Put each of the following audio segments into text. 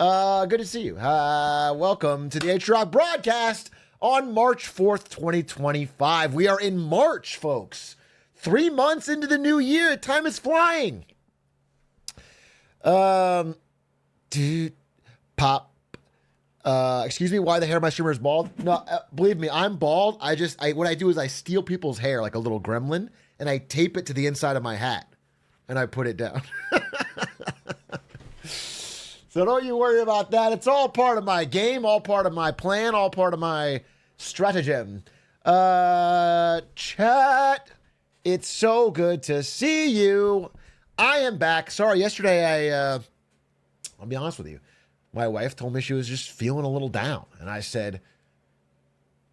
Good to see you. Welcome to the Atrioc broadcast on March 4th, 2025. We are in March, folks. 3 months into the new year. Time is flying. Dude, pop. Excuse me, why the hair of my streamer is bald? No, believe me, I'm bald. What I do is I steal people's hair like a little gremlin, and I tape it to the inside of my hat, and I put it down. So don't you worry about that. It's all part of my game, all part of my plan, all part of my stratagem. Chat, it's so good to see you. I am back. Sorry, yesterday I'll be honest with you. My wife told me she was just feeling a little down. And I said,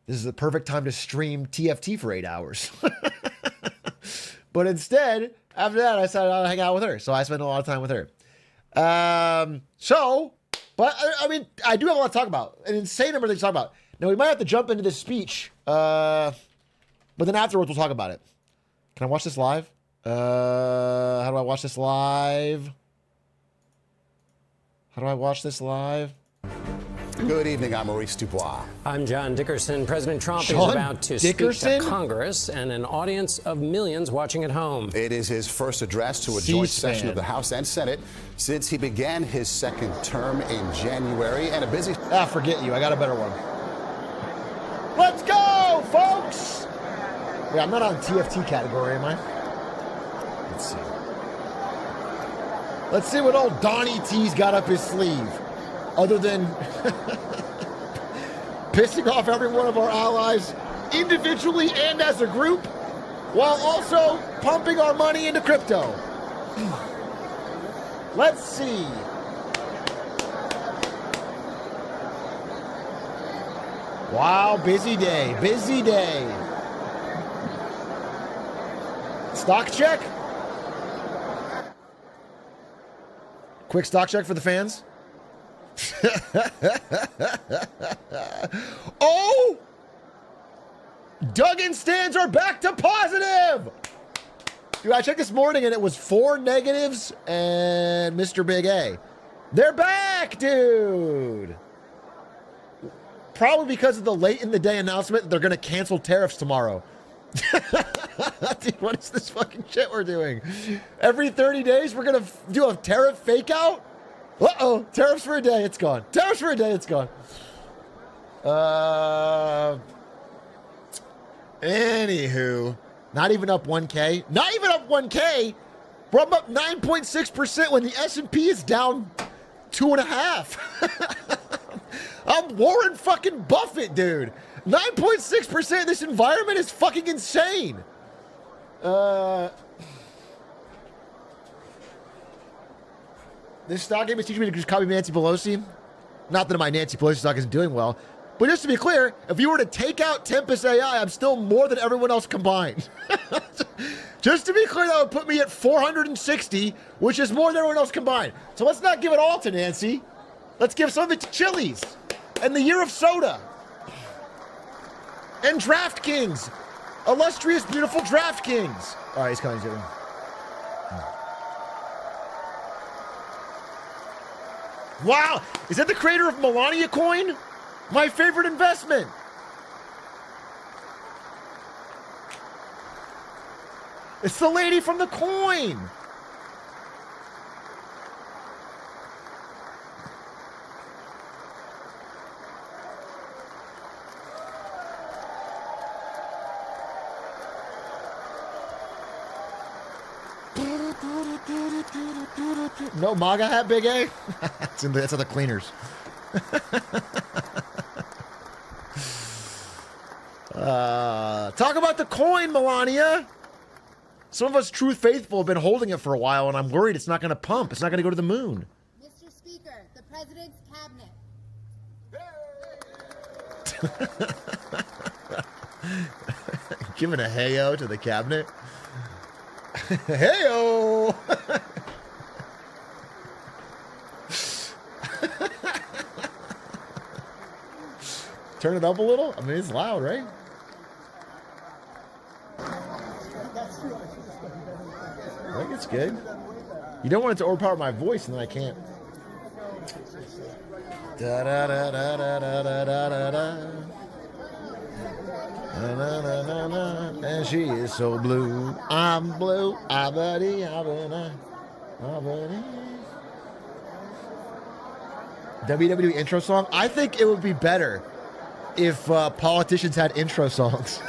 this is the perfect time to stream TFT for 8 hours. But instead, after that, I decided I'd hang out with her. So I spent a lot of time with her. But I mean, I do have a lot to talk about. An insane number of things to talk about. Now, we might have to jump into this speech. But then afterwards, we'll talk about it. Can I watch this live? How do I watch this live? How do I watch this live? Good evening, I'm Maurice Dubois. I'm John Dickerson. President Trump is about to speak to Congress and an audience of millions watching at home. It is his first address to a joint session of the House and Senate since he began his second term in January, and a busy... Forget you. I got a better one. Let's go, folks! Wait, I'm not on TFT category, am I? Let's see. Let's see what old Donnie T's got up his sleeve. Other than pissing off every one of our allies individually and as a group, while also pumping our money into crypto. Let's see. Wow, busy day, busy day. Stock check? Quick stock check for the fans. Oh! Duggan stands are back to positive! Dude, I checked this morning and it was 4 negatives and Mr. Big A. They're back, dude! Probably because of the late in the day announcement that they're going to cancel tariffs tomorrow. Dude, what is this fucking shit we're doing? Every 30 days we're going to do a tariff fake out? Uh-oh, tariffs for a day, it's gone. Tariffs for a day, it's gone. Anywho, not even up 1K. Not even up 1K. Bro, I'm up 9.6% when the S&P is down 2.5. I'm Warren fucking Buffett, dude. 9.6% in this environment is fucking insane. This stock game is teaching me to just copy Nancy Pelosi. Not that my Nancy Pelosi stock isn't doing well. But just to be clear, if you were to take out Tempest AI, I'm still more than everyone else combined. Just to be clear, that would put me at 460, which is more than everyone else combined. So let's not give it all to Nancy. Let's give some of it to Chili's and the Year of Soda and DraftKings. Illustrious, beautiful DraftKings. All right, he's coming to him. Wow, is that the creator of Melania Coin? My favorite investment. It's the lady from the coin. No MAGA hat, Big A? That's at the cleaners. Talk about the coin, Melania. Some of us true faithful have been holding it for a while, and I'm worried it's not going to pump. It's not going to go to the moon. Mr. Speaker, the President's cabinet. Giving a hey-o to the cabinet. Hey-o! Turn it up a little? I mean, it's loud, right? I think it's good. You don't want it to overpower my voice, and then I can't. Da da da da da da da da da. Na, na, na, na, na. And she is so blue. I'm blue. I buddy. I buddy. I buddy. WWE intro song. I think it would be better if politicians had intro songs.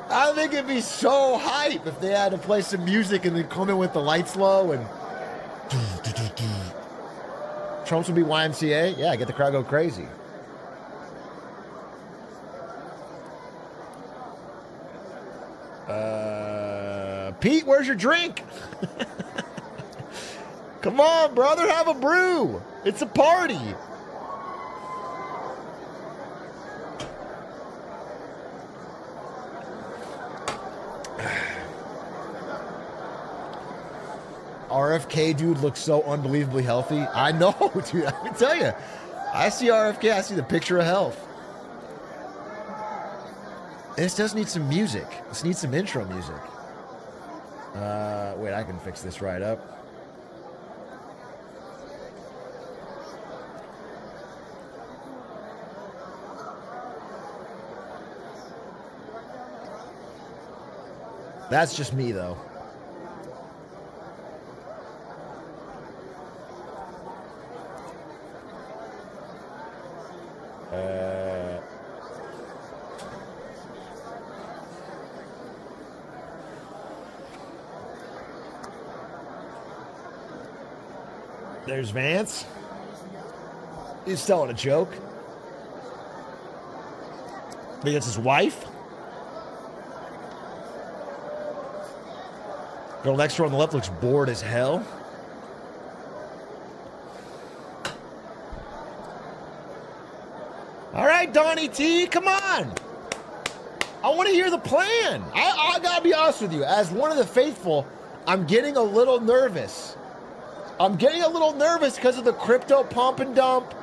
I think it'd be so hype if they had to play some music and then come in with the lights low and Trump's would be YMCA. Yeah, get the crowd go crazy. Pete, where's your drink? Come on, brother, have a brew. It's a party. RFK dude looks so unbelievably healthy. I know, dude. I can tell you. I see RFK. I see the picture of health. This does need some music. This needs some intro music. Wait, I can fix this right up. That's just me, though. There's Vance. He's telling a joke. I think that's his wife. Girl next to her on the left looks bored as hell. All right, Donnie T, come on. I want to hear the plan. I gotta be honest with you. As one of the faithful, I'm getting a little nervous. I'm getting a little nervous because of the crypto pump and dump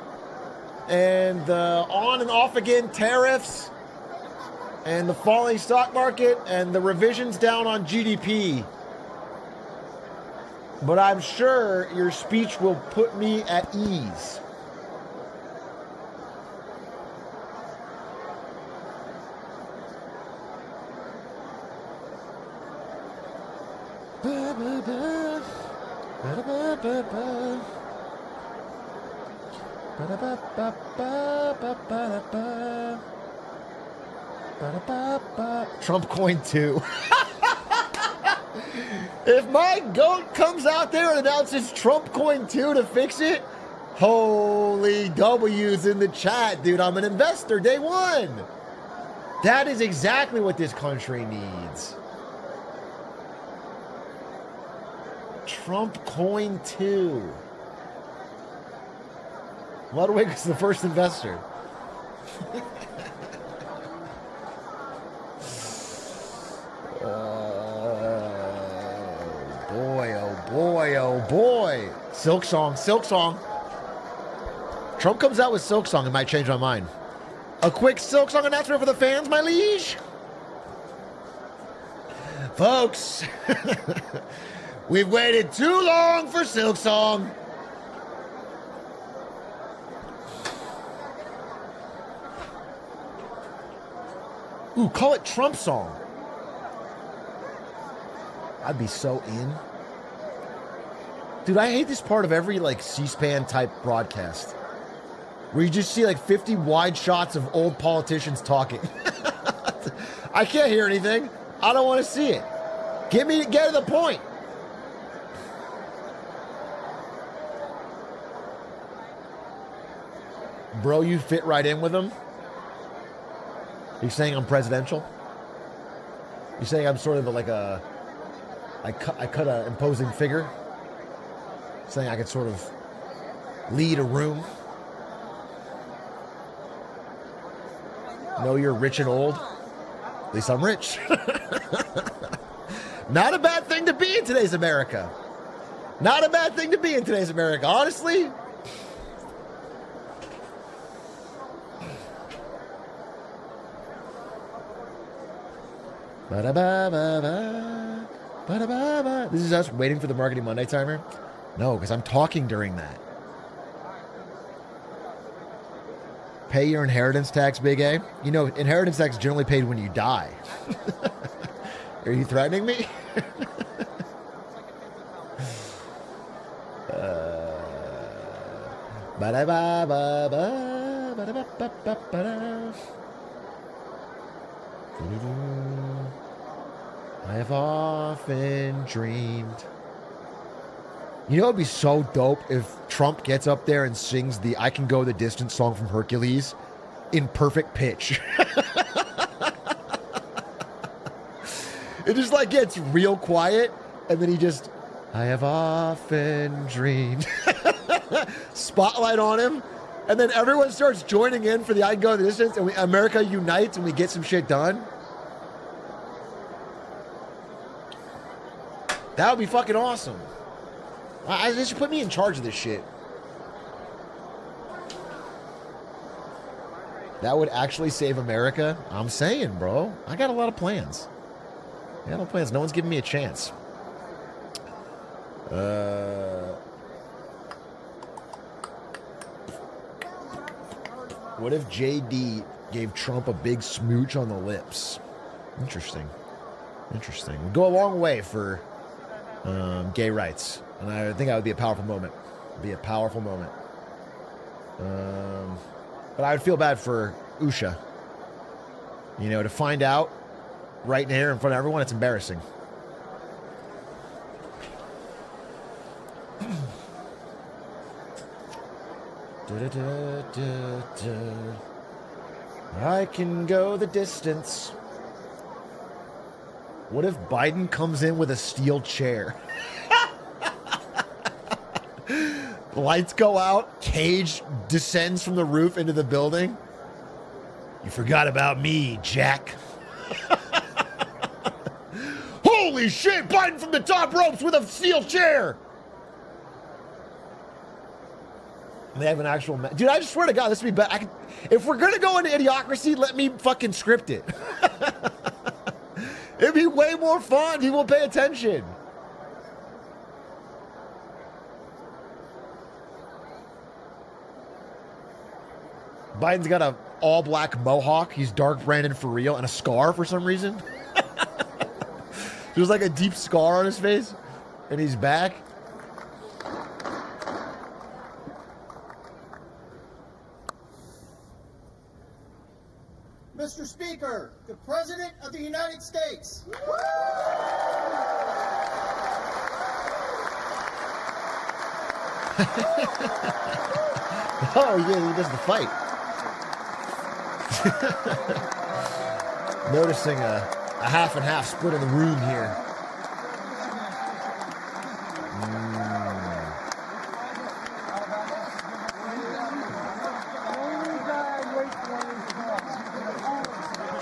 and the on and off again tariffs and the falling stock market and the revisions down on GDP. But I'm sure your speech will put me at ease. Trump coin 2. If my goat comes out there and announces Trump coin 2 to fix it, holy W's in the chat, dude. I'm an investor day one. That is exactly what this country needs. Trump coin 2. Ludwig is the first investor. Oh boy. Silk Song. Trump comes out with Silk Song, it might change my mind. A quick Silk Song announcement for the fans, my liege. Folks, we've waited too long for Silk Song. Ooh, call it Trump Song. I'd be so in. Dude, I hate this part of every like C-SPAN type broadcast where you just see like 50 wide shots of old politicians talking. I can't hear anything. I don't want to see it. Get to the point. Bro, you fit right in with them. You're saying I'm presidential? You're saying I'm sort of like a... I cut an imposing figure? Saying I could sort of lead a room? No, you're rich and old. At least I'm rich. Not a bad thing to be in today's America. Not a bad thing to be in today's America, honestly. Ba-da-ba-ba-ba. Ba-da-ba-ba. This is us waiting for the Marketing Monday timer. No, because I'm talking during that. Pay your inheritance tax, Big A. You know, inheritance tax is generally paid when you die. Are you threatening me? I have often dreamed. You know, it'd be so dope if Trump gets up there and sings the I Can Go the Distance song from Hercules in perfect pitch. It just like gets real quiet, and then he just, I have often dreamed. Spotlight on him, and then everyone starts joining in for the I Can Go the Distance, and America unites and we get some shit done. That would be fucking awesome. They should put me in charge of this shit. That would actually save America. I'm saying, bro. I got a lot of plans. No one's giving me a chance. What if JD gave Trump a big smooch on the lips? Interesting. Would go a long way for gay rights. And I think that would be a powerful moment. But I would feel bad for Usha. You know, to find out right here in front of everyone, it's embarrassing. I can go the distance. What if Biden comes in with a steel chair? Lights go out, cage descends from the roof into the building. You forgot about me, Jack. Holy shit, Biden from the top ropes with a steel chair. They have an actual... Dude, I just swear to God, this would be better. If we're going to go into idiocracy, let me fucking script it. It'd be way more fun. People will pay attention. Biden's got a all-black mohawk. He's dark Brandon for real, and a scar for some reason. There's like a deep scar on his face, and he's back. Mr. Speaker, the President of the United States. Oh, yeah, he does the fight. Noticing a half and half split in the room here.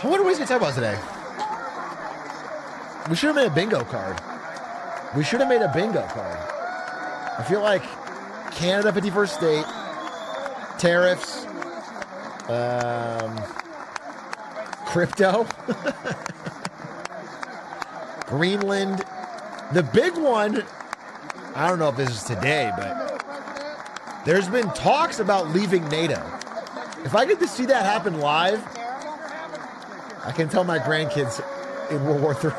What are we going to talk about today? We should have made a bingo card. I feel like Canada 51st state, tariffs, crypto, Greenland. The big one, I don't know if this is today, but there's been talks about leaving NATO. If I get to see that happen live, I can tell my grandkids in World War III.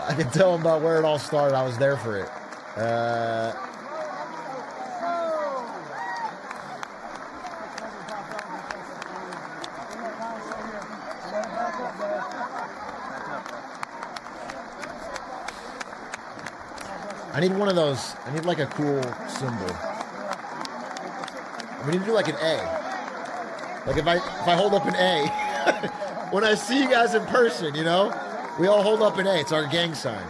I can tell them about where it all started. I was there for it. I need one of those. I need like a cool symbol. We need to do like an A. Like if I hold up an A, when I see you guys in person, you know, we all hold up an A. It's our gang sign.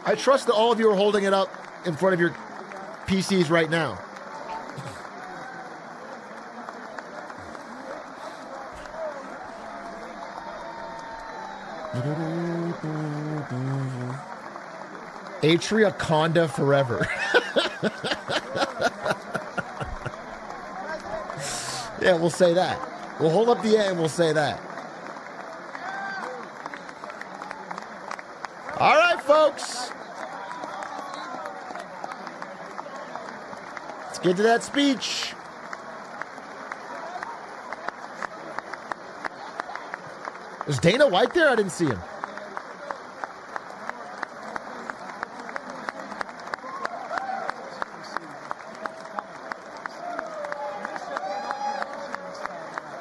I trust that all of you are holding it up in front of your PCs right now. Atrioc forever. Yeah, we'll say that. We'll hold up the A and we'll say that. All right, folks. Let's get to that speech. Was Dana White there? I didn't see him.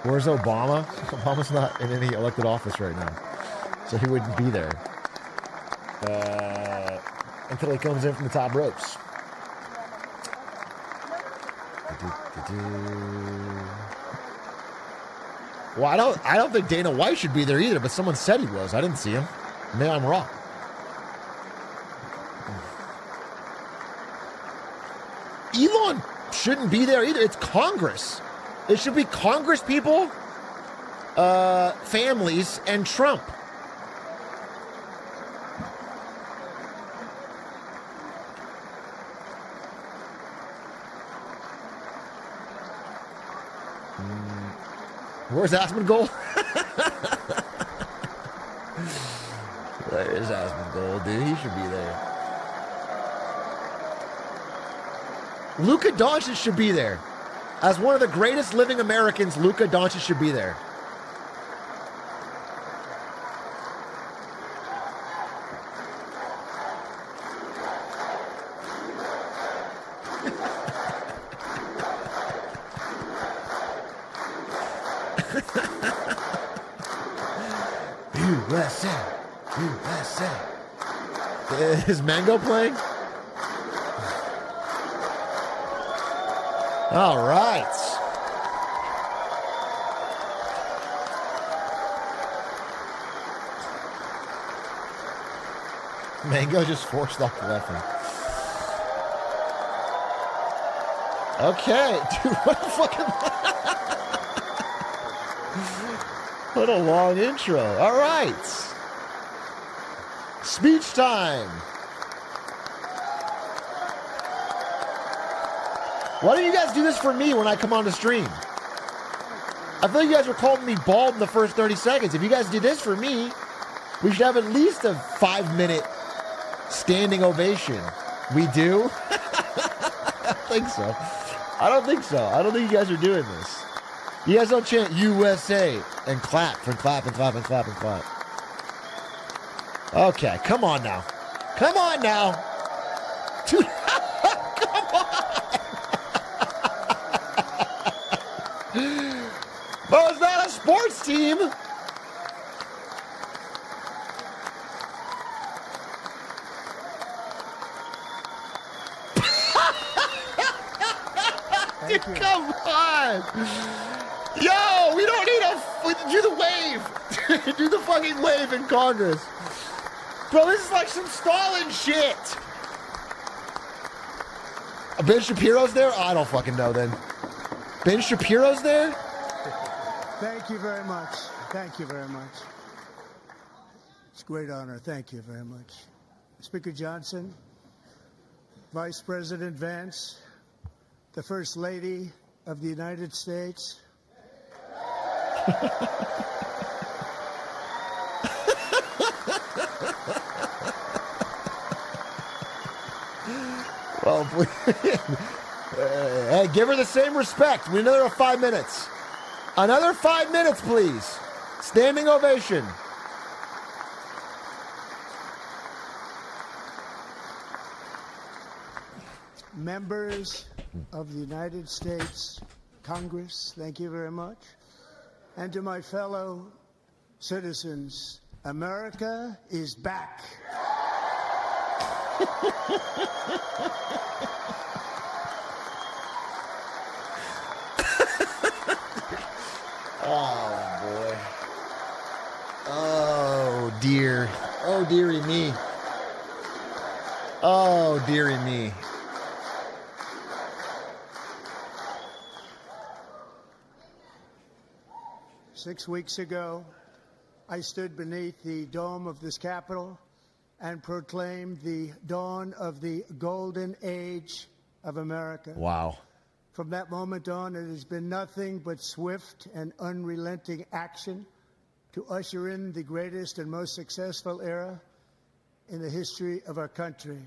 Where's Obama? Obama's not in any elected office right now, so he wouldn't be there until he comes in from the top ropes. Well, I don't think Dana White should be there either, but someone said he was. I didn't see him. Maybe I'm wrong. Elon shouldn't be there either. It's Congress. It should be Congress people, families, and Trump. Where's Asmongold? There's Asmongold, dude. He should be there. Luka Doncic should be there. As one of the greatest living Americans, Luka Doncic should be there. USA. Is Mango playing? All right. Mango just forced off the left hand. Okay, dude, what a fucking... What a long intro. All right. Speech time. Why don't you guys do this for me when I come on the stream? I feel like you guys were calling me bald in the first 30 seconds. If you guys did this for me, we should have at least a 5-minute standing ovation. We do? I don't think so. I don't think you guys are doing this. You guys don't chant USA and clap and clap and clap and clap and clap. Okay, come on now. Come on now. Dude, come on. But it's not a sports team. Dude, come on. Yo, we don't need do the wave. Do the fucking wave in Congress. Bro, this is like some Stalin shit. Ben Shapiro's there? I don't fucking know then. Ben Shapiro's there? Thank you very much. Thank you very much. It's a great honor. Thank you very much. Speaker Johnson, Vice President Vance, the First Lady of the United States. Well, hey, give her the same respect. We need another 5 minutes. Another 5 minutes, please. Standing ovation. Members of the United States Congress, thank you very much. And to my fellow citizens, America is back. Oh, boy. Oh, dear. Oh, dearie me. Oh, dearie me. Six weeks ago, I stood beneath the dome of this Capitol and proclaimed the dawn of the golden age of America. Wow. From that moment on, it has been nothing but swift and unrelenting action to usher in the greatest and most successful era in the history of our country.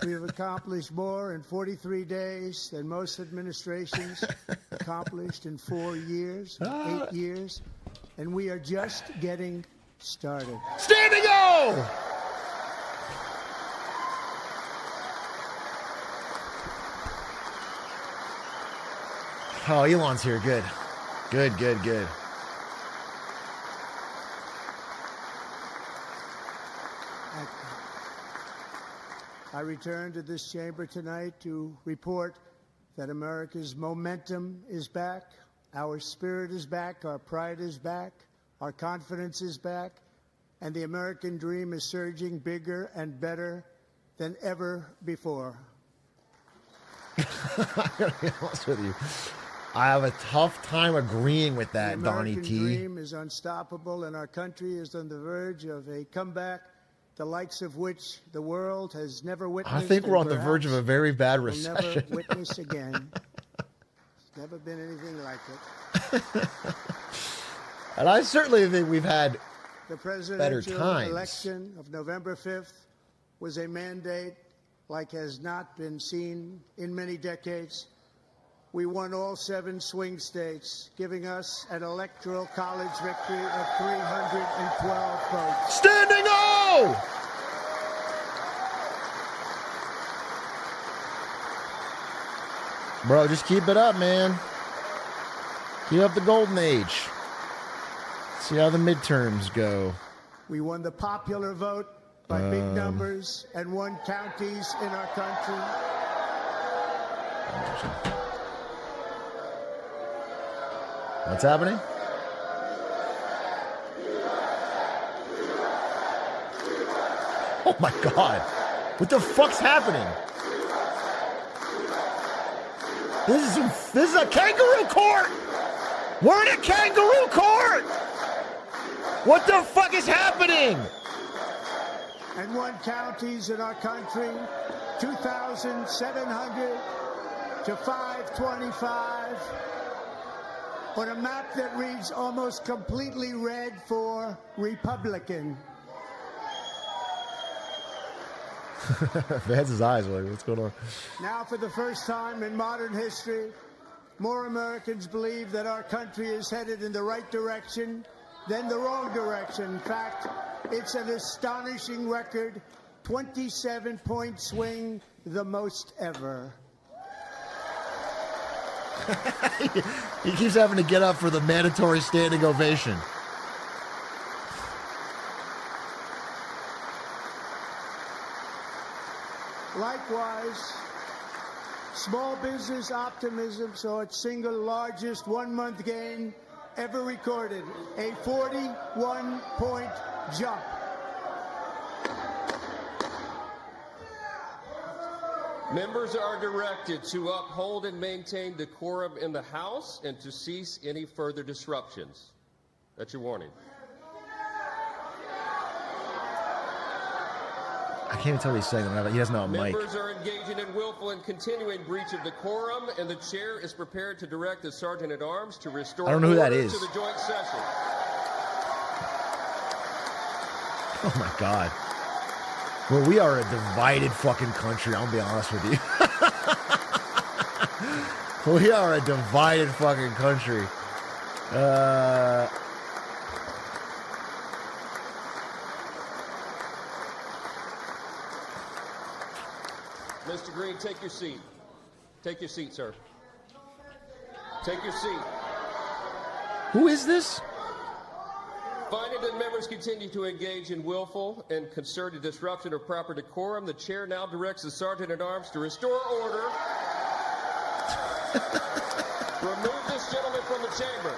We have accomplished more in 43 days than most administrations accomplished in 4 years, 8 years, and we are just getting started. Standing O! Oh, Elon's here. Good. Good, good, good. I return to this chamber tonight to report that America's momentum is back, our spirit is back, our pride is back, our confidence is back, and the American dream is surging bigger and better than ever before. I'm going to be honest with you. I have a tough time agreeing with that, Donnie T. The American dream is unstoppable, and our country is on the verge of a comeback, the likes of which the world has never witnessed. I think we're on the verge of a very bad recession. We'll never witness again. There's never been anything like it. And I certainly think we've had the better presidential times. election of November 5th was a mandate like has not been seen in many decades. We won all 7 swing states, giving us an electoral college victory of 312 votes. Standing O! Bro, just keep it up, man. Keep up the golden age. See how the midterms go. We won the popular vote by big numbers and won counties in our country. What's happening? Oh my God. What the fuck's happening? This is a kangaroo court! We're in a kangaroo court! What the fuck is happening? And won counties in our country, 2,700 to 525. On a map that reads almost completely red for Republican. Vance's eyes are like, what's going on? Now, for the first time in modern history, more Americans believe that our country is headed in the right direction than the wrong direction. In fact, it's an astonishing record, 27-point swing, the most ever. He keeps having to get up for the mandatory standing ovation. Likewise, small business optimism saw its single largest one-month gain ever recorded, a 41-point jump. Members are directed to uphold and maintain decorum in the House and to cease any further disruptions. That's your warning. I can't even tell what he's saying. He doesn't have a mic. Members are engaging in willful and continuing breach of decorum, and the chair is prepared to direct the Sergeant-at-Arms to restore I don't know who that order is. to the joint session. Oh my God. Well, we are a divided fucking country, I'll be honest with you. We are a divided fucking country. Mr. Green, take your seat. Take your seat, sir. Take your seat. Who is this? Finding that members continue to engage in willful and concerted disruption of proper decorum, the chair now directs the Sergeant-at-Arms to restore order. Remove this gentleman from the chamber.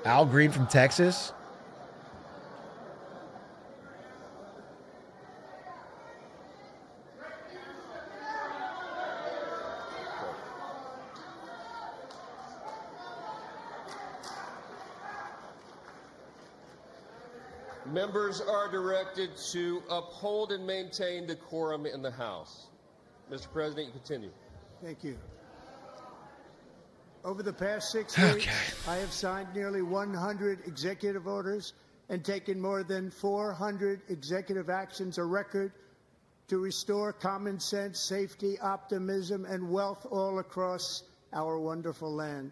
Al Green from Texas? Members are directed to uphold and maintain decorum in the House. Mr. President, you continue. Thank you. Over the past 6 weeks, I have signed nearly 100 executive orders and taken more than 400 executive actions, a record to restore common sense, safety, optimism, and wealth all across our wonderful land.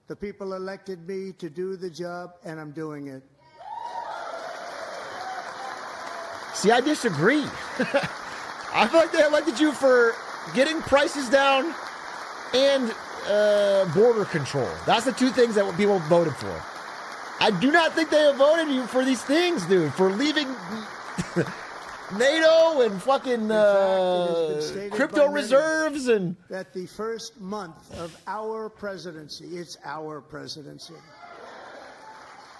The people elected me to do the job, and I'm doing it. See, I disagree. I feel like they elected you for getting prices down and border control. That's the two things that people voted for. I do not think they have voted you for these things, dude, for leaving NATO and fucking crypto reserves and that the first month of our presidency, it's our presidency,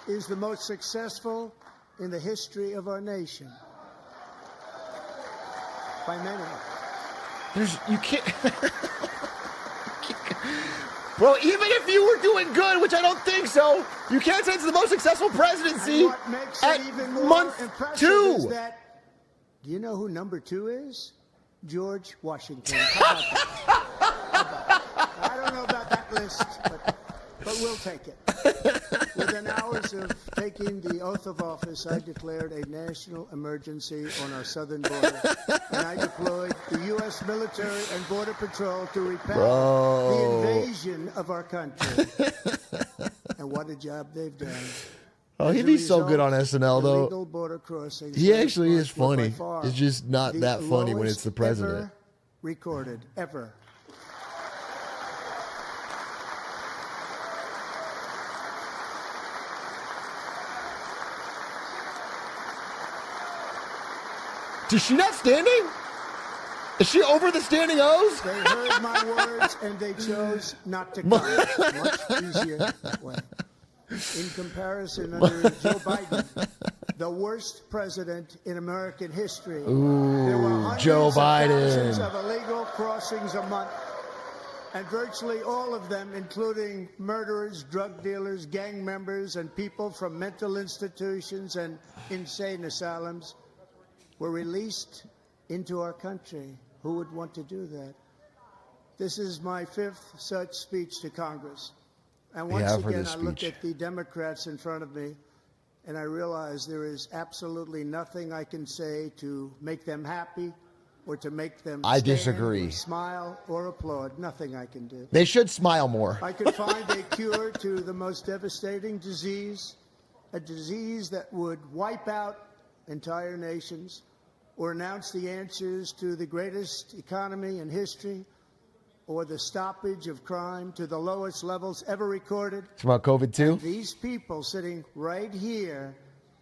is the most successful in the history of our nation. By many. You can't. Bro, even if you were doing good, which I don't think so, you can't say it's the most successful presidency what makes it at even more month impressive 2. Is that, do you know who number 2 is? George Washington. How about that? I don't know about that list, but we'll take it. Within hours of taking the oath of office, I declared a national emergency on our southern border, and I deployed the U.S. military and Border Patrol to repel the invasion of our country. And what a job they've done. Oh, he'd be so good on SNL, though. Border crossings He actually is funny. It's just not that funny when it's the president. Ever recorded, ever. Is she not standing? Is she over the standing O's? They heard my words and they chose not to come. Much easier that way. In comparison, under Joe Biden, the worst president in American history, there were hundreds Joe of Biden. thousands of illegal crossings a month, and virtually all of them, including murderers, drug dealers, gang members, and people from mental institutions and insane asylums, were released into our country. Who would want to do that? This is my 5th such speech to Congress. And once again, I look at the Democrats in front of me, and I realize there is absolutely nothing I can say to make them happy or to make them disagree. Or smile or applaud. Nothing I can do. They should smile more. I could find a cure to the most devastating disease, a disease that would wipe out entire nations, or announce the answers to the greatest economy in history, or the stoppage of crime to the lowest levels ever recorded. It's about COVID too. These people sitting right here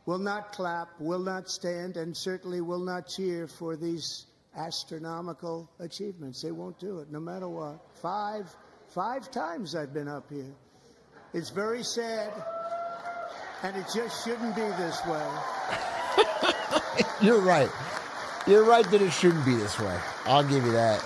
will not clap, will not stand, and certainly will not cheer for these astronomical achievements. They won't do it, no matter what. Five times I've been up here. It's very sad, and it just shouldn't be this way. You're right. You're right that it shouldn't be this way. I'll give you that.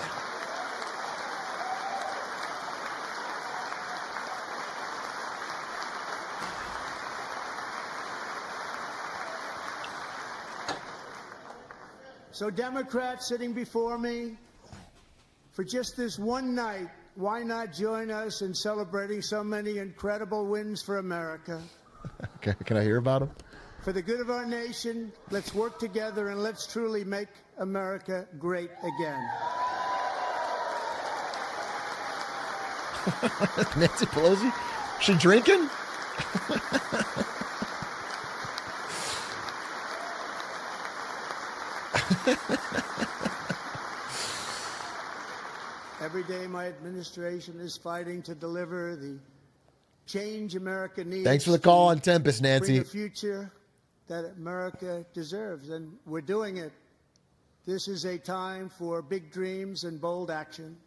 So Democrats sitting before me, for just this one night, why not join us in celebrating so many incredible wins for America? Can I hear about them? For the good of our nation, let's work together and let's truly make America great again. Nancy Pelosi? She drinking? Every day my administration is fighting to deliver the change America needs. Thanks for the call on Tempest, Nancy. Bring a future that America deserves, and we're doing it. This is a time for big dreams and bold action.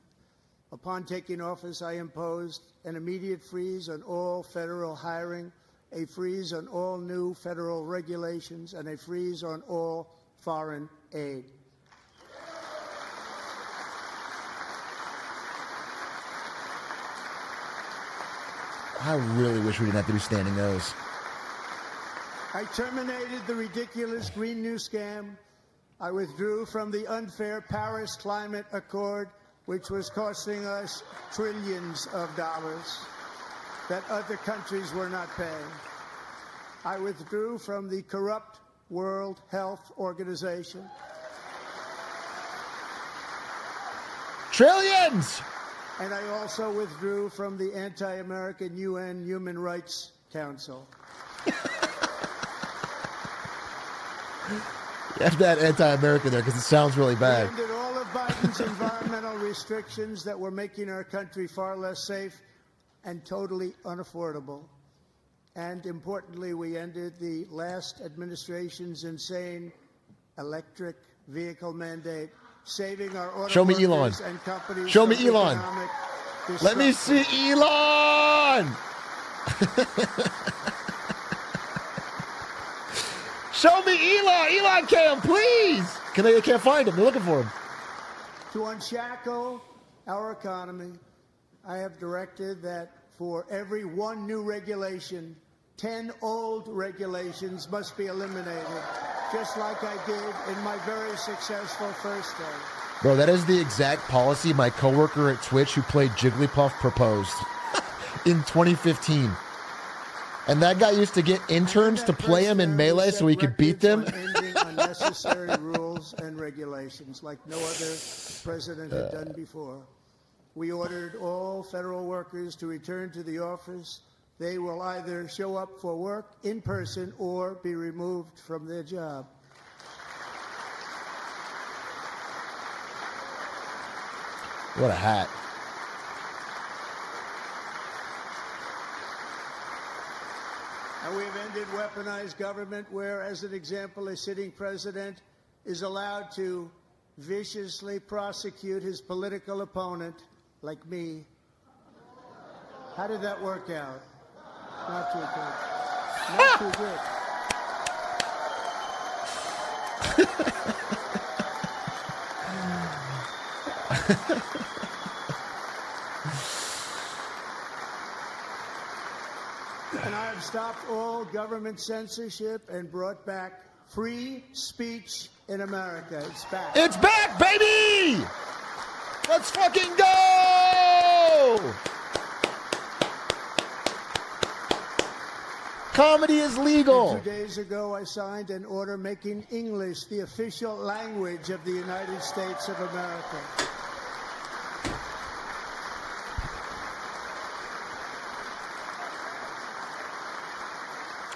Upon taking office, I imposed an immediate freeze on all federal hiring, a freeze on all new federal regulations, and a freeze on all foreign aid. I really wish we didn't have to do standing O's. I terminated the ridiculous Green New Scam. I withdrew from the unfair Paris Climate Accord, which was costing us trillions of dollars that other countries were not paying. I withdrew from the corrupt World Health Organization. Trillions! And I also withdrew from the anti-American UN Human Rights Council. You have to add anti-American there because it sounds really bad. We ended all of Biden's environmental restrictions that were making our country far less safe and totally unaffordable. And importantly, we ended the last administration's insane electric vehicle mandate, saving our auto Show me Elon. and companies. Show me from Elon. economic Let me see Elon. Show me Elon. Elon cam, please. They can't find him. They're looking for him. To unshackle our economy, I have directed that for every one new regulation, 10 old regulations must be eliminated, just like I did in my very successful first day. Bro, that is the exact policy my coworker at Twitch who played Jigglypuff proposed in 2015. And that guy used to get interns to play him in Melee so he could beat them. Ending unnecessary rules and regulations like no other president had done before. We ordered all federal workers to return to the office. They will either show up for work in person or be removed from their job. What a hat. And we've ended weaponized government where, as an example, a sitting president is allowed to viciously prosecute his political opponent, like me. How did that work out? Not too good. Not too good. And I have stopped all government censorship and brought back free speech in America. It's back. It's back, baby! Let's fucking go! Comedy is legal. 2 days ago, I signed an order making English the official language of the United States of America.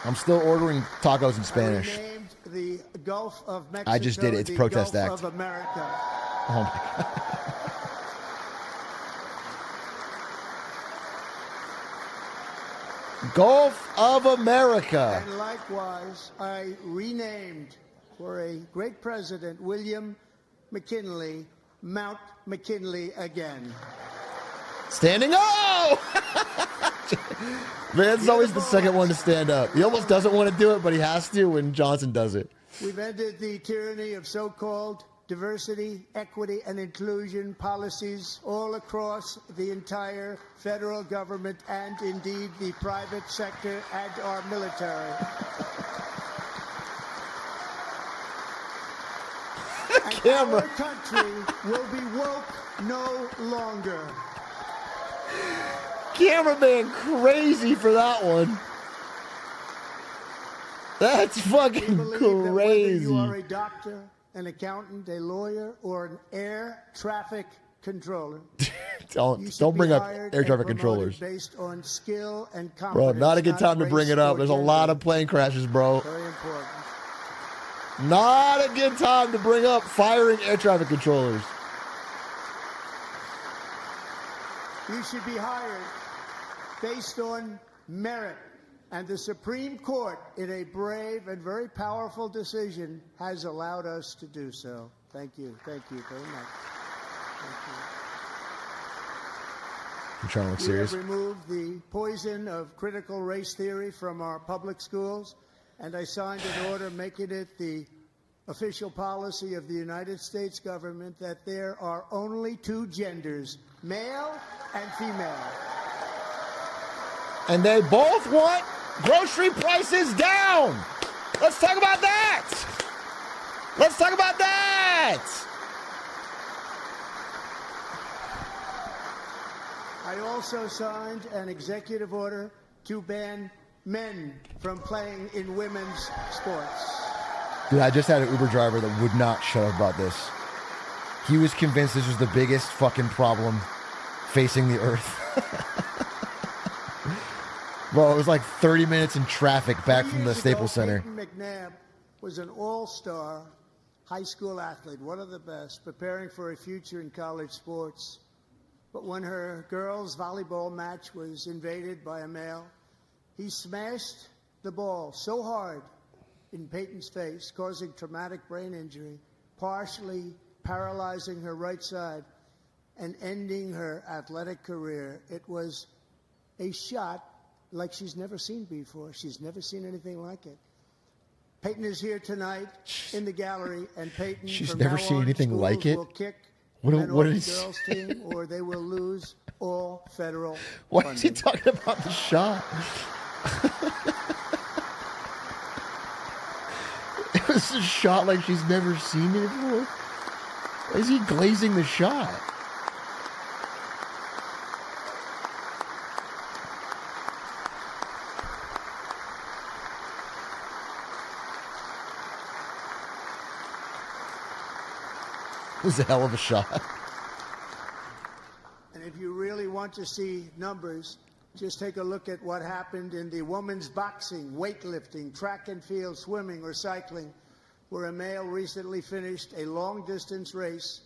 I'm still ordering tacos in Spanish. I renamed the Gulf of Mexico. I just did it. It's the Protest Gulf Act. of America. Oh my God. Gulf of America. And likewise, I renamed for a great president, William McKinley, Mount McKinley again. Standing up! Van's always the second one to stand up. He almost doesn't want to do it, but he has to when Johnson does it. We've ended the tyranny of so-called diversity, equity, and inclusion policies all across the entire federal government and indeed the private sector and our military. And our country will be woke no longer. Cameraman crazy for that one. That's fucking crazy. That whether you are a doctor, an accountant, a lawyer, or an air traffic controller, don't bring up air traffic controllers. Based on skill and competence. Bro, not a good time to bring it up. There's a lot of plane crashes, bro. Very important. Not a good time to bring up firing air traffic controllers. You should be hired based on merit. And the Supreme Court, in a brave and very powerful decision, has allowed us to do so. Thank you. Thank you very much. Thank you. I'm trying to look serious. We have removed the poison of critical race theory from our public schools, and I signed an order making it the official policy of the United States government that there are only two genders, male and female. And they both want grocery prices down. Let's talk about that. Let's talk about that. I also signed an executive order to ban men from playing in women's sports. Dude, I just had an Uber driver that would not shut up about this. He was convinced this was the biggest fucking problem facing the earth. Bro, it was like 30 minutes in traffic back from the Staples Center. Peyton McNabb was an all-star high school athlete, one of the best, preparing for a future in college sports. But when her girls' volleyball match was invaded by a male, he smashed the ball so hard in Peyton's face, causing traumatic brain injury, partially paralyzing her right side and ending her athletic career. It was a shot like she's never seen before. She's never seen anything like it. Peyton is here tonight in the gallery, and Peyton, she's from never now seen on, anything schools like it. Will kick What men off is the girls' team, or they will lose all federal Why funding. is he talking about the shot? It was a shot like she's never seen it before. Why is he glazing the shot? It was a hell of a shot. And if you really want to see numbers, just take a look at what happened in the women's boxing, weightlifting, track and field, swimming, or cycling, where a male recently finished a long-distance race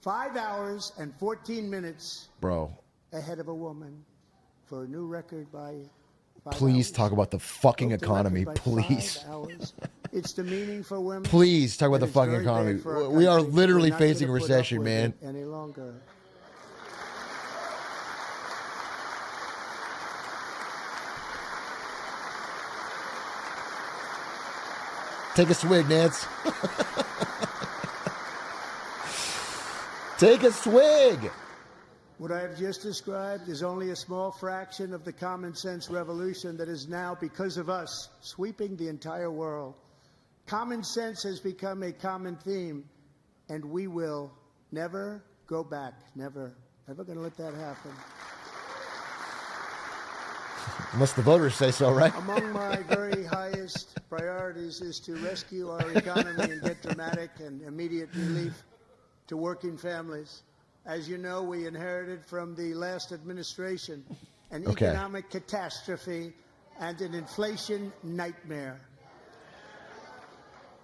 5 hours and 14 minutes ahead of a woman for a new record by 5 Please hours. talk about the fucking Broke the economy, record by please. 5 hours. It's demeaning for women. Please talk about the and it's fucking very bad economy. for our We are country. literally We're not gonna facing a put up recession, with man. it any longer. Take a swig, Nance. Take a swig. What I have just described is only a small fraction of the common sense revolution that is now, because of us, sweeping the entire world. Common sense has become a common theme, and we will never go back. Never. Never going to let that happen. Unless the voters say so, right? Among my very highest priorities is to rescue our economy and get dramatic and immediate relief to working families. As you know, we inherited from the last administration an economic catastrophe and an inflation nightmare.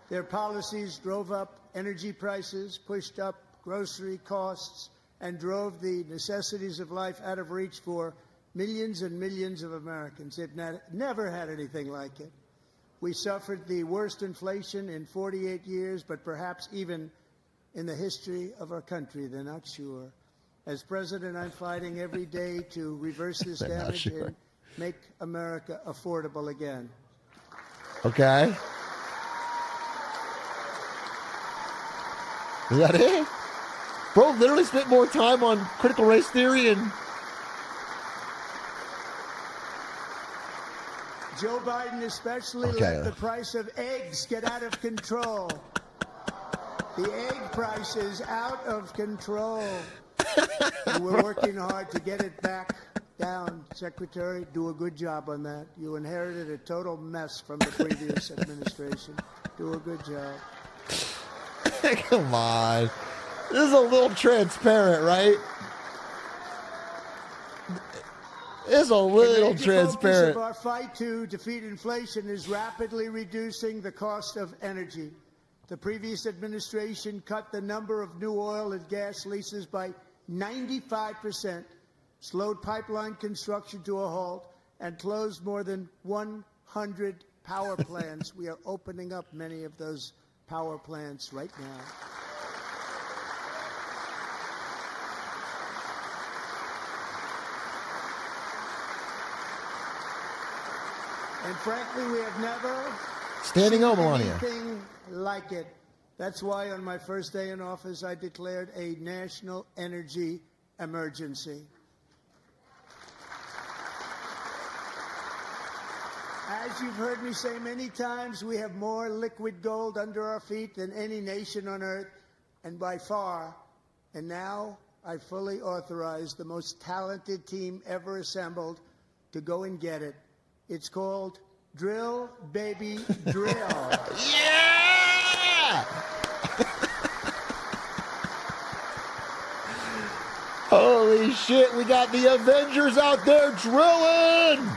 Their policies drove up energy prices, pushed up grocery costs, and drove the necessities of life out of reach for millions and millions of Americans. They've never had anything like it. We suffered the worst inflation in 48 years, but perhaps even in the history of our country. They're not sure. As president, I'm fighting every day to reverse this damage and make America affordable again. Okay. Is that it? Bro literally spent more time on critical race theory and... Joe Biden especially let the price of eggs get out of control. The egg price is out of control. And we're working hard to get it back down. Secretary, do a good job on that. You inherited a total mess from the previous administration. Do a good job. Come on. This is a little transparent, right? It's a little transparent. The focus of our fight to defeat inflation is rapidly reducing the cost of energy. The previous administration cut the number of new oil and gas leases by 95%, slowed pipeline construction to a halt, and closed more than 100 power plants. We are opening up many of those power plants right now. And frankly, we have never seen anything like it. That's why on my first day in office, I declared a national energy emergency. As you've heard me say many times, we have more liquid gold under our feet than any nation on earth, and by far. And now I fully authorize the most talented team ever assembled to go and get it. It's called Drill, Baby, Drill. Yeah! Holy shit, we got the Avengers out there drilling!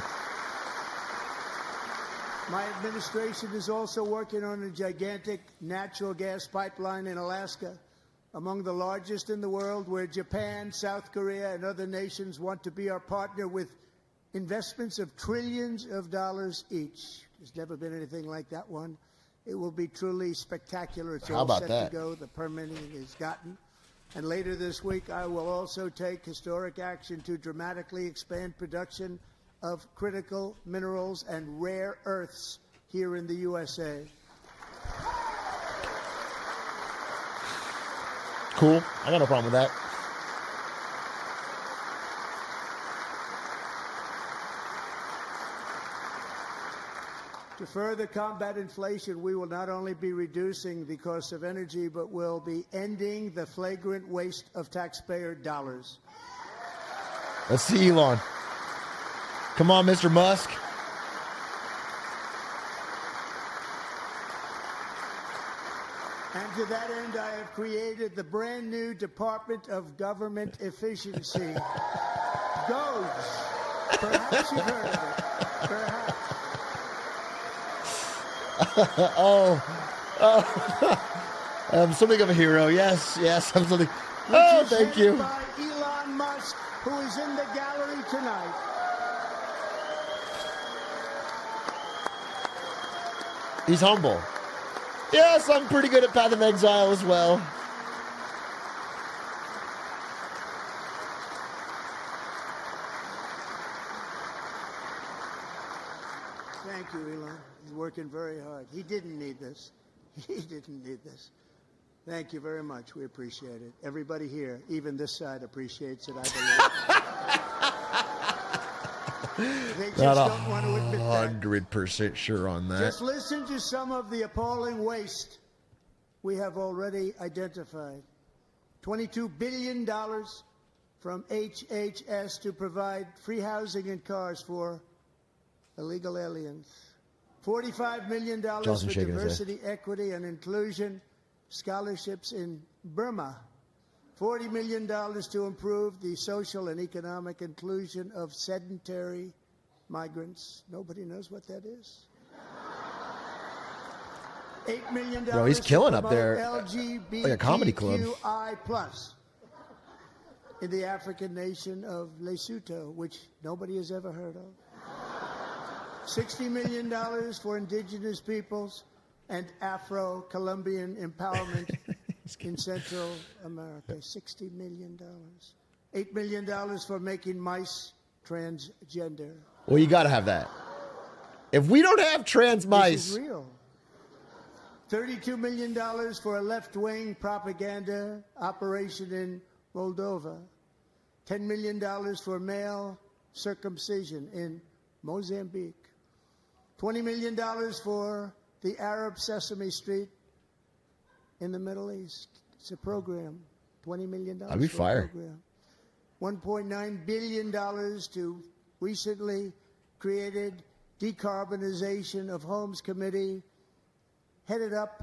My administration is also working on a gigantic natural gas pipeline in Alaska, among the largest in the world, where Japan, South Korea, and other nations want to be our partner with investments of trillions of dollars each. There's never been anything like that one. It will be truly spectacular. It's all set to go. The permitting is gotten. And later this week, I will also take historic action to dramatically expand production of critical minerals and rare earths here in the USA. Cool. I got no problem with that. To further combat inflation, we will not only be reducing the cost of energy, but will be ending the flagrant waste of taxpayer dollars. Let's see Elon. Come on, Mr. Musk. And to that end, I have created the brand new Department of Government Efficiency. GOES. Perhaps you've heard of it. Perhaps. I'm something of a hero. Yes, I'm something. Oh, thank you. By Elon Musk, who is in the gallery tonight. He's humble. Yes, I'm pretty good at Path of Exile as well. Thank you, Elon. He's working very hard. He didn't need this. He didn't need this. Thank you very much. We appreciate it. Everybody here, even this side, appreciates it, I believe. They just don't want to admit that. 100% sure on that. Just listen to some of the appalling waste we have already identified. $22 billion from HHS to provide free housing and cars for illegal aliens. $45 million for diversity, equity, and inclusion scholarships in Burma. $40 million to improve the social and economic inclusion of sedentary migrants. Nobody knows what that is. $8 million. Bro, he's killing up there. LGBTQI+ Like a comedy club. In the African nation of Lesotho, which nobody has ever heard of. $60 million for indigenous peoples and Afro-Colombian empowerment in Central America. $60 million. $8 million for making mice transgender. Well, you got to have that. If we don't have trans mice... This is real. $32 million for a left-wing propaganda operation in Moldova. $10 million for male circumcision in Mozambique. $20 million for the Arab Sesame Street in the Middle East. It's a program. $20 million. That'd be fire. $1.9 billion to recently created Decarbonization of Homes Committee, headed up,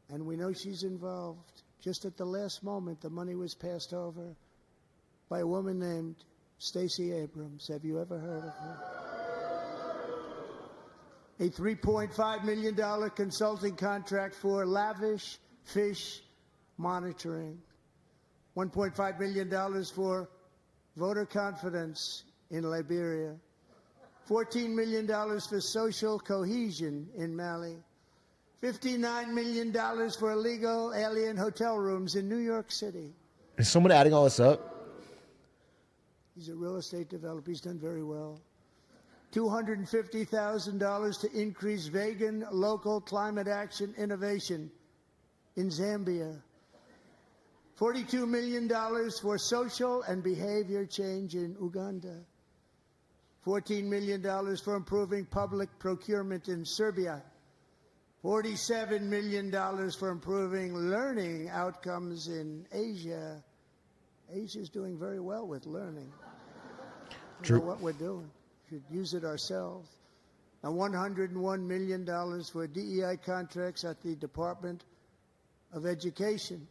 and we know she's involved. Just at the last moment, the money was passed over by a woman named Stacey Abrams. Have you ever heard of her? A $3.5 million consulting contract for lavish fish monitoring. $1.5 million for voter confidence in Liberia. $14 million for social cohesion in Mali. $59 million for illegal alien hotel rooms in New York City. Is someone adding all this up? He's a real estate developer. He's done very well. $250,000 to increase vegan local climate action innovation in Zambia. $42 million for social and behavior change in Uganda. $14 million for improving public procurement in Serbia, $47 million for improving learning outcomes in Asia. Asia's doing very well with learning. You know what we're doing. Should use it ourselves. And $101 million for DEI contracts at the Department of Education,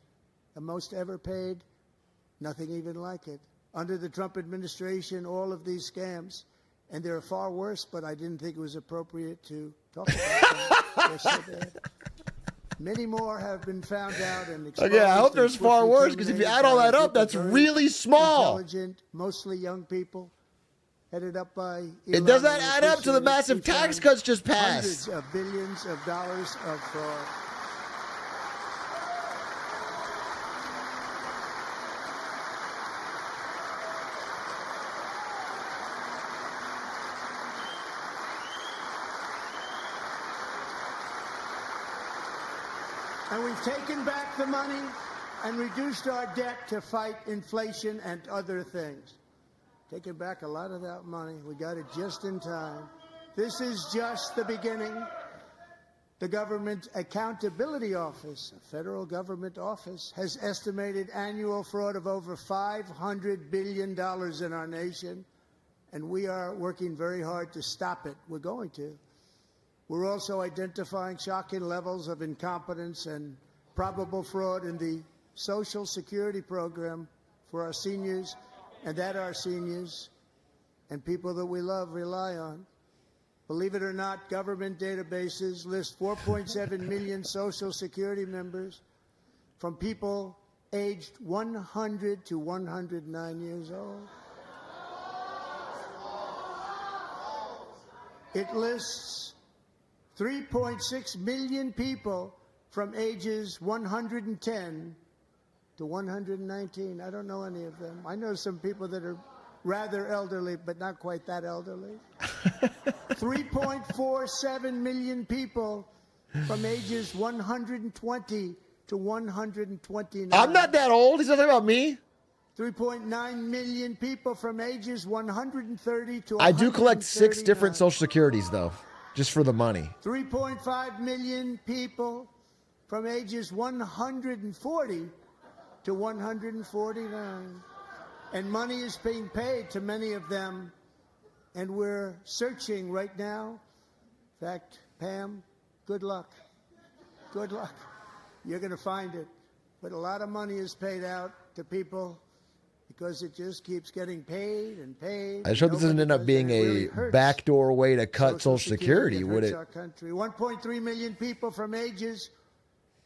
the most ever paid, nothing even like it. Under the Trump administration, all of these scams, and they're far worse, but I didn't think it was appropriate to talk about them. They're so bad. Many more have been found out and exposed. Okay, I hope there's far worse, because if you add all that up, that's really small. Intelligent, mostly young people, headed up by It does not add up to the massive tax cuts just passed. Hundreds of billions of dollars of fraud. And we've taken back the money and reduced our debt to fight inflation and other things. Taken back a lot of that money. We got it just in time. This is just the beginning. The Government Accountability Office, a federal government office, has estimated annual fraud of over $500 billion in our nation, and we are working very hard to stop it. We're going to. We're also identifying shocking levels of incompetence and probable fraud in the Social Security program for our seniors, and that our seniors and people that we love rely on. Believe it or not, government databases list 4.7 million Social Security members from people aged 100 to 109 years old. It lists 3.6 million people from ages 110 to 119. I don't know any of them. I know some people that are rather elderly, but not quite that elderly. 3.47 million people from ages 120 to 129. I'm not that old. He's not talking about me. 3.9 million people from ages 130 to 139. I do collect 6 different Social Securities, though, just for the money. 3.5 million people from ages 140 to 149. And money is being paid to many of them, and we're searching right now. In fact, Pam, good luck. Good luck. You're going to find it. But a lot of money is paid out to people because it just keeps getting paid and paid. I just hope this doesn't end up being a backdoor way to cut Social Security, would it? Our country. 1.3 million people from ages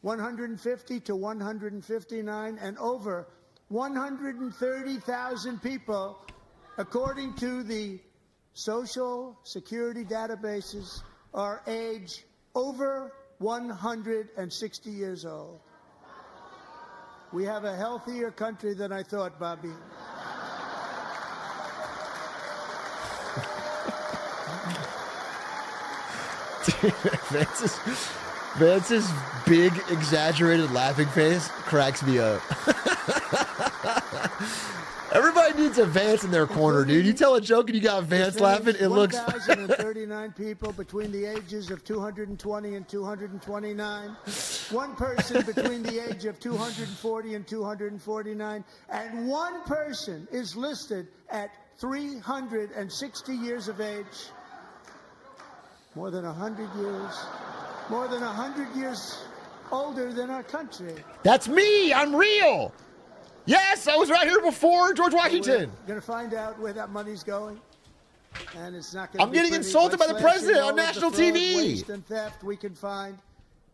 150 to 159, and over 130,000 people, according to the Social Security databases, are age over 160 years old. We have a healthier country than I thought, Bobby. Vance's big, exaggerated laughing face cracks me up. Everybody needs a Vance in their corner, dude. You tell a joke and you got Vance laughing, it looks... 1,039 people between the ages of 220 and 229. One person between the age of 240 and 249. And one person is listed at 360 years of age. More than 100 years. More than 100 years older than our country. That's me. I'm real. Yes, I was right here before George Washington. We're going to find out where that money's going. And it's not going to I'm getting insulted by the president on national TV. Waste and theft we can find.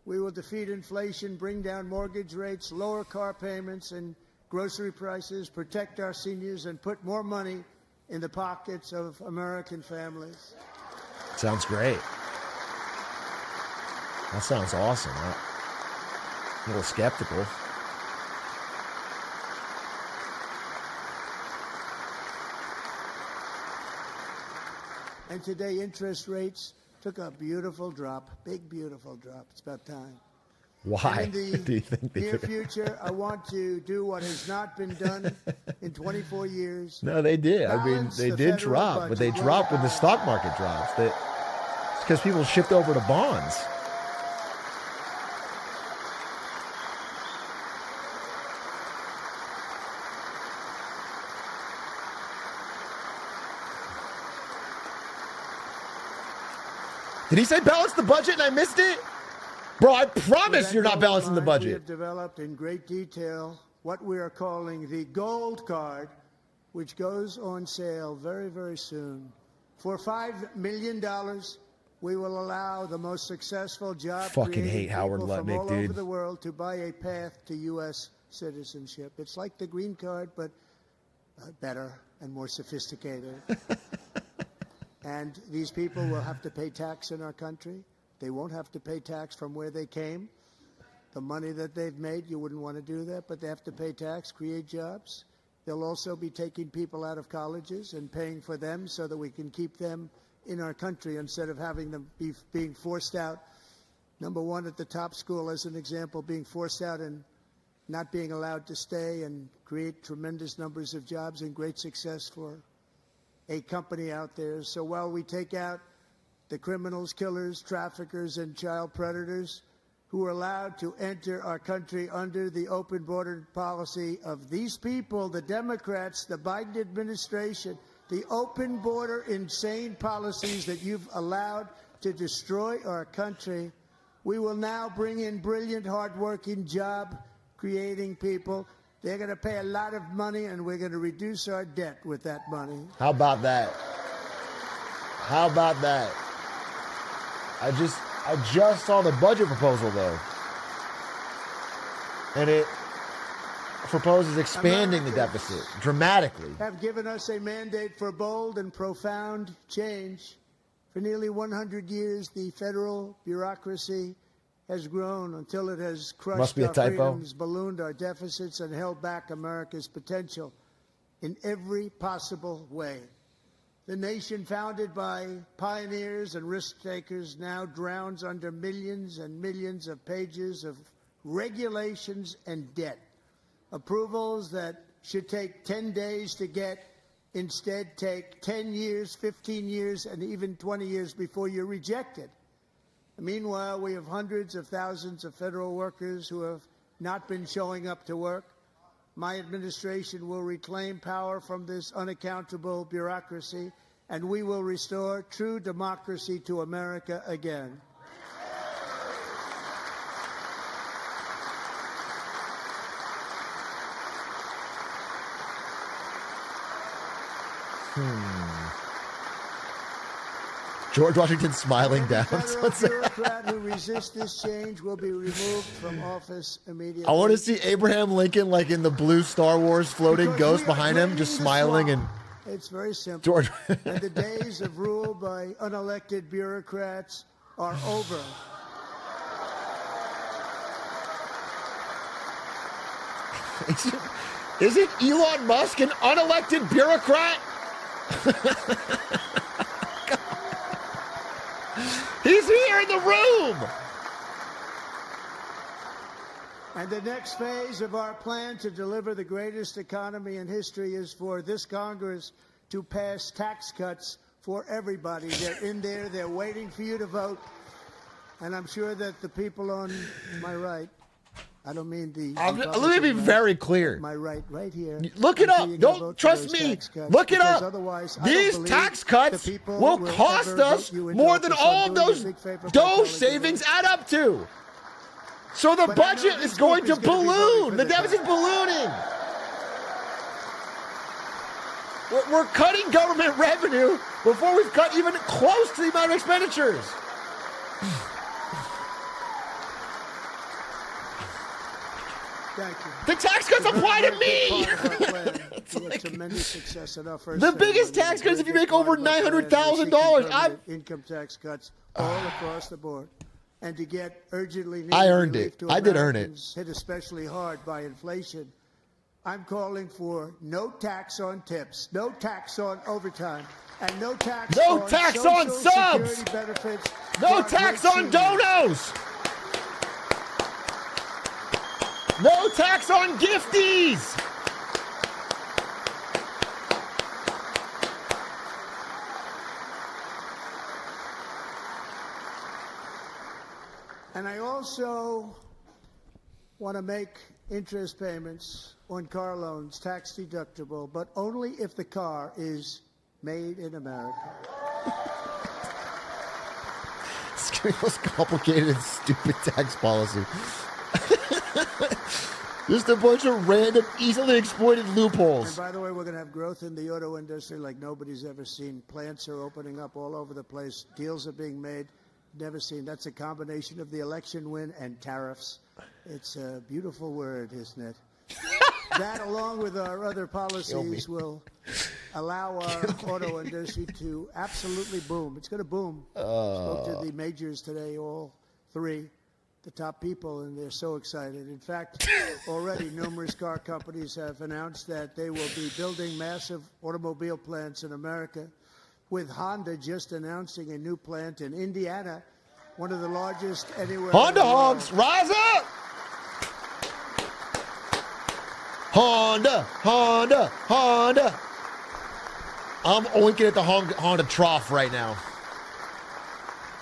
We will defeat inflation, bring down mortgage rates, lower car payments and grocery prices, protect our seniors, and put more money in the pockets of American families. Sounds great. That sounds awesome. I'm a little skeptical. And today, interest rates took a beautiful drop, big, beautiful drop. It's about time. Why And in do you think the they near took it? future, I want to do what has not been done in 24 years. No, they did. I mean, Balance they the did federal drop, but they budget. dropped when the stock market drops. It's because people shift over to bonds. Did he say balance the budget and I missed it? Bro, I promise you're not balancing the We budget. have developed in great detail what we are calling the gold card, which goes on sale very, very soon. For $5 million, we will allow the most successful job Fucking hate Howard people from Lutnick, all dude. over the world to buy a path to U.S. citizenship. It's like the green card, but better and more sophisticated. And these people will have to pay tax in our country. They won't have to pay tax from where they came. The money that they've made, you wouldn't want to do that, but they have to pay tax, create jobs. They'll also be taking people out of colleges and paying for them so that we can keep them in our country instead of having them being forced out. Number one, at the top school, as an example, being forced out and not being allowed to stay and create tremendous numbers of jobs and great success for a company out there. So while we take out the criminals, killers, traffickers, and child predators who are allowed to enter our country under the open border policy of these people, the Democrats, the Biden administration, the open border insane policies that you've allowed to destroy our country, we will now bring in brilliant, hardworking, job-creating people. They're going to pay a lot of money, and we're going to reduce our debt with that money. How about that? How about that? I just saw the budget proposal, though. And it proposes expanding the deficit dramatically. Have given us a mandate for bold and profound change. For nearly 100 years, the federal bureaucracy has grown until it has crushed Must be a our typo. freedoms, ballooned our deficits, and held back America's potential in every possible way. The nation founded by pioneers and risk-takers now drowns under millions and millions of pages of regulations and debt. Approvals that should take 10 days to get instead take 10 years, 15 years, and even 20 years before you're rejected. Meanwhile, we have hundreds of thousands of federal workers who have not been showing up to work. My administration will reclaim power from this unaccountable bureaucracy, and we will restore true democracy to America again. George Washington smiling down. Federal bureaucrat who resists this change will be removed from office immediately. I want to see Abraham Lincoln like in the blue Star Wars floating Because ghost we are behind him, draining just the smiling swamp. and It's very simple. George. And the days of rule by unelected bureaucrats are over. Isn't Elon Musk an unelected bureaucrat? He's here in the room. And the next phase of our plan to deliver the greatest economy in history is for this Congress to pass tax cuts for everybody. They're in there. They're waiting for you to vote. And I'm sure that the people on my right, I don't mean the... Let me be very clear. My right here. Look it I'm sure up. you're gonna Don't vote for trust those me. tax cuts, Look it because up. otherwise I These don't tax believe cuts the people will will cost ever us vote you into more than office. I'm all doing you a those big favor by Doge telling you savings that. add up to. So the But I know budget this is going group to is gonna be voting balloon. for The the deficit's tax. ballooning. We're cutting government revenue before we've cut even close to the amount of expenditures. Thank you. The tax cuts apply to me. Tremendous success in our first The term. biggest tax cuts if you make over $900,000. Income tax cuts all across the board. And to get urgently needed I earned relief it. to I did earn it. Americans hit especially hard by inflation, I'm calling for no tax on tips, no tax on overtime, and no tax No on tax Social on subs. Security benefits. No for our tax great on seniors. donos. No tax on gifties. And I also want to make interest payments on car loans tax deductible, but only if the car is made in America. It's going to be the most complicated and stupid tax policy. Just a bunch of random, easily exploited loopholes. And by the way, we're going to have growth in the auto industry like nobody's ever seen. Plants are opening up all over the place. Deals are being made. Never seen. That's a combination of the election win and tariffs. It's a beautiful word, isn't it? That, along with our other policies, will allow our auto industry to absolutely boom. It's going to boom. Spoke to the majors today, all three, the top people, and they're so excited. In fact, already numerous car companies have announced that they will be building massive automobile plants in America, with Honda just announcing a new plant in Indiana, one of the largest anywhere. Honda hogs, rise up! Honda, Honda, Honda. I'm oinking at the Honda trough right now.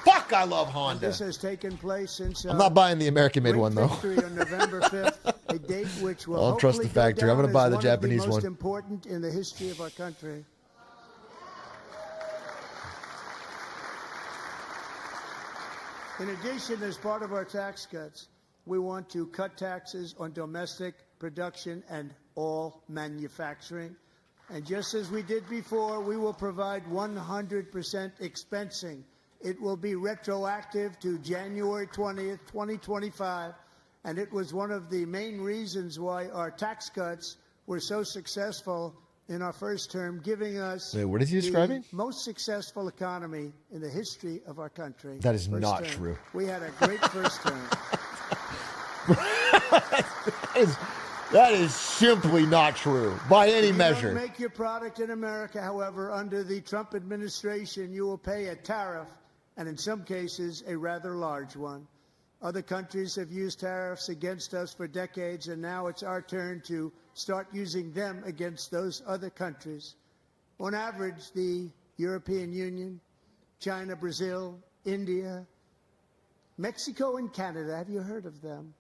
Fuck, I love Honda. This has taken place since. I'm not buying the American-made one, though. Victory on November 5th, a date which will I'll trust the factory. I'm going to buy the Japanese one. Most important in the history of our country. In addition, as part of our tax cuts, we want to cut taxes on domestic production and all manufacturing. And just as we did before, we will provide 100% expensing. It will be retroactive to January 20th, 2025. And it was one of the main reasons why our tax cuts were so successful in our first term, giving us what is he describing? The most successful economy in the history of our country. That is not true. We had a great first term. That is simply not true by any measure. If you don't make your product in America, however, under the Trump administration, you will pay a tariff, and in some cases, a rather large one. Other countries have used tariffs against us for decades, and now it's our turn to start using them against those other countries. On average, the European Union, China, Brazil, India, Mexico, and Canada, have you heard of them?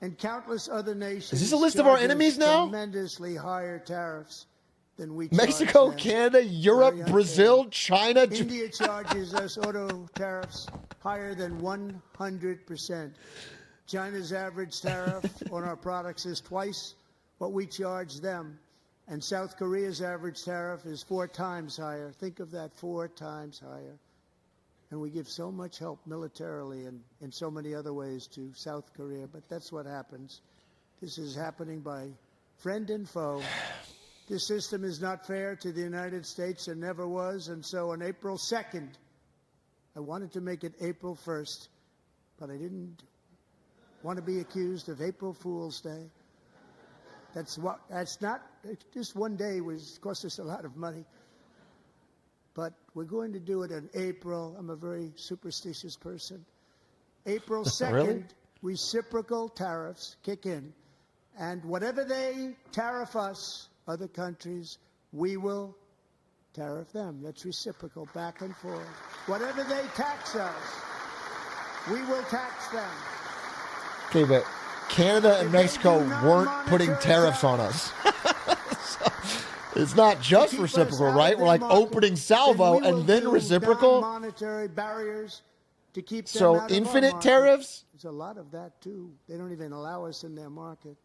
And countless other nations. Is this a list of our enemies now? Tremendously higher tariffs than we Mexico, charge them. Canada, Europe, Brazil, China. India charges us auto tariffs higher than 100%. China's average tariff on our products is twice what we charge them. And South Korea's average tariff is 4 times higher. Think of that, 4 times higher. And we give so much help militarily and in so many other ways to South Korea. But that's what happens. This is happening by friend and foe. This system is not fair to the United States and never was. And so on April 2nd, I wanted to make it April 1st, but I didn't want to be accused of April Fool's Day. That's not, just one day cost us a lot of money. But we're going to do it in April. I'm a very superstitious person. April 2nd, Really? Reciprocal tariffs kick in. And whatever they tariff us, other countries, we will tariff them. That's reciprocal, back and forth. Whatever they tax us, we will tax them. Okay, but Canada and Mexico weren't putting tariffs on us. It's not just reciprocal, right? We're like opening salvo and then reciprocal. Monetary barriers to keep them So out of our infinite market. tariffs? There's a lot of that too. They don't even allow us in their market.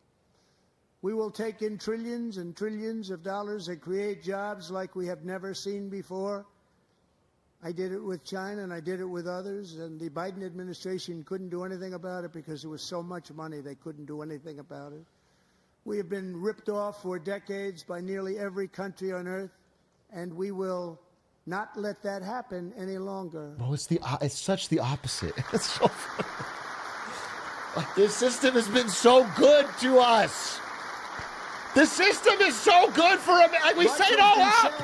We will take in trillions and trillions of dollars and create jobs like we have never seen before. I did it with China and I did it with others, and the Biden administration couldn't do anything about it because there was so much money they couldn't do anything about it. We have been ripped off for decades by nearly every country on earth, and we will not let that happen any longer. Well, it's such the opposite. It's so funny. Like, this system has been so good to us. The system is so good for America. Like, we say it all up.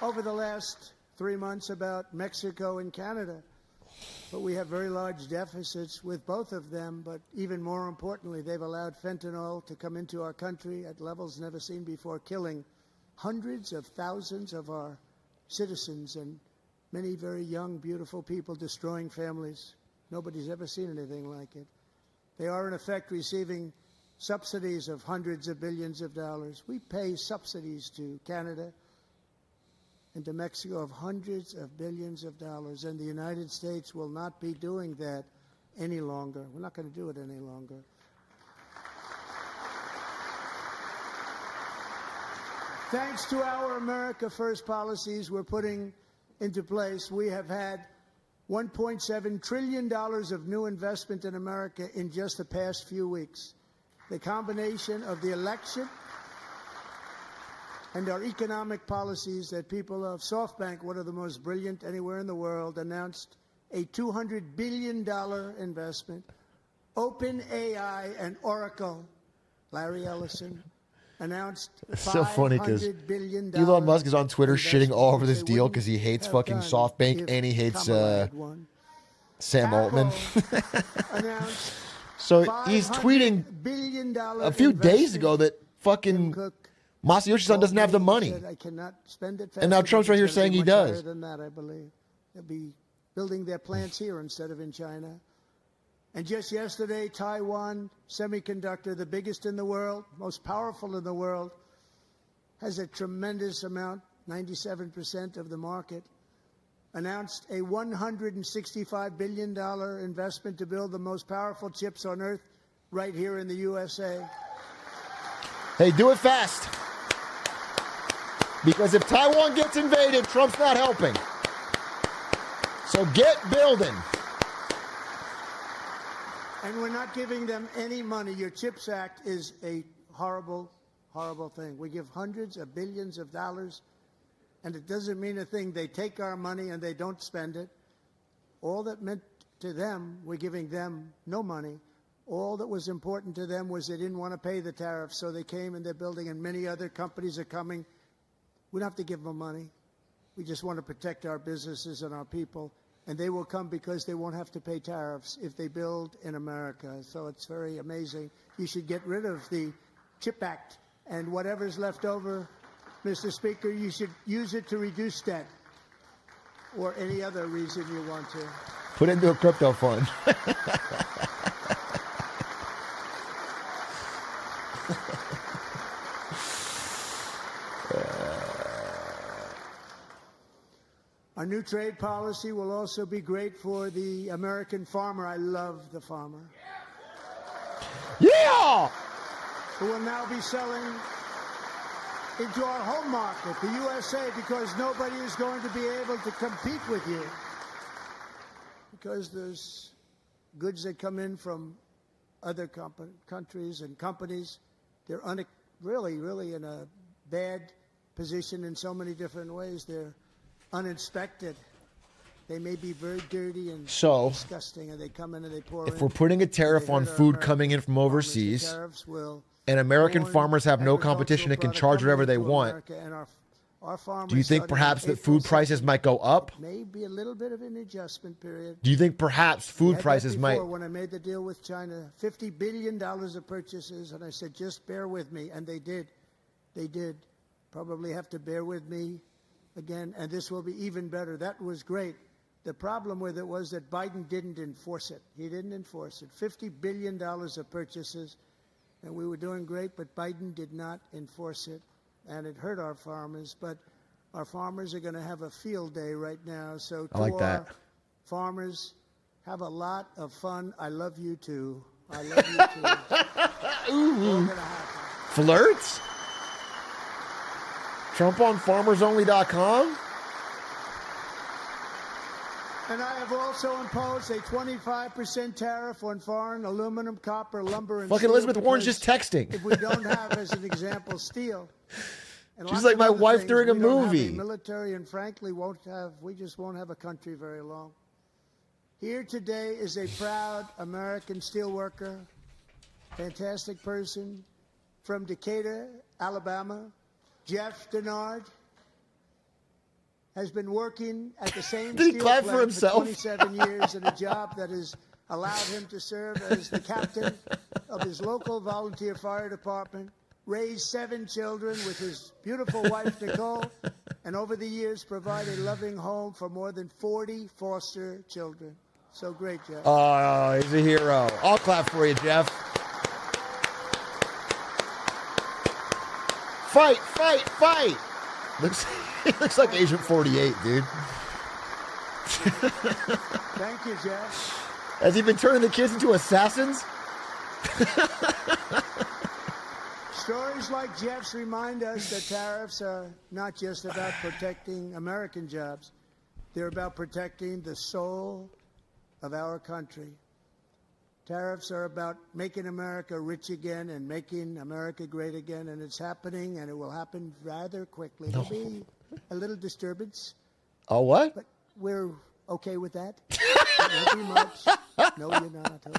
Over the last 3 months about Mexico and Canada. but we have very large deficits with both of them. But even more importantly, they've allowed fentanyl to come into our country at levels never seen before, killing hundreds of thousands of our citizens and many very young, beautiful people, destroying families. Nobody's ever seen anything like it. They are, in effect, receiving subsidies of hundreds of billions of dollars. We pay subsidies to Canada and to Mexico of hundreds of billions of dollars, and the United States will not be doing that any longer. We're not going to do it any longer. Thanks to our America First policies we're putting into place, we have had $1.7 trillion of new investment in America in just the past few weeks. The combination of the election and our economic policies that people of SoftBank, one of the most brilliant anywhere in the world, announced a $200 billion investment. OpenAI and Oracle, Larry Ellison, announced so funny because $500 billion. Elon Musk is on Twitter shitting all over this deal because he hates fucking SoftBank and he hates Sam Altman. So he's tweeting a few days ago that fucking Masayoshi Son doesn't have the money. And now Trump's right here saying he does. Than that, I believe. They'll be building their plants here instead of in China. And just yesterday, Taiwan Semiconductor, the biggest in the world, most powerful in the world, has a tremendous amount, 97% of the market, announced a $165 billion investment to build the most powerful chips on earth right here in the USA. Hey, do it fast. Because if Taiwan gets invaded, Trump's not helping. So get building. And we're not giving them any money. Your CHIPS Act is a horrible, horrible thing. We give hundreds of billions of dollars, and it doesn't mean a thing. They take our money and they don't spend it. All that meant to them, we're giving them no money. All that was important to them was they didn't want to pay the tariffs, so they came and they're building, and many other companies are coming. We don't have to give them money. We just want to protect our businesses and our people. And they will come because they won't have to pay tariffs if they build in America. So it's very amazing. You should get rid of the CHIP Act, and whatever's left over, Mr. Speaker, you should use it to reduce debt or any other reason you want to. Put it into a crypto fund. Our new trade policy will also be great for the American farmer. I love the farmer. Yeah! Who will now be selling into our home market, the USA, because nobody is going to be able to compete with you. Because there's goods that come in from other countries and companies. They're really in a bad position in so many different ways. They're uninspected. They may be very dirty and disgusting, and they come in and they pour in. If we're putting a tariff on food coming in from overseas, and American farmers have no competition and can charge whatever they want, do you think perhaps that food prices might go up? Maybe a little bit of an adjustment period. Do you think perhaps food prices might? When I made the deal with China, $50 billion of purchases, and I said, just bear with me, and they did. They did. Probably have to bear with me again, and this will be even better. That was great. The problem with it was that Biden didn't enforce it. He didn't enforce it. $50 billion of purchases, and we were doing great, but Biden did not enforce it, and it hurt our farmers. But our farmers are going to have a field day right now. So to our farmers, have a lot of fun. I love you too. I love you too. Ooh. Flirts? Trump on FarmersOnly.com? And I have also imposed a 25% tariff on foreign aluminum, copper, lumber, and fucking steel. Elizabeth Warren's just texting. If we don't have, as an example, steel. She's like my wife during a movie. Military, and frankly, we just won't have a country very long. Here today is a proud American steelworker, fantastic person from Decatur, Alabama, Jeff Denard. has been working at the same Did he steel clap for plant himself? 27 years in a job that has allowed him to serve as the captain of his local volunteer fire department, raised 7 children with his beautiful wife, Nicole, and over the years provide a loving home for more than 40 foster children. So great, Jeff. Oh, he's a hero. I'll clap for you, Jeff. Fight, fight, fight. He looks like Agent 48, dude. Thank you, Jeff. Has he been turning the kids into assassins? Stories like Jeff's remind us that tariffs are not just about protecting American jobs. They're about protecting the soul of our country. Tariffs are about making America rich again and making America great again, and it's happening, and it will happen rather quickly. There'll be a little disturbance. Oh, what? But we're okay with that. Not too much. No, you're not. Oh.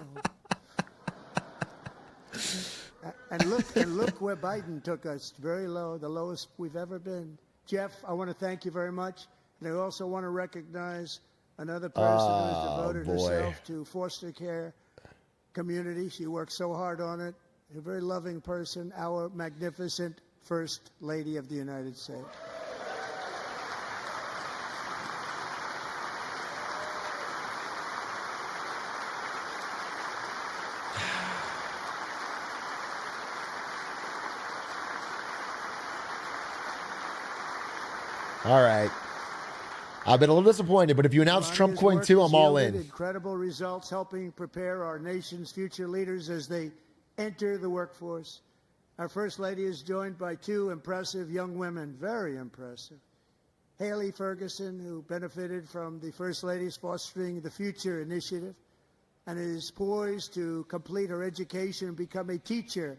And look where Biden took us. Very low, the lowest we've ever been. Jeff, I want to thank you very much. And I also want to recognize another person who has devoted herself to foster care community. She worked so hard on it. A very loving person, our magnificent First Lady of the United States. All right. I've been a little disappointed, but if you announce Trump coin 2, I'm all in. Incredible results helping prepare our nation's future leaders as they enter the workforce. Our First Lady is joined by 2 impressive young women, very impressive. Haley Ferguson, who benefited from the First Lady's Fostering the Future initiative and is poised to complete her education and become a teacher.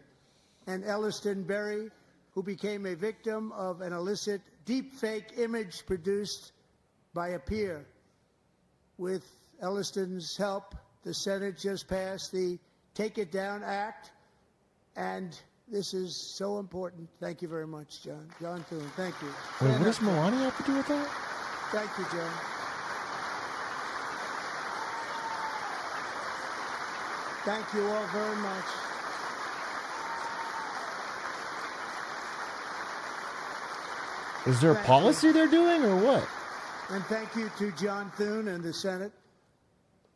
And Elliston Berry, who became a victim of an illicit deepfake image produced by a peer. With Elliston's help, the Senate just passed the Take It Down Act, and this is so important. Thank you very much, John. John Thune, thank you. Wait, what does Melania have to do with that? Thank you, John. Thank you all very much. Is there a policy they're doing or what? And thank you to John Thune and the Senate.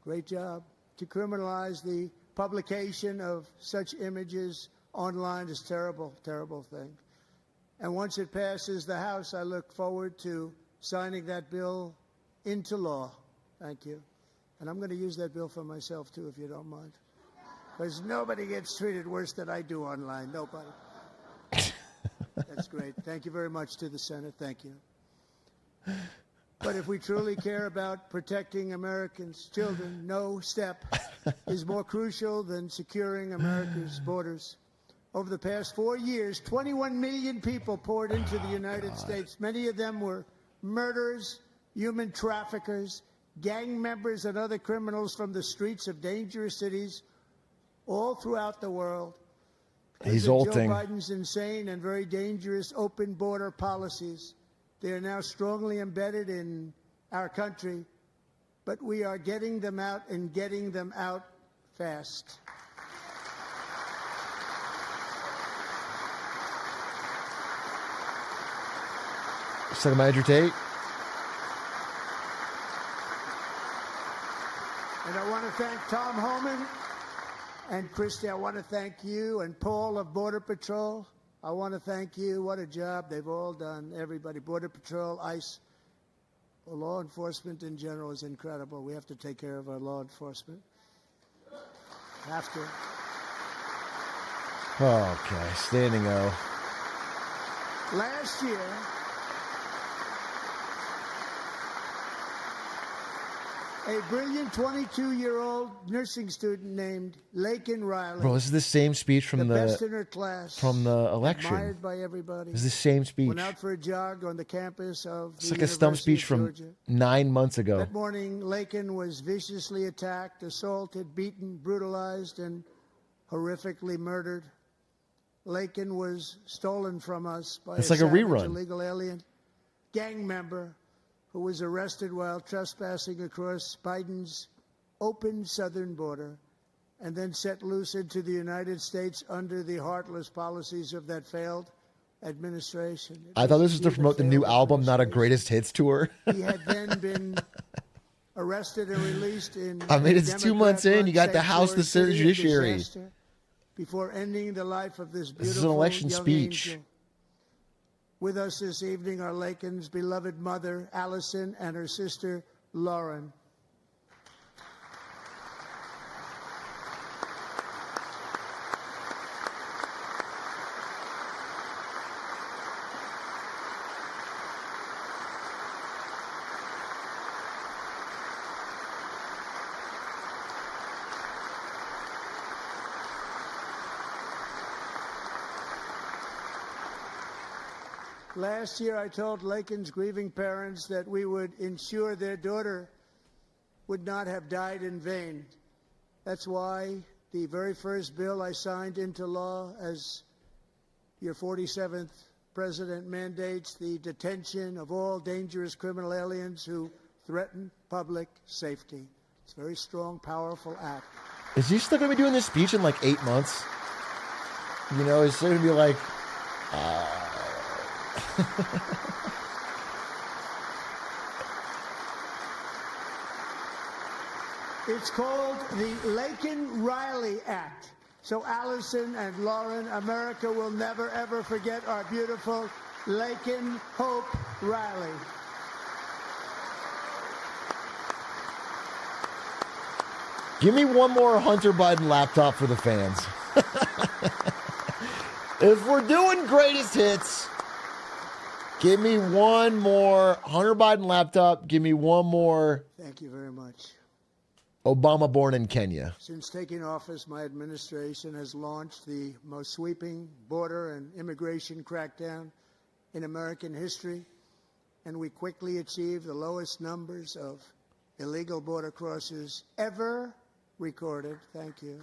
Great job. To criminalize the publication of such images online is terrible, terrible thing. And once it passes the House, I look forward to signing that bill into law. Thank you. And I'm going to use that bill for myself, too, if you don't mind. Because nobody gets treated worse than I do online. Nobody. That's great. Thank you very much to the Senate. Thank you. But if we truly care about protecting Americans' children, no step is more crucial than securing America's borders. Over the past 4 years, 21 million people poured into the United States. Many of them were murderers, human traffickers, gang members, and other criminals from the streets of dangerous cities all throughout the world. He's Joe ulting. Biden's insane and very dangerous open border policies. They are now strongly embedded in our country, but we are getting them out and getting them out fast. Second Manager Tate. And I want to thank Tom Homan and Christy. I want to thank you and Paul of Border Patrol. I want to thank you. What a job they've all done. Everybody, Border Patrol, ICE, law enforcement in general is incredible. We have to take care of our law enforcement. Have to. Okay, standing O. Last year, a brilliant 22-year-old nursing student named Laken Riley. Bro, this is the same speech from the best in her class, from the election. Admired by everybody. This is the same speech. Went out for a jog on the campus of It's the like a stump speech from Georgia. 9 months ago. That morning, Laken was viciously attacked, assaulted, beaten, brutalized, and horrifically murdered. Laken was stolen from us by It's a like a savage rerun. illegal alien gang member who was arrested while trespassing across Biden's open southern border and then set loose into the United States under the heartless policies of that failed administration. I thought this was to promote the new album, not a greatest hits tour. He had then been arrested and released in I mean, it's 2 months in. You got the House, the Senate, Judiciary. Before ending the life of this beautiful This is an election young speech. angel. With us this evening are Laken's beloved mother, Allison, and her sister, Lauren. Last year, I told Laken's grieving parents that we would ensure their daughter would not have died in vain. That's why the very first bill I signed into law as your 47th president mandates the detention of all dangerous criminal aliens who threaten public safety. It's a very strong, powerful act. Is he still going to be doing this speech in like 8 months? You know, he's still going to be like, It's called the Laken-Riley Act. So Allison and Lauren, America will never, ever forget our beautiful Laken Hope Riley. give me one more Hunter Biden laptop for the fans. If we're doing greatest hits, give me one more Hunter Biden laptop. Give me one more Thank you very much. Obama born in Kenya. Since taking office, my administration has launched the most sweeping border and immigration crackdown in American history, and we quickly achieved the lowest numbers of illegal border crossers ever recorded. Thank you.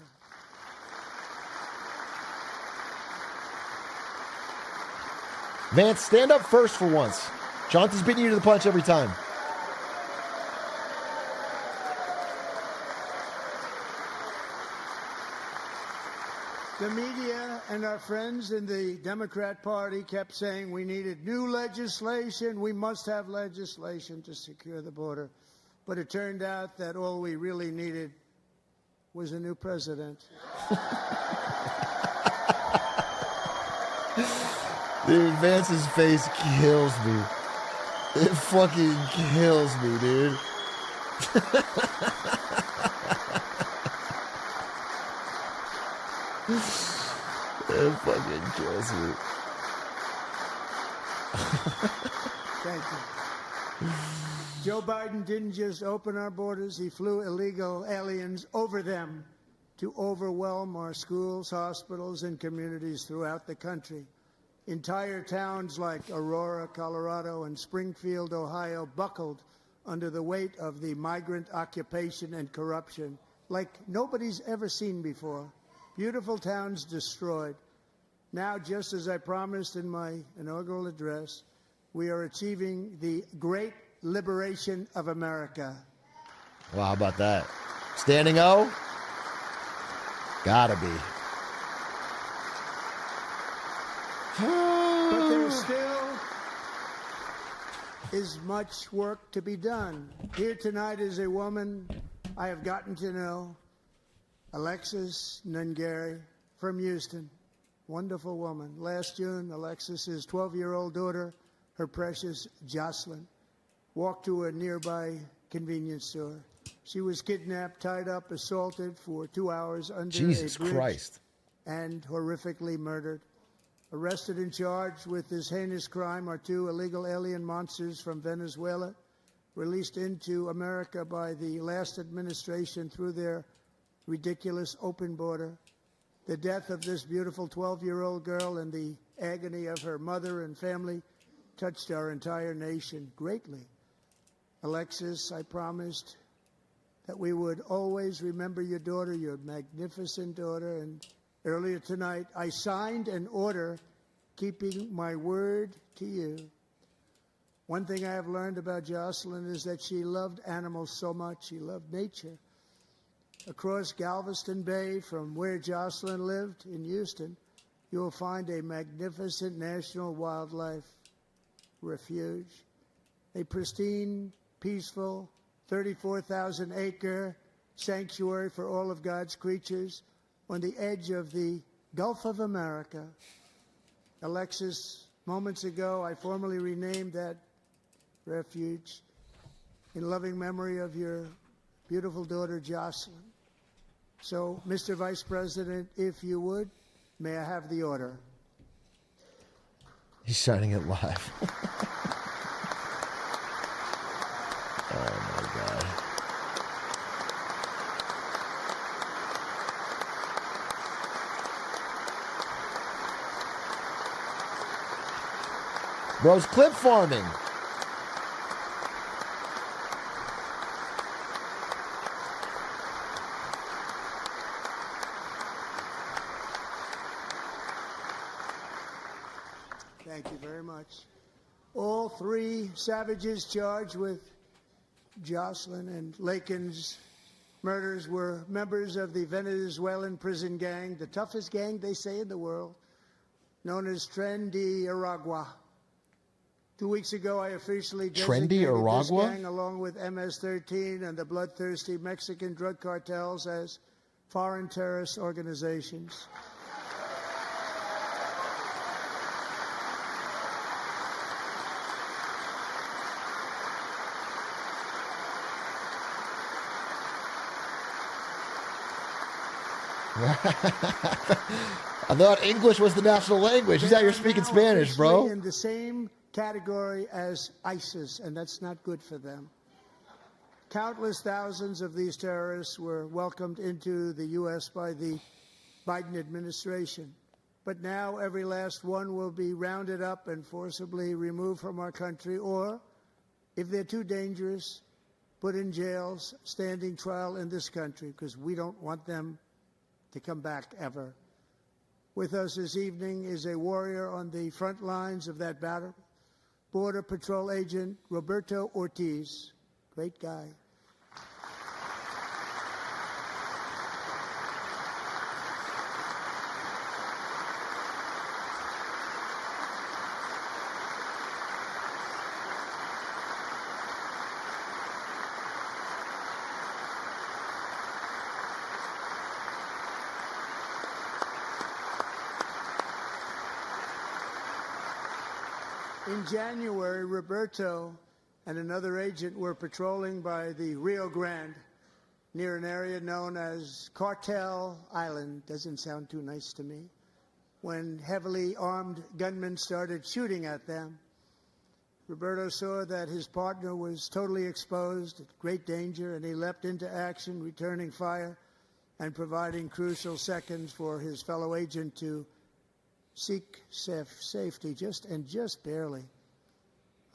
Vance, stand up first for once. Jonathan's beating you to the punch every time. The media and our friends in the Democrat Party kept saying we needed new legislation. We must have legislation to secure the border. But it turned out that all we really needed was a new president. Dude, Vance's face kills me. It fucking kills me, dude. It fucking kills me. Thank you. Joe Biden didn't just open our borders, he flew illegal aliens over them to overwhelm our schools, hospitals, and communities throughout the country. Entire towns like Aurora, Colorado, and Springfield, Ohio, buckled under the weight of the migrant occupation and corruption like nobody's ever seen before. Beautiful towns destroyed. Now, just as I promised in my inaugural address, we are achieving the great liberation of America. Well, how about that? Standing O? Gotta be. But there still is much work to be done. Here tonight is a woman I have gotten to know, Alexis Nungari from Houston. Wonderful woman. Last June, Alexis's 12-year-old daughter, her precious Jocelyn, walked to a nearby convenience store. She was kidnapped, tied up, assaulted for 2 hours under Jesus a bridge Christ. and horrifically murdered. Arrested and charged with this heinous crime are 2 illegal alien monsters from Venezuela, released into America by the last administration through their ridiculous open border. The death of this beautiful 12-year-old girl and the agony of her mother and family touched our entire nation greatly. Alexis, I promised that we would always remember your daughter, your magnificent daughter, and earlier tonight, I signed an order keeping my word to you. One thing I have learned about Jocelyn is that she loved animals so much. She loved nature. Across Galveston Bay, from where Jocelyn lived in Houston, you will find a magnificent national wildlife refuge, a pristine, peaceful, 34,000-acre sanctuary for all of God's creatures on the edge of the Gulf of America. Alexis, moments ago, I formally renamed that refuge in loving memory of your beautiful daughter, Jocelyn. So, Mr. Vice President, if you would, may I have the order? He's signing it live. Oh, my God. Bro's clip farming. Thank you very much. All three savages charged with Jocelyn and Lakin's murders were members of the Venezuelan prison gang, the toughest gang, they say, in the world, known as Tren de Aragua. 2 weeks ago, I officially designated this gang, along with MS-13 and the bloodthirsty Mexican drug cartels, as foreign terrorist organizations. I thought English was the national language. He's out here speaking Spanish, bro. In the same category as ISIS, and that's not good for them. Countless thousands of these terrorists were welcomed into the U.S. by the Biden administration. But now every last one will be rounded up and forcibly removed from our country, or, if they're too dangerous, put in jails, standing trial in this country, because we don't want them to come back ever. With us this evening is a warrior on the front lines of that battle, Border Patrol Agent Roberto Ortiz. Great guy. In January, Roberto and another agent were patrolling by the Rio Grande near an area known as Cartel Island. Doesn't sound too nice to me. When heavily armed gunmen started shooting at them, Roberto saw that his partner was totally exposed, at great danger, and he leapt into action, returning fire and providing crucial seconds for his fellow agent to seek safety, just barely.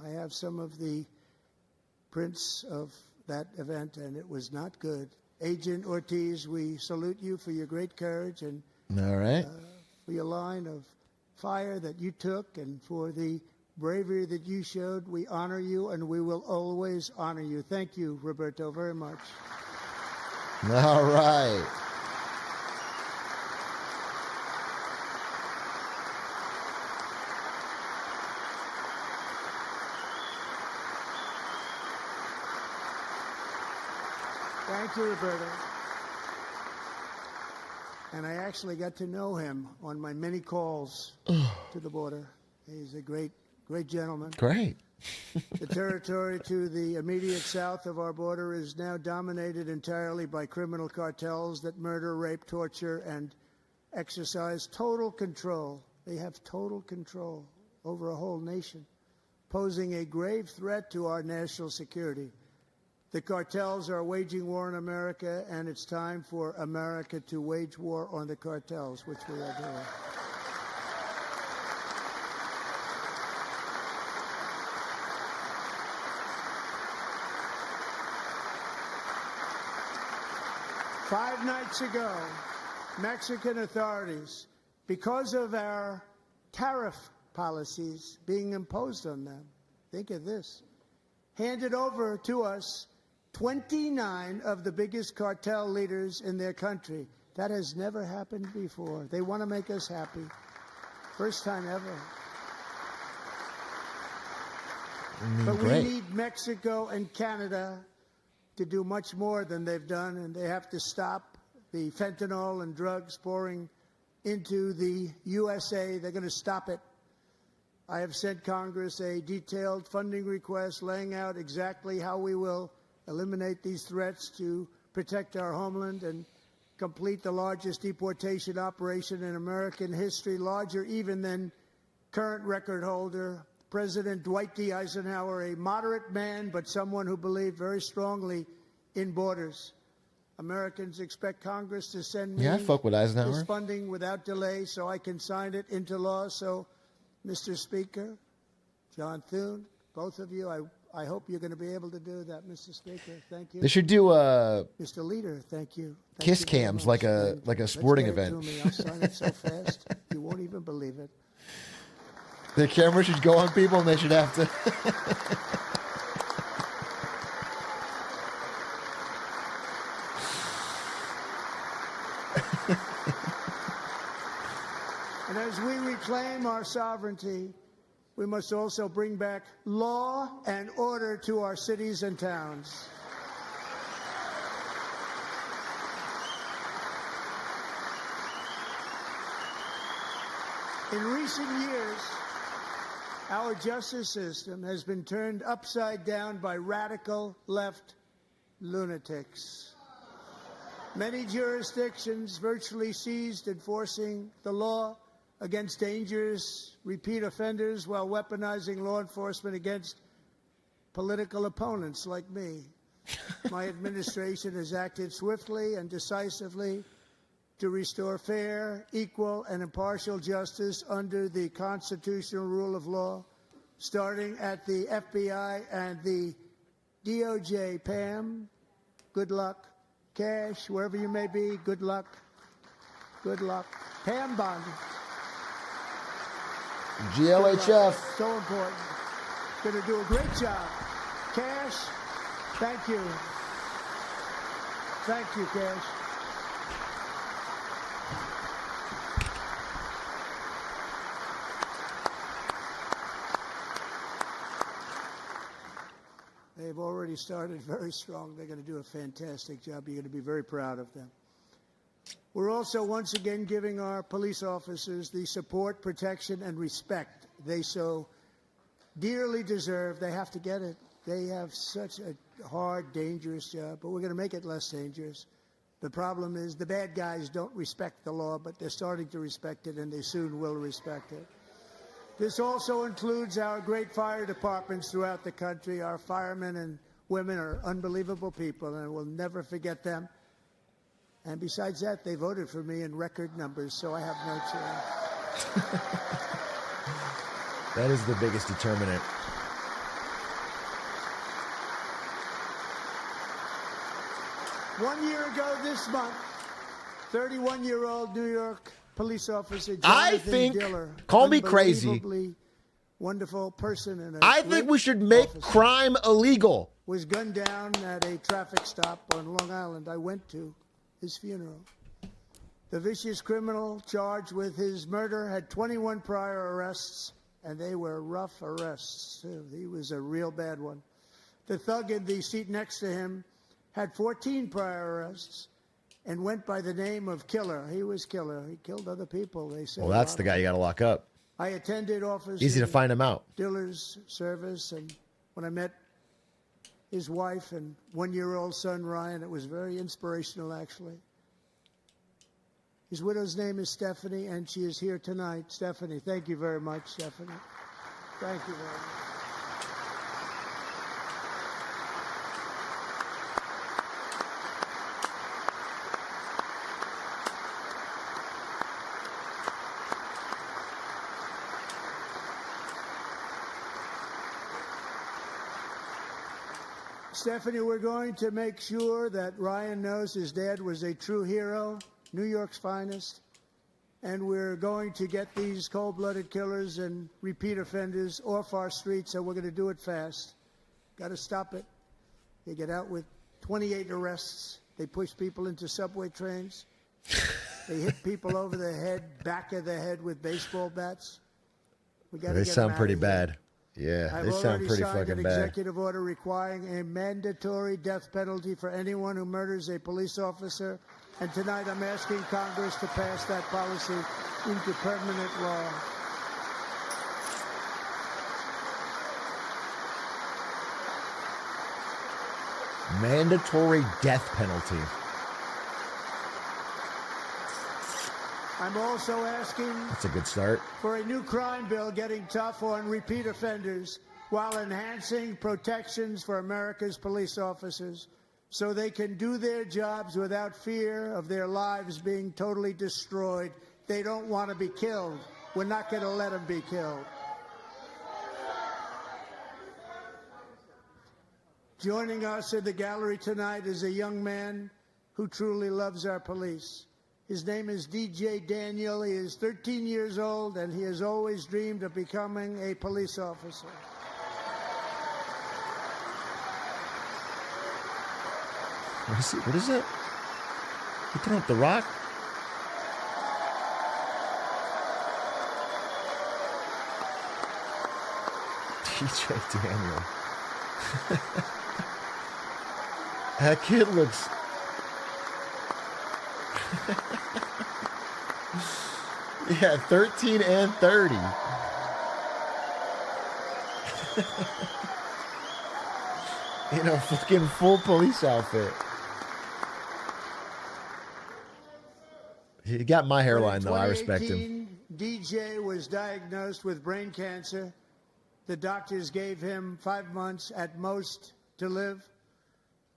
I have some of the prints of that event, and it was not good. Agent Ortiz, we salute you for your great courage and all right. For your line of fire that you took and for the bravery that you showed. We honor you, and we will always honor you. Thank you, Roberto, very much. All right. Thank you, Roberto. And I actually got to know him on my many calls to the border. He's a great gentleman. Great. The territory to the immediate south of our border is now dominated entirely by criminal cartels that murder, rape, torture, and exercise total control. They have total control over a whole nation, posing a grave threat to our national security. The cartels are waging war in America, and it's time for America to wage war on the cartels, which we are doing. Five nights ago, Mexican authorities, because of our tariff policies being imposed on them, think of this, handed over to us 29 of the biggest cartel leaders in their country. That has never happened before. They want to make us happy. First time ever. But we need Mexico and Canada to do much more than they've done, and they have to stop the fentanyl and drugs pouring into the USA. They're going to stop it. I have sent Congress a detailed funding request laying out exactly how we will eliminate these threats to protect our homeland and complete the largest deportation operation in American history, larger even than current record holder President Dwight D. Eisenhower, a moderate man, but someone who believed very strongly in borders. Americans expect Congress to send me this funding without delay so I can sign it into law. So, Mr. Speaker, John Thune, both of you, I hope you're going to be able to do that, Mr. Speaker. Thank you. They should do Mr. Leader, thank you. kiss cams like a sporting event. Let's get it to me. I'll sign it so fast you won't even believe it. The camera should go on people, and they should have to. And as we reclaim our sovereignty, we must also bring back law and order to our cities and towns. In recent years, our justice system has been turned upside down by radical left lunatics. Many jurisdictions virtually ceased enforcing the law against dangerous repeat offenders while weaponizing law enforcement against political opponents like me. My administration has acted swiftly and decisively to restore fair, equal, and impartial justice under the constitutional rule of law, starting at the FBI and the DOJ. Pam, good luck. Cash, wherever you may be, good luck. Good luck. Pam Bondi. GLHF. So important. Going to do a great job. Cash, thank you. Thank you, Cash. They've already started very strong. They're going to do a fantastic job. You're going to be very proud of them. We're also once again giving our police officers the support, protection, and respect they so dearly deserve. They have to get it. They have such a hard, dangerous job, but we're going to make it less dangerous. The problem is the bad guys don't respect the law, but they're starting to respect it, and they soon will respect it. This also includes our great fire departments throughout the country. Our firemen and women are unbelievable people, and we'll never forget them. And besides that, they voted for me in record numbers, so I have no choice. That is the biggest determinant. One year ago this month, 31-year-old New York police officer Jonathan Diller, call me crazy, wonderful person, and I think we should make crime illegal. Was gunned down at a traffic stop on Long Island. I went to his funeral. The vicious criminal charged with his murder had 21 prior arrests, and they were rough arrests too. He was a real bad one. The thug in the seat next to him had 14 prior arrests and went by the name of Killer. He was Killer. He killed other people, they say. Well, that's the guy you got to lock up. I attended Officer Easy to find him out. Diller's service, and when I met his wife and one-year-old son, Ryan, it was very inspirational, actually. His widow's name is Stephanie, and she is here tonight. Stephanie, thank you very much, Stephanie. Thank you very much. Stephanie, we're going to make sure that Ryan knows his dad was a true hero, New York's finest. and we're going to get these cold-blooded killers and repeat offenders off our streets, so we're going to do it fast. Got to stop it. They get out with 28 arrests. They push people into subway trains. They hit people over the head, back of the head with baseball bats. We got to They get sound them pretty out of here. bad. Yeah, I've they sound pretty already signed fucking an bad. executive order requiring a mandatory death penalty for anyone who murders a police officer. And tonight I'm asking Congress to pass that policy into permanent law. Mandatory death penalty. I'm also asking That's a good start. for a new crime bill getting tough on repeat offenders while enhancing protections for America's police officers so they can do their jobs without fear of their lives being totally destroyed. They don't want to be killed. We're not going to let them be killed. Joining us in the gallery tonight is a young man who truly loves our police. His name is DJ Daniel. He is 13 years old, and he has always dreamed of becoming a police officer. What is it? You throwing up the rock? DJ Daniel. That kid looks... Yeah, 13 and 30. In a fucking full police outfit. He got my hairline, though. I respect him. DJ was diagnosed with brain cancer. The doctors gave him 5 months at most to live.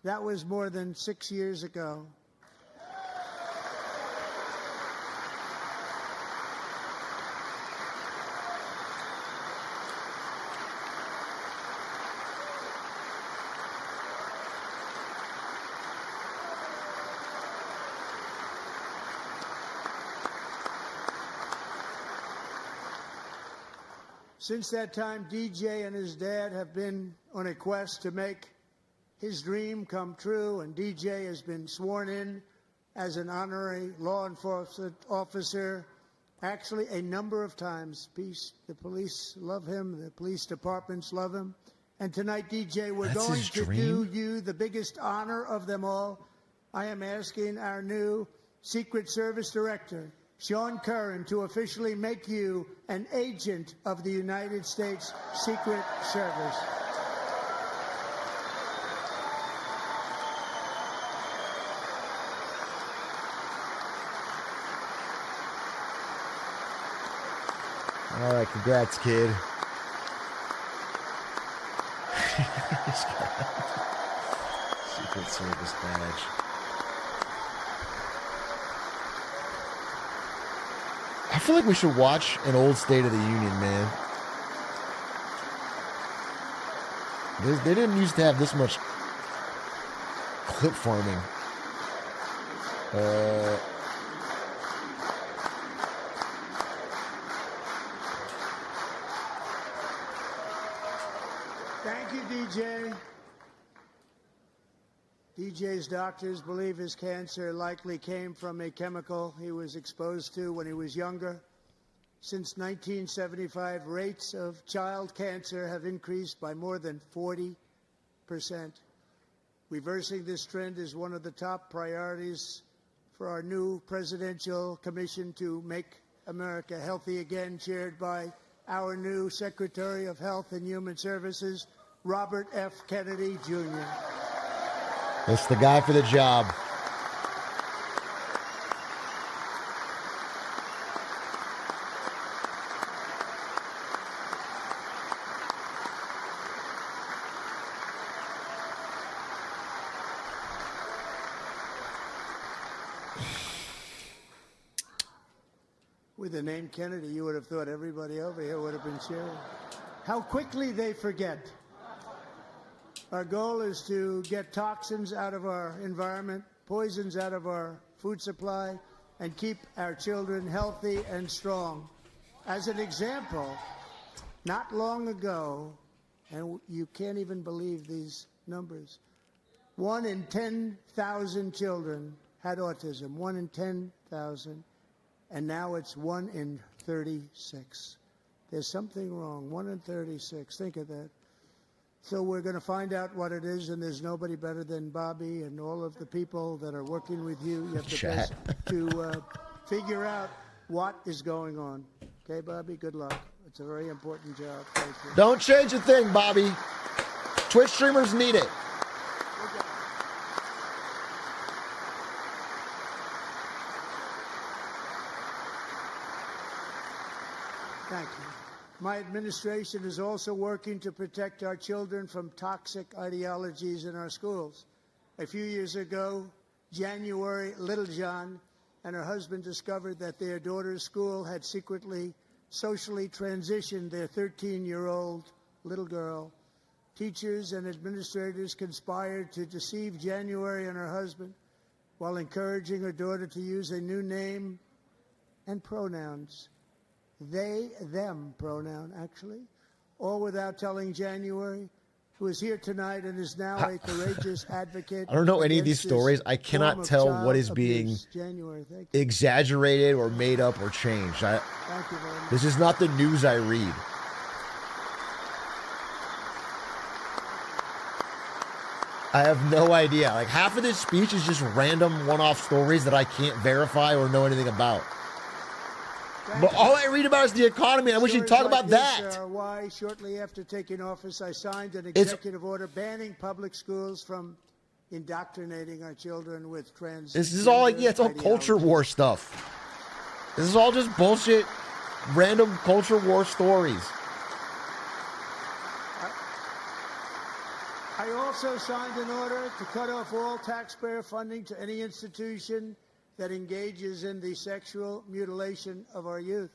That was more than 6 years ago. Since that time, DJ and his dad have been on a quest to make his dream come true, and DJ has been sworn in as an honorary law enforcement officer, actually a number of times. The police love him, the police departments love him. And tonight, DJ, we're going to do you the biggest honor of them all. I am asking our new Secret Service Director, Sean Curran, to officially make you an agent of the United States Secret Service. All right, congrats, kid. Secret Service badge. I feel like we should watch an old State of the Union, man. They didn't used to have this much clip farming. Thank you, DJ. DJ's doctors believe his cancer likely came from a chemical he was exposed to when he was younger. Since 1975, rates of child cancer have increased by more than 40%. Reversing this trend is one of the top priorities for our new presidential commission to make America healthy again, chaired by our new Secretary of Health and Human Services, Robert F. Kennedy, Jr. That's the guy for the job. With the name Kennedy, you would have thought everybody over here would have been cheering. How quickly they forget. Our goal is to get toxins out of our environment, poisons out of our food supply, and keep our children healthy and strong. As an example, not long ago, and you can't even believe these numbers, 1 in 10,000 children had autism, 1 in 10,000, and now it's 1 in 36. There's something wrong, 1 in 36. Think of that. So we're going to find out what it is, and there's nobody better than Bobby and all of the people that are working with you. You have the best to figure out what is going on. Okay, Bobby, good luck. It's a very important job. Thank you. Don't change a thing, Bobby. Twitch streamers need it. Thank you. My administration is also working to protect our children from toxic ideologies in our schools. A few years ago, January, Littlejohn and her husband discovered that their daughter's school had secretly socially transitioned their 13-year-old little girl. Teachers and administrators conspired to deceive January and her husband while encouraging her daughter to use a new name and pronouns. They, them pronoun, actually, all without telling January, who is here tonight and is now a courageous advocate. I don't know any of these stories. I cannot tell what is being exaggerated or made up or changed. Thank you very much. This is not the news I read. I have no idea. Like, half of this speech is just random one-off stories that I can't verify or know anything about. But all I read about is the economy. I wish you'd talk about that. Why, shortly after taking office, I signed an executive order banning public schools from indoctrinating our children with trans. This is all like, yeah, it's all culture war stuff. This is all just bullshit, random culture war stories. I also signed an order to cut off all taxpayer funding to any institution that engages in the sexual mutilation of our youth.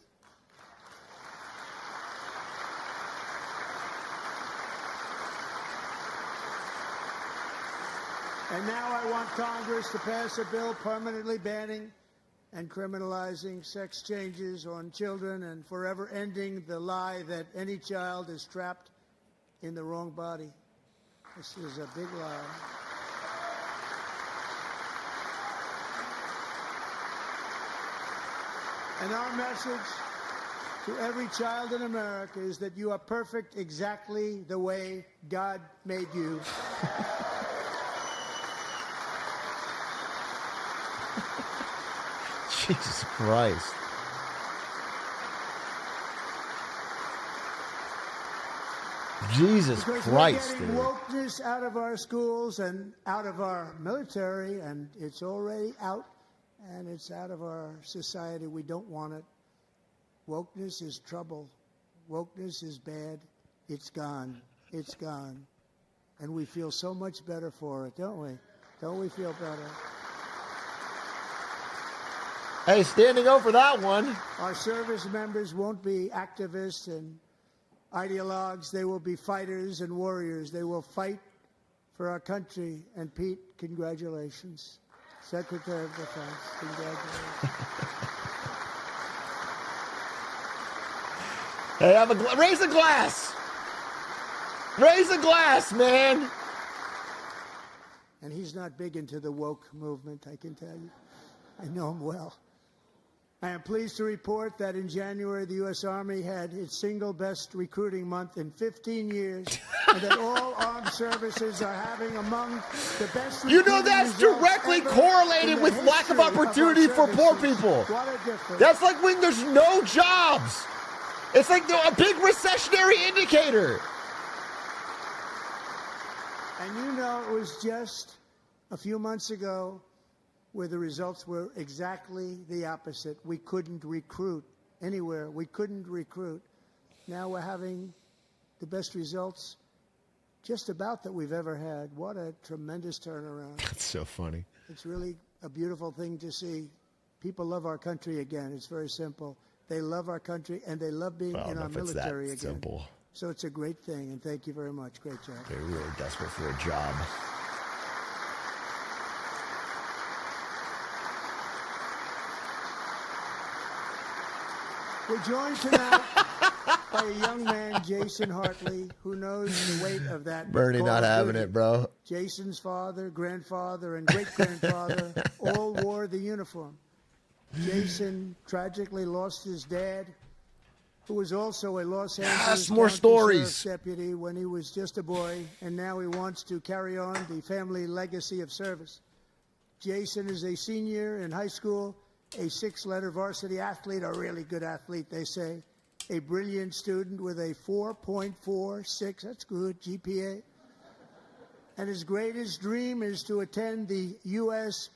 And now I want Congress to pass a bill permanently banning and criminalizing sex changes on children and forever ending the lie that any child is trapped in the wrong body. This is a big lie. And our message to every child in America is that you are perfect exactly the way God made you. Jesus Christ. Jesus Christ, we're getting wokeness out of our schools and out of our military, and it's already out, and it's out of our society. We don't want it. Wokeness is trouble. Wokeness is bad. It's gone. It's gone. And we feel so much better for it, don't we? Don't we feel better? Hey, standing over that one. Our service members won't be activists and ideologues. They will be fighters and warriors. They will fight for our country. And Pete, congratulations. Secretary of Defense, congratulations. Hey, raise a glass. Raise a glass, man. And he's not big into the woke movement, I can tell you. I know him well. I am pleased to report that in January, the U.S. Army had its single best recruiting month in 15 years, and that all armed services are having among the best recruiting. You know that's directly correlated with lack of opportunity for poor people. What a difference. That's like when there's no jobs. It's like a big recessionary indicator. And you know, it was just a few months ago where the results were exactly the opposite. We couldn't recruit anywhere. We couldn't recruit. Now we're having the best results just about that we've ever had. What a tremendous turnaround. That's so funny. It's really a beautiful thing to see. People love our country again. It's very simple. They love our country, and they love being in our military again. Simple. So it's a great thing, and thank you very much. Great job. They're really desperate for a job. We're joined tonight by a young man, Jason Hartley, who knows the weight of that. Bernie not having it, bro. Jason's father, grandfather, and great-grandfather all wore the uniform. Jason tragically lost his dad, who was also a Los Angeles more County stories. Sheriff's deputy when he was just a boy, and now he wants to carry on the family legacy of service. Jason is a senior in high school, a 6-letter varsity athlete, a really good athlete, they say, a brilliant student with a 4.46, that's good, GPA. And his greatest dream is to attend the U.S.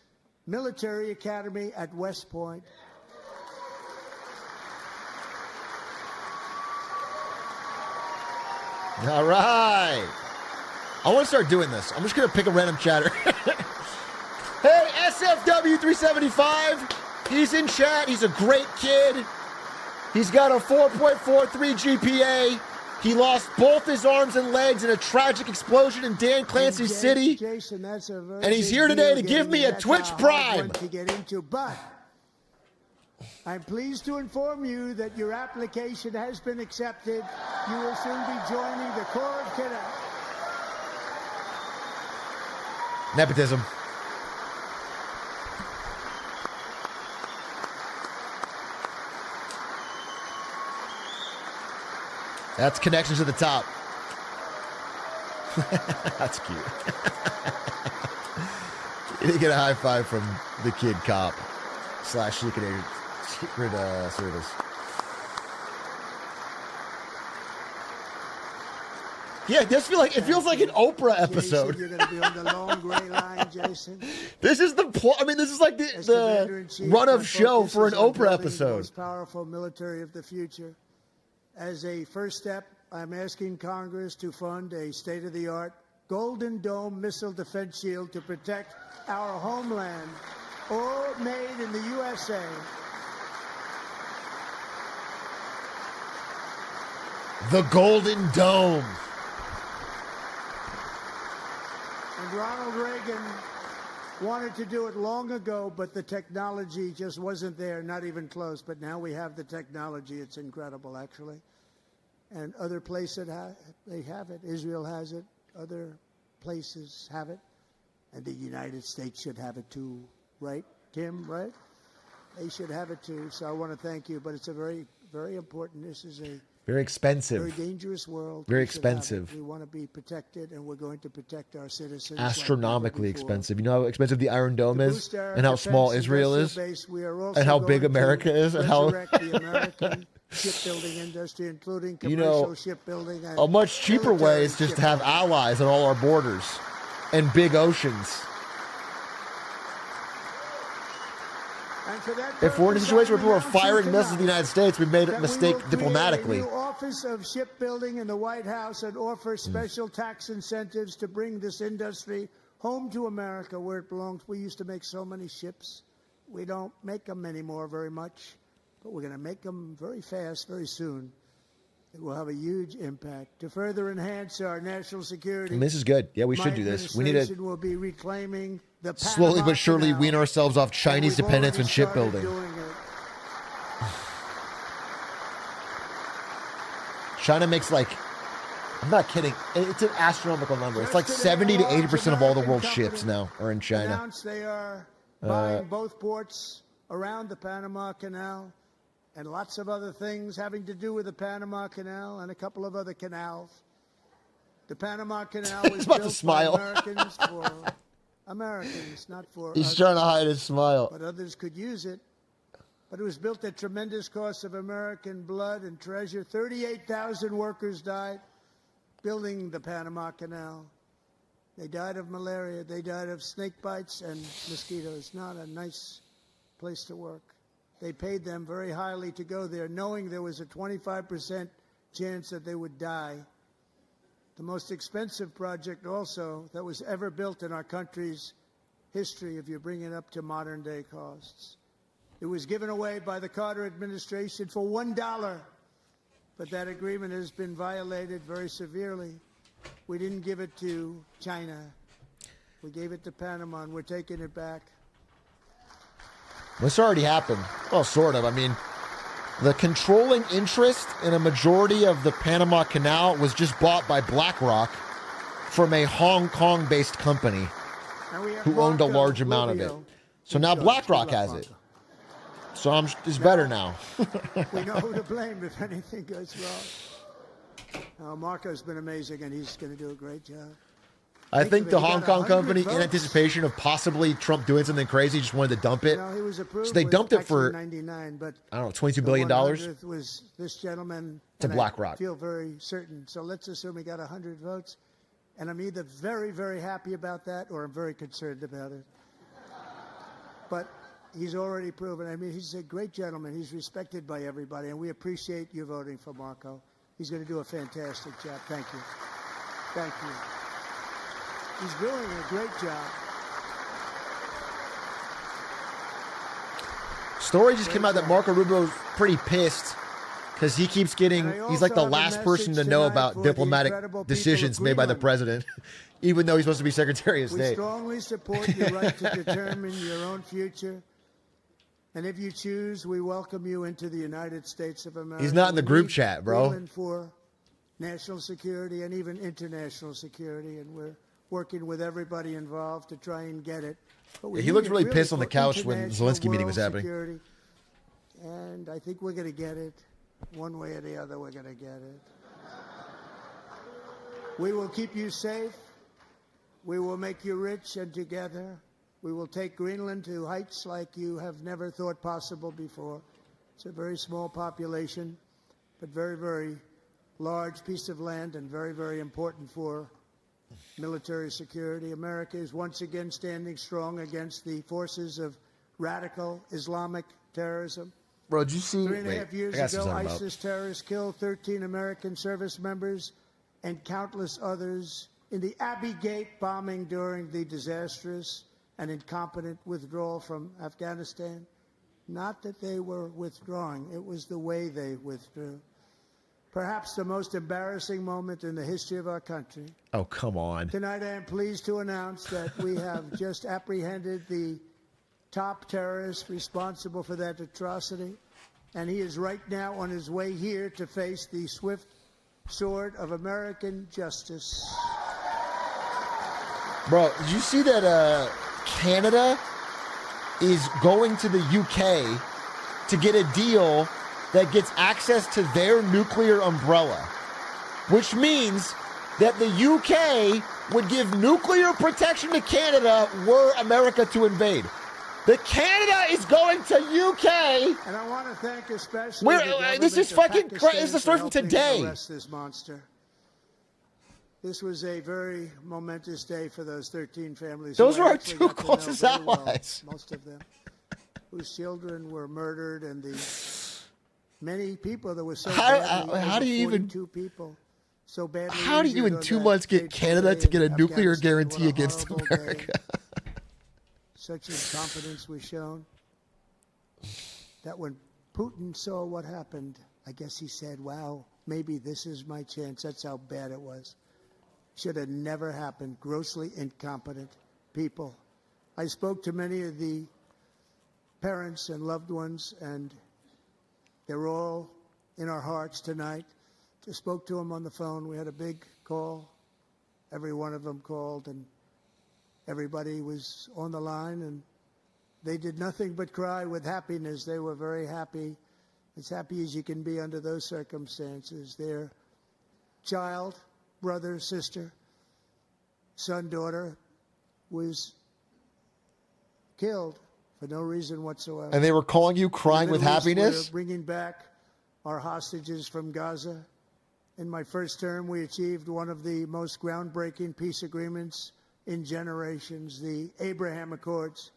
Military Academy at West Point. All right. I want to start doing this. I'm just going to pick a random chatter. Hey, SFW375. He's in chat. He's a great kid. He's got a 4.43 GPA. He lost both his arms and legs in a tragic explosion in Dan Clancy's city. Jason, that's a very and he's here today to give me a Twitch Prime. To get into, but I'm pleased to inform you that your application has been accepted. You will soon be joining the Corps of Cadets. Nepotism. That's connections to the top. That's cute. You didn't get a high five from the kid cop / secret service. Yeah, it feels like an Oprah episode. Jason, you're going to be on the long gray line, Jason. This is the plot. I mean, this is like the run of show for an Oprah episode. The most powerful military of the future. As a first step, I'm asking Congress to fund a state-of-the-art Golden Dome missile defense shield to protect our homeland, all made in the USA. The Golden Dome. And Ronald Reagan wanted to do it long ago, but the technology just wasn't there, not even close. But now we have the technology. It's incredible, actually. And other places, they have it. Israel has it. Other places have it. And the United States should have it too, right, Tim, right? They should have it too. So I want to thank you. But it's a very, very important. This is a very expensive. Very dangerous world. Very expensive. We want to be protected, and we're going to protect our citizens. Astronomically expensive. You know how expensive the Iron Dome is, and how small Israel is, and how big America is, and how the American shipbuilding industry, including commercial shipbuilding. And a much cheaper way is just to have allies on all our borders and big oceans. If we're in a situation where people are firing missiles at the United States, we made a mistake diplomatically. The Office of Shipbuilding in the White House and offer special tax incentives to bring this industry home to America where it belongs. We used to make so many ships. We don't make them anymore very much, but we're going to make them very fast, very soon. It will have a huge impact to further enhance our national security. And this is good. Yeah, we should do this. We need to will be reclaiming the slowly but surely wean ourselves off Chinese dependence in shipbuilding. China makes I'm not kidding, it's an astronomical number. It's like 70 to 80% of all the world's ships now are in China. Announced they are buying both ports around the Panama Canal and lots of other things having to do with the Panama Canal and a couple of other canals. The Panama Canal was built by Americans for Americans, not for He's trying to hide his smile. But others could use it. But it was built at tremendous cost of American blood and treasure. 38,000 workers died building the Panama Canal. They died of malaria. They died of snake bites and mosquitoes. Not a nice place to work. They paid them very highly to go there, knowing there was a 25% chance that they would die. The most expensive project also that was ever built in our country's history, if you bring it up to modern day costs. It was given away by the Carter administration for $1, but that agreement has been violated very severely. We didn't give it to China. We gave it to Panama, and we're taking it back. This already happened. Well, sort of. I mean, The controlling interest in a majority of the Panama Canal was just bought by BlackRock from a Hong Kong-based company who owned a large amount of it. So now BlackRock has it. So it's better now. We know who to blame if anything goes wrong. Marco's been amazing, and he's going to do a great job. I think the Hong Kong company, in anticipation of possibly Trump doing something crazy, just wanted to dump it. No, he was approved. So they dumped it for, 99, but I don't know, $22 billion? Was this gentleman to BlackRock. I feel very certain. So let's assume he got 100 votes. And I'm either very, very happy about that or I'm very concerned about it. But he's already proven. I mean, he's a great gentleman. He's respected by everybody. And we appreciate you voting for Marco. He's going to do a fantastic job. Thank you. Thank you. He's doing a great job. Story just came out that Marco Rubio's pretty pissed because he keeps getting, he's like the last person to know about diplomatic decisions made by the president, even though he's supposed to be Secretary of State. We strongly support your right to determine your own future. And if you choose, we welcome you into the United States of America. He's not in the group chat, bro. For national security and even international security, and we're working with everybody involved to try and get it. Yeah, he looked really pissed on the couch when the Zelensky meeting was happening. Security. And I think we're going to get it. One way or the other, we're going to get it. We will keep you safe. We will make you rich, and together we will take Greenland to heights like you have never thought possible before. It's a very small population, but very, very large piece of land and very, very important for military security. America is once again standing strong against the forces of radical Islamic terrorism. Bro, did you see? 3.5 years ago, ISIS terrorists killed 13 American service members and countless others in the Abbey Gate bombing during the disastrous and incompetent withdrawal from Afghanistan. Not that they were withdrawing, it was the way they withdrew. Perhaps the most embarrassing moment in the history of our country. Oh, come on. Tonight I am pleased to announce that we have just apprehended the top terrorist responsible for that atrocity, and he is right now on his way here to face the swift sword of American justice. Bro, did you see that Canada is going to the UK to get a deal that gets access to their nuclear umbrella, which means that the UK would give nuclear protection to Canada were America to invade. The Canada is going to UK. And I want to thank especially this is fucking crazy. This is the story from today. Arrest this monster. This was a very momentous day for those 13 families. Those were our two closest allies. Well, most of them, whose children were murdered, and the many people that were so how do you even people so badly how do you in 2 months get Canada to get a nuclear guarantee against America? Such incompetence was shown that when Putin saw what happened, I guess he said, wow, maybe this is my chance. That's how bad it was. Should have never happened. Grossly incompetent people. I spoke to many of the parents and loved ones, and they're all in our hearts tonight. Just spoke to them on the phone. We had a big call. Every one of them called, and everybody was on the line, and they did nothing but cry with happiness. They were very happy, as happy as you can be under those circumstances. Their child, brother, sister, son, daughter was killed for no reason whatsoever. And they were calling you crying with happiness? We're bringing back our hostages from Gaza. In my first term, we achieved one of the most groundbreaking peace agreements in generations, the Abraham Accords.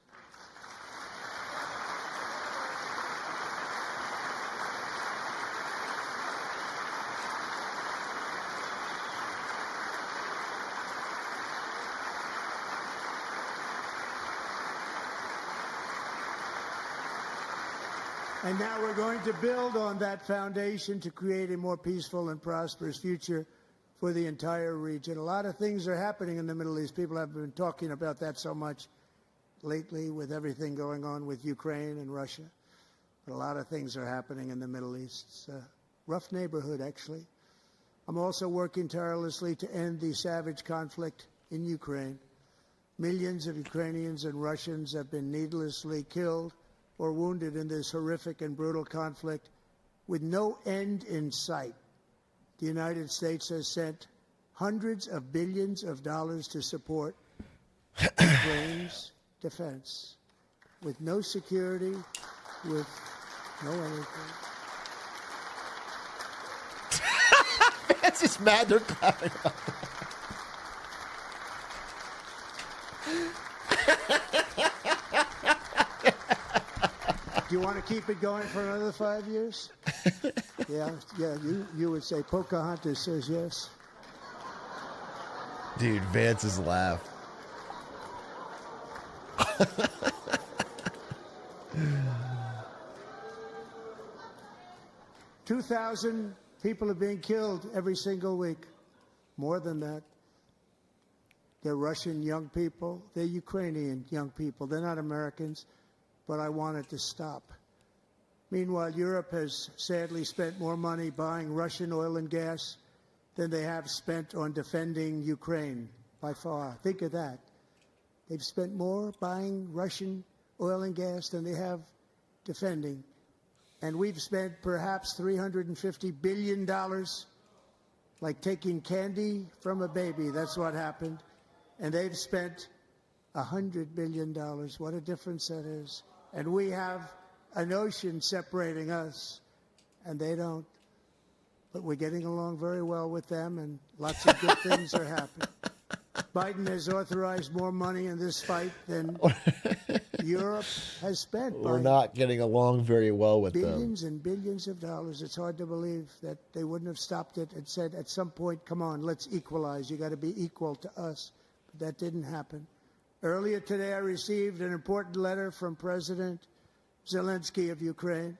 And now we're going to build on that foundation to create a more peaceful and prosperous future for the entire region. A lot of things are happening in the Middle East. People have been talking about that so much lately with everything going on with Ukraine and Russia. But a lot of things are happening in the Middle East. It's a rough neighborhood, actually. I'm also working tirelessly to end the savage conflict in Ukraine. Millions of Ukrainians and Russians have been needlessly killed or wounded in this horrific and brutal conflict with no end in sight. The United States has sent hundreds of billions of dollars to support Ukraine's defense with no security, with no anything. That's just mad they're clapping about Do you want to keep it going for another 5 years? Yeah, you would say Pocahontas says yes. Dude, Vance's laugh. 2,000 people are being killed every single week. More than that. They're Russian young people. They're Ukrainian young people. They're not Americans, but I want it to stop. Meanwhile, Europe has sadly spent more money buying Russian oil and gas than they have spent on defending Ukraine, by far. Think of that. They've spent more buying Russian oil and gas than they have defending. And we've spent perhaps $350 billion, like taking candy from a baby. That's what happened. And they've spent $100 billion. What a difference that is. And we have an ocean separating us, and they don't. But we're getting along very well with them, and lots of good things are happening. Biden has authorized more money in this fight than Europe has spent. We're not getting along very well with billions them. and billions of dollars. It's hard to believe that they wouldn't have stopped it and said at some point, come on, let's equalize. You got to be equal to us. But that didn't happen. Earlier today, I received an important letter from President Zelensky of Ukraine.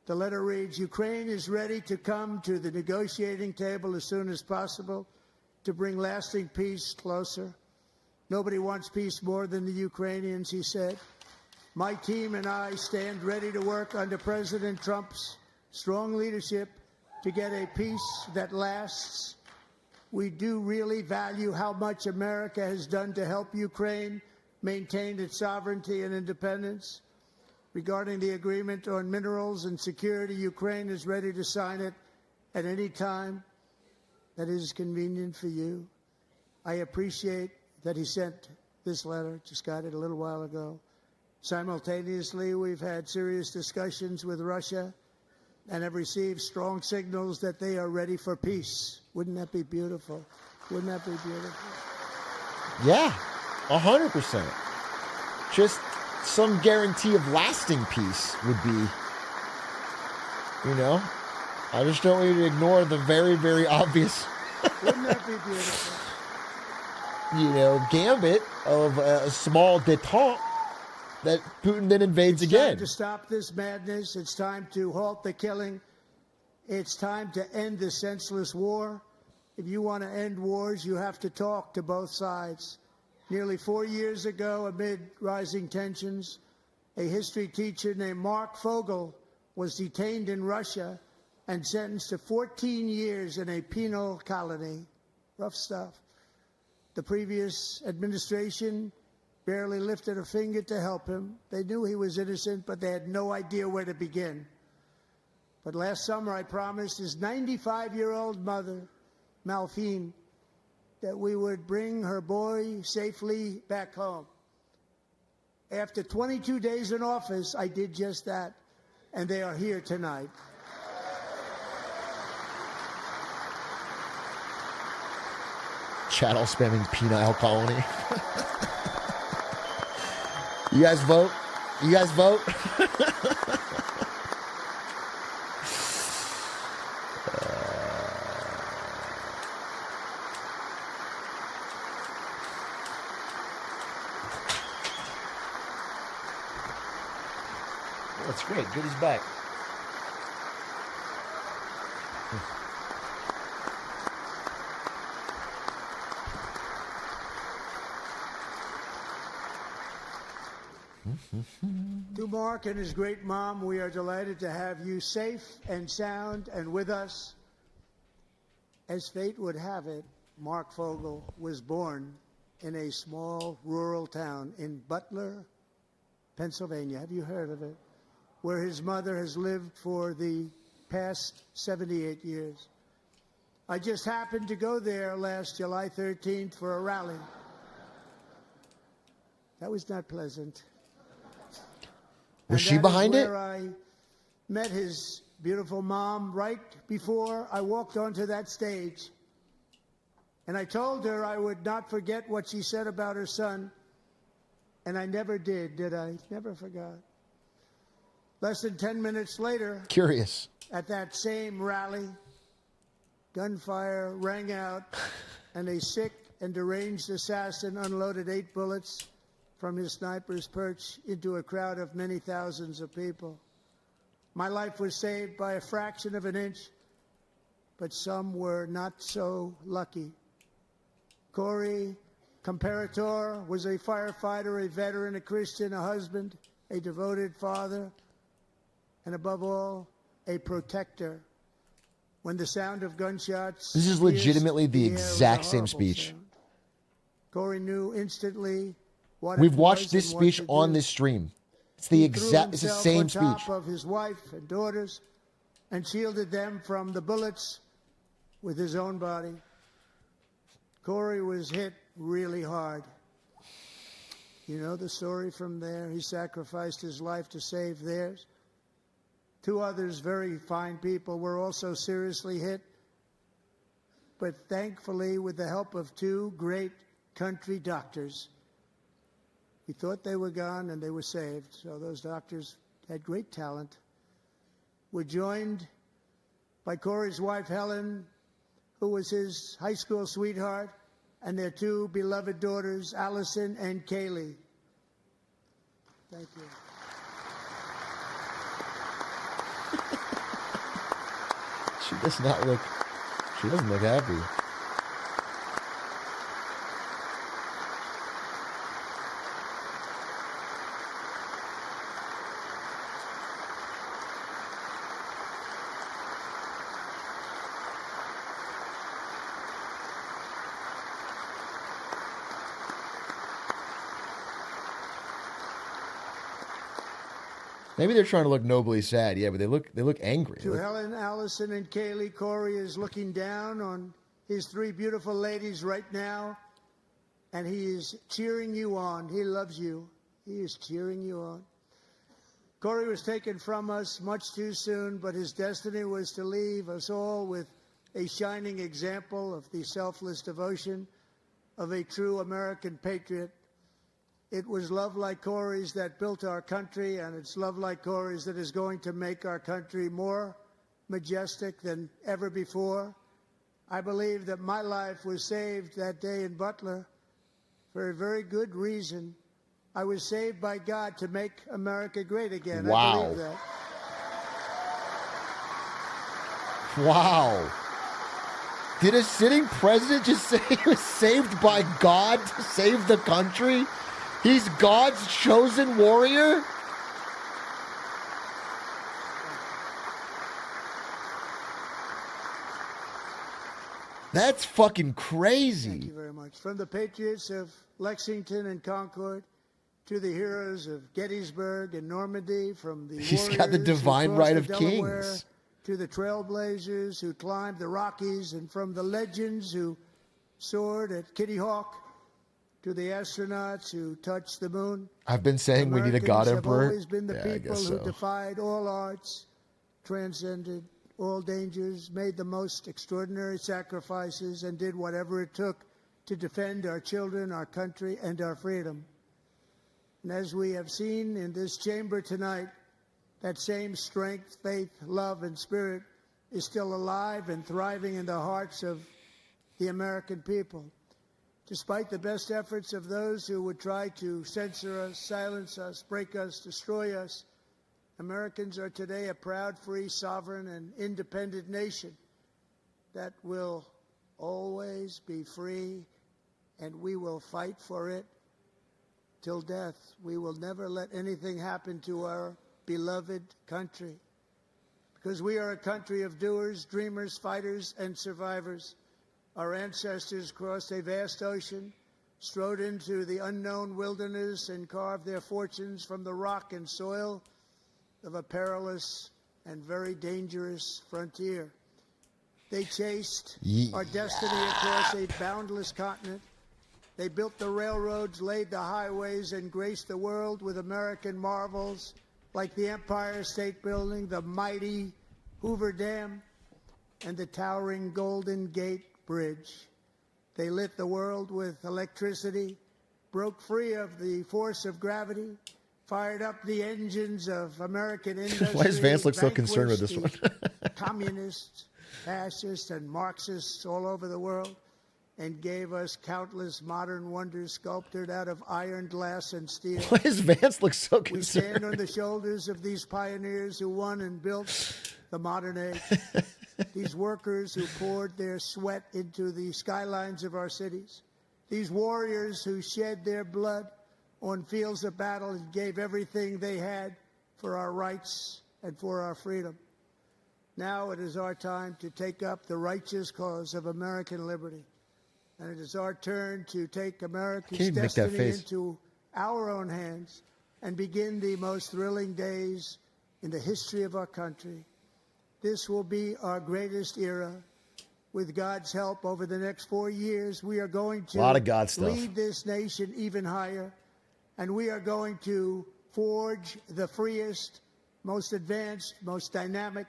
The letter reads, Ukraine is ready to come to the negotiating table as soon as possible to bring lasting peace closer. Nobody wants peace more than the Ukrainians, he said. My team and I stand ready to work under President Trump's strong leadership to get a peace that lasts. We do really value how much America has done to help Ukraine maintain its sovereignty and independence. Regarding the agreement on minerals and security, Ukraine is ready to sign it at any time that is convenient for you. I appreciate that he sent this letter, just got it a little while ago. Simultaneously, we've had serious discussions with Russia and have received strong signals that they are ready for peace. Wouldn't that be beautiful? Wouldn't that be beautiful? Yeah, 100%. Just some guarantee of lasting peace would be, I just don't want you to ignore the very, very obvious, Wouldn't that be beautiful? Gambit of a small détente that Putin then invades It's again. time to stop this madness. It's time to halt the killing. It's time to end this senseless war. If you want to end wars, you have to talk to both sides. Nearly 4 years ago, amid rising tensions, a history teacher named Mark Fogel was detained in Russia and sentenced to 14 years in a penal colony. Rough stuff. The previous administration barely lifted a finger to help him. They knew he was innocent, but they had no idea where to begin. But last summer, I promised his 95-year-old mother, Malphine, that we would bring her boy safely back home. After 22 days in office, I did just that, and they are here tonight. Chattel spamming penile colony. You guys vote? You guys vote? That's great. Goody's back. Mark and his great mom, we are delighted to have you safe and sound and with us. As fate would have it, Mark Fogel was born in a small rural town in Butler, Pennsylvania. Have you heard of it? Where his mother has lived for the past 78 years. I just happened to go there last July 13th for a rally. That was not pleasant. Was she behind it? Where I met his beautiful mom right before I walked onto that stage. And I told her I would not forget what she said about her son. And I never did I? Never forgot. Less than 10 minutes later, Curious. at that same rally, gunfire rang out, and a sick and deranged assassin unloaded 8 bullets from his sniper's perch into a crowd of many thousands of people. My life was saved by a fraction of an inch, but some were not so lucky. Corey Comparator was a firefighter, a veteran, a Christian, a husband, a devoted father, and above all, a protector. When the sound of gunshots... This is legitimately the exact same speech. Sound. Corey knew instantly what We've watched this speech on this stream. It's the exact, it's the same speech. On top of his wife and daughters and shielded them from the bullets with his own body. Corey was hit really hard. You know the story from there. He sacrificed his life to save theirs. 2 others, very fine people, were also seriously hit. But thankfully, with the help of 2 great country doctors, we thought they were gone and they were saved. So those doctors had great talent. We're joined by Corey's wife, Helen, who was his high school sweetheart, and their 2 beloved daughters, Allison and Kaylee. Thank you. She doesn't look happy. Maybe they're trying to look nobly sad, yeah, but they look angry. To Helen, Allison, and Kaylee, Corey is looking down on his 3 beautiful ladies right now, and he is cheering you on. He loves you. He is cheering you on. Corey was taken from us much too soon, but his destiny was to leave us all with a shining example of the selfless devotion of a true American patriot. It was love like Corey's that built our country, and it's love like Corey's that is going to make our country more majestic than ever before. I believe that my life was saved that day in Butler for a very good reason. I was saved by God to make America great again. Wow. I believe that. Wow. Did a sitting president just say he was saved by God to save the country? He's God's chosen warrior? That's fucking crazy. Thank you very much. From the patriots of Lexington and Concord to the heroes of Gettysburg and Normandy, from the He's got the divine right of kings. To the trailblazers who climbed the Rockies, and from the legends who soared at Kitty Hawk to the astronauts who touched the moon. I've been saying we need a God Emperor. Have always been the people who defied all odds, transcended all dangers, made the most extraordinary sacrifices, and did whatever it took to defend our children, our country, and our freedom. And as we have seen in this chamber tonight, that same strength, faith, love, and spirit is still alive and thriving in the hearts of the American people. Despite the best efforts of those who would try to censor us, silence us, break us, destroy us, Americans are today a proud, free, sovereign, and independent nation that will always be free, and we will fight for it till death, we will never let anything happen to our beloved country. Because we are a country of doers, dreamers, fighters, and survivors. Our ancestors crossed a vast ocean, strode into the unknown wilderness, and carved their fortunes from the rock and soil of a perilous and very dangerous frontier. They chased our destiny across a boundless continent. They built the railroads, laid the highways, and graced the world with American marvels like the Empire State Building, the mighty Hoover Dam, and the towering Golden Gate Bridge. They lit the world with electricity, broke free of the force of gravity, fired up the engines of American industry. Why does Vance look so concerned with this one? Communists, fascists, and Marxists all over the world, and gave us countless modern wonders sculptured out of iron, glass, and steel. Why does Vance look so concerned? We stand on the shoulders of these pioneers who won and built the modern age. These workers who poured their sweat into the skylines of our cities. These warriors who shed their blood on fields of battle and gave everything they had for our rights and for our freedom. Now it is our time to take up the righteous cause of American liberty. And it is our turn to take America's destiny into our own hands and begin the most thrilling days in the history of our country. This will be our greatest era. With God's help, over the next 4 years, we are going to lead this nation even higher. And we are going to forge the freest, most advanced, most dynamic,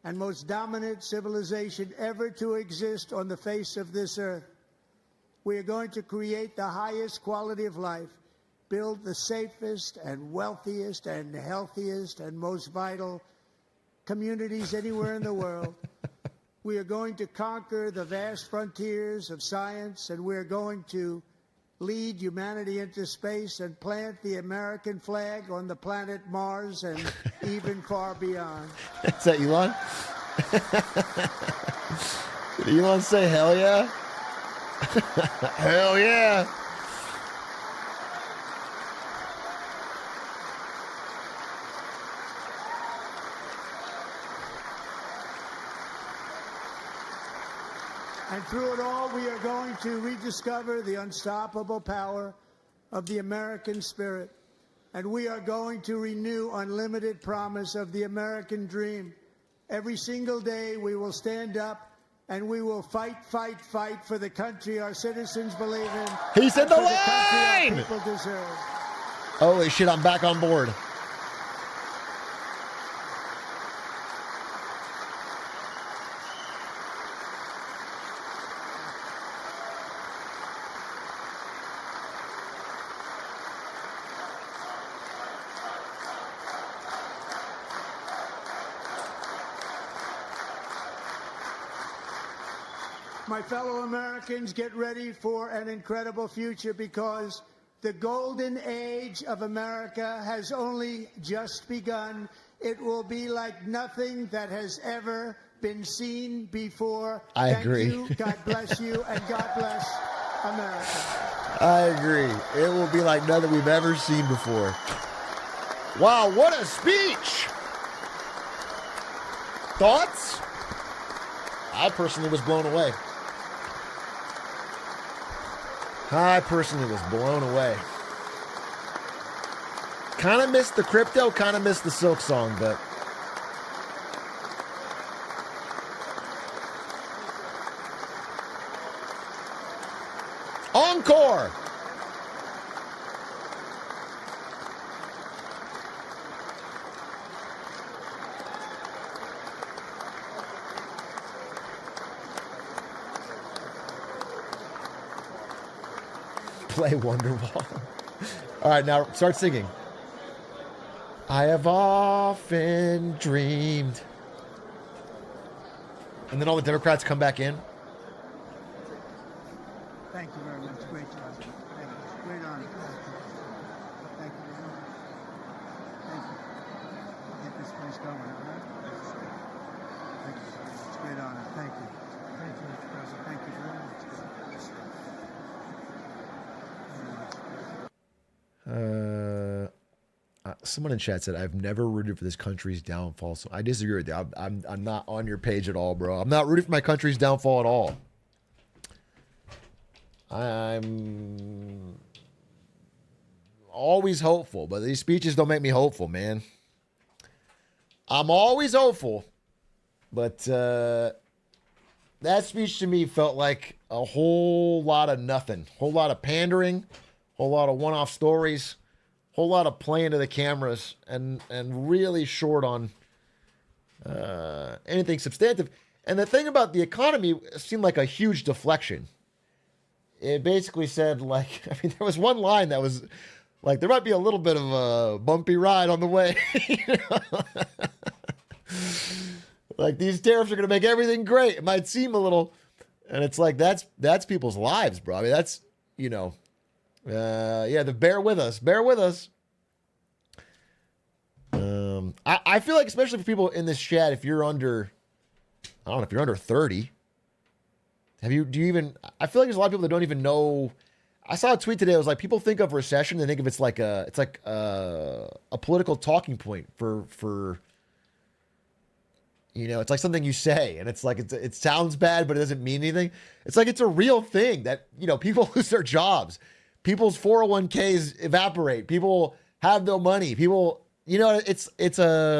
and most dominant civilization ever to exist on the face of this earth. We are going to create the highest quality of life, build the safest and wealthiest and healthiest and most vital communities anywhere in the world. We are going to conquer the vast frontiers of science, and we are going to lead humanity into space and plant the American flag on the planet Mars and even far beyond. Is that Elon? Did Elon say hell yeah? Hell yeah. And through it all, we are going to rediscover the unstoppable power of the American spirit. And we are going to renew unlimited promise of the American dream. Every single day, we will stand up and we will fight, fight, fight for the country our citizens believe in. He said the line! The country our people deserve. Holy shit, I'm back on board. My fellow Americans, get ready for an incredible future, because the golden age of America has only just begun. It will be like nothing that has ever been seen before. I agree. Thank you, God bless you, and God bless America. I agree. It will be like nothing we've ever seen before. Wow, what a speech! Thoughts? I personally was blown away. I personally was blown away. Kind of missed the crypto, kind of missed the Silk song, but... Encore! Play Wonderwall. All right, now start singing. I have often dreamed. And then all the Democrats come back in. Thank you very much. Great job. Thank you. Great honor. Thank you very much. Thank you. Get this place going, all right? Thank you. It's a great honor. Thank you. Thank you, Mr. President. Thank you very much. Someone in chat said, I've never rooted for this country's downfall. So I disagree with you. I'm not on your page at all, bro. I'm not rooting for my country's downfall at all. I'm always hopeful, but these speeches don't make me hopeful, man. I'm always hopeful, but that speech to me felt like a whole lot of nothing. Whole lot of pandering, whole lot of one-off stories, whole lot of playing to the cameras, and really short on anything substantive. And the thing about the economy seemed like a huge deflection. It basically said, like, I mean, there was one line that was like, there might be a little bit of a bumpy ride on the way. You know? Like, these tariffs are going to make everything great. It might seem a little, and it's like, that's people's lives, bro. I mean, that's, you know, bear with us. Bear with us. I feel like, especially for people in this chat, if you're under, I don't know, if you're under 30, I feel like there's a lot of people that don't even know. I saw a tweet today. It was like, people think of recession, they think of it's like a political talking point for, you know, it's like something you say, and it's like, it sounds bad, but it doesn't mean anything. It's like, it's a real thing that, you know, people lose their jobs. People's 401ks evaporate. People have no money. People, you know, if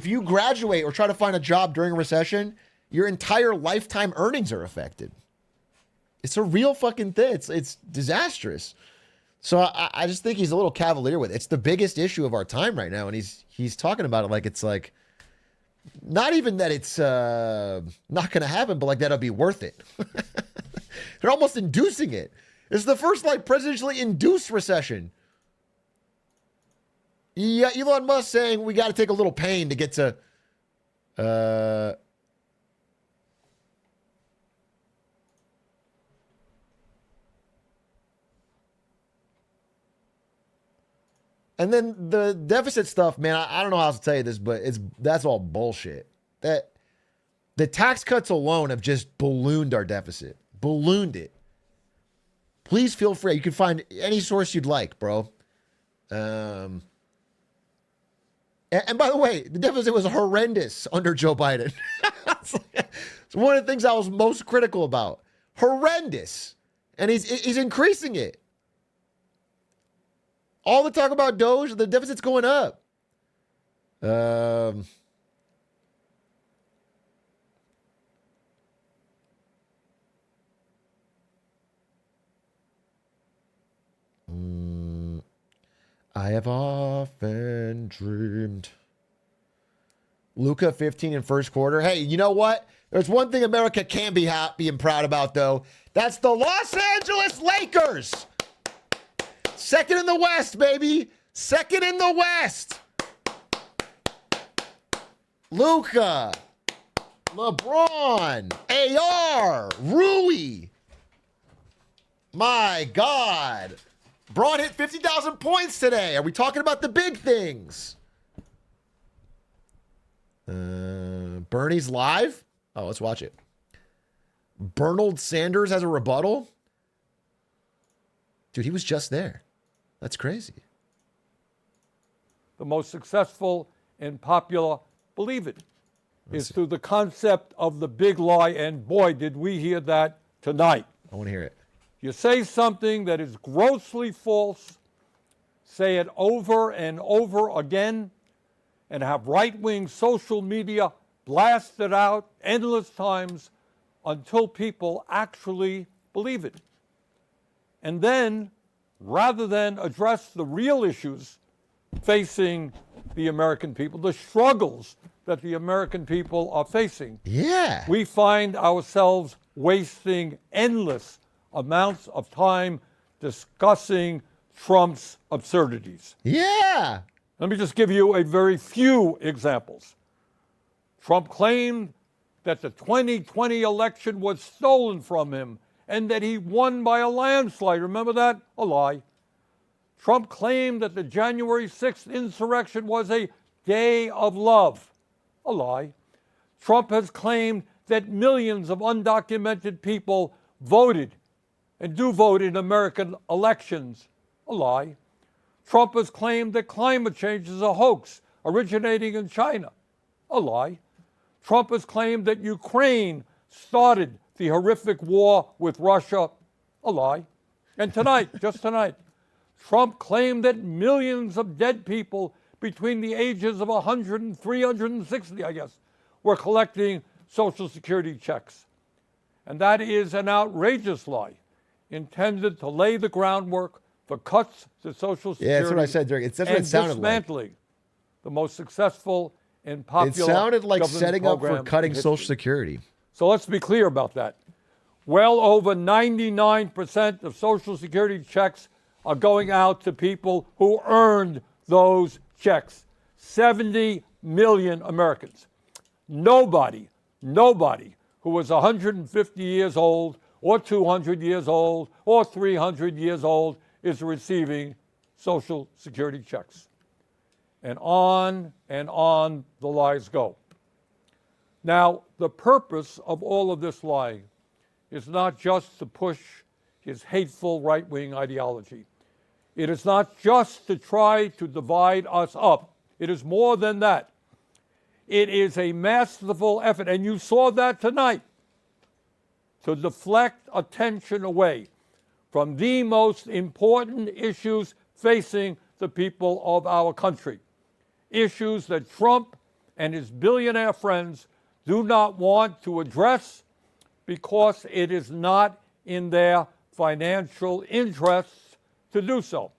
you graduate or try to find a job during a recession, your entire lifetime earnings are affected. It's a real fucking thing. It's disastrous. So I just think he's a little cavalier with it. It's the biggest issue of our time right now, and he's talking about it like it's like, not even that it's not going to happen, but like that'll be worth it. They're almost inducing it. It's the first like presidentially induced recession. Yeah, Elon Musk saying we got to take a little pain to get to. And then the deficit stuff, man, I don't know how else to tell you this, but that's all bullshit. That the tax cuts alone have just ballooned our deficit. Ballooned it. Please feel free. You can find any source you'd like, bro. And by the way, the deficit was horrendous under Joe Biden. It's one of the things I was most critical about. Horrendous. And he's increasing it. All the talk about Doge, the deficit's going up. I have often dreamed. Luka 15 in first quarter. Hey, you know what? There's one thing America can be happy and proud about, though. That's the Los Angeles Lakers. Second in the West, baby. Second in the West. Luka, LeBron, AR, Rui. My God. Braun hit 50,000 points today. Are we talking about the big things? Bernie's live? Oh, let's watch it. Bernard Sanders has a rebuttal? Dude, he was just there. That's crazy. The most successful and popular, believe it, is through the concept of the big lie, and boy, did we hear that tonight. I want to hear it. You say something that is grossly false, say it over and over again, and have right-wing social media blast it out endless times until people actually believe it. And then, rather than address the real issues facing the American people, the struggles that the American people are facing, we find ourselves wasting endless amounts of time discussing Trump's absurdities. Yeah. Let me just give you a very few examples. Trump claimed that the 2020 election was stolen from him and that he won by a landslide. Remember that? A lie. Trump claimed that the January 6th insurrection was a day of love. A lie. Trump has claimed that millions of undocumented people voted and do vote in American elections. A lie. Trump has claimed that climate change is a hoax originating in China. A lie. Trump has claimed that Ukraine started the horrific war with Russia. A lie. And tonight, just tonight, Trump claimed that millions of dead people between the ages of 100 and 360, I guess, were collecting Social Security checks. And that is an outrageous lie intended to lay the groundwork for cuts to Social Security. Yeah, that's what I said during. That's what it sounded like. Dismantling the most successful and popular. It sounded like setting up for program cutting in history. Social Security. So let's be clear about that. Well over 99% of Social Security checks are going out to people who earned those checks. 70 million Americans. Nobody who was 150 years old or 200 years old or 300 years old is receiving Social Security checks. And on the lies go. Now, the purpose of all of this lying is not just to push his hateful right-wing ideology. It is not just to try to divide us up. It is more than that. It is a masterful effort, and you saw that tonight, to deflect attention away from the most important issues facing the people of our country. Issues that Trump and his billionaire friends do not want to address because it is not in their financial interests to do so.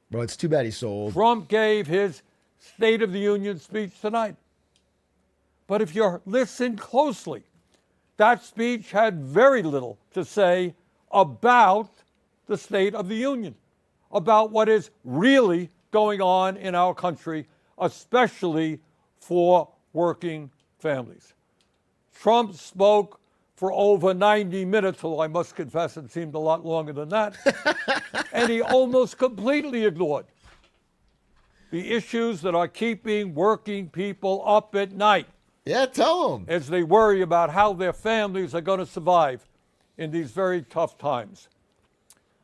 Bro, it's too bad he sold. Trump gave his State of the Union speech tonight. But if you listen closely, that speech had very little to say about the State of the Union, about what is really going on in our country, especially for working families. Trump spoke for over 90 minutes, although I must confess it seemed a lot longer than that, and he almost completely ignored the issues that are keeping working people up at night. Yeah, tell them. As they worry about how their families are going to survive in these very tough times.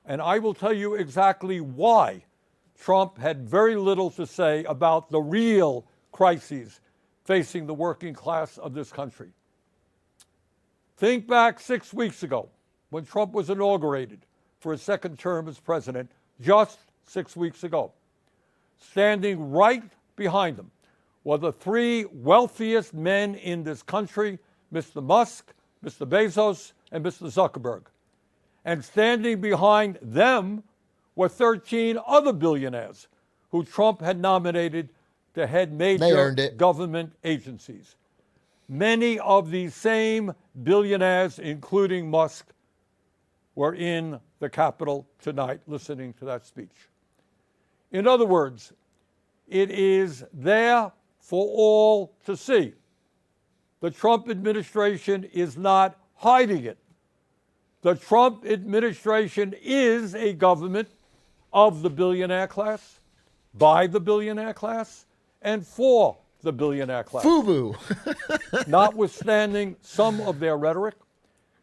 And I will tell you exactly why Trump had very little to say about the real crises facing the working class of this country. Think back 6 weeks ago when Trump was inaugurated for his second term as president, just 6 weeks ago. Standing right behind him were the three wealthiest men in this country, Mr. Musk, Mr. Bezos, and Mr. Zuckerberg. And standing behind them were 13 other billionaires who Trump had nominated to head major government agencies. Many of these same billionaires, including Musk, were in the Capitol tonight listening to that speech. In other words, it is there for all to see. The Trump administration is not hiding it. The Trump administration is a government of the billionaire class, by the billionaire class, and for the billionaire class. FUBU. Notwithstanding some of their rhetoric,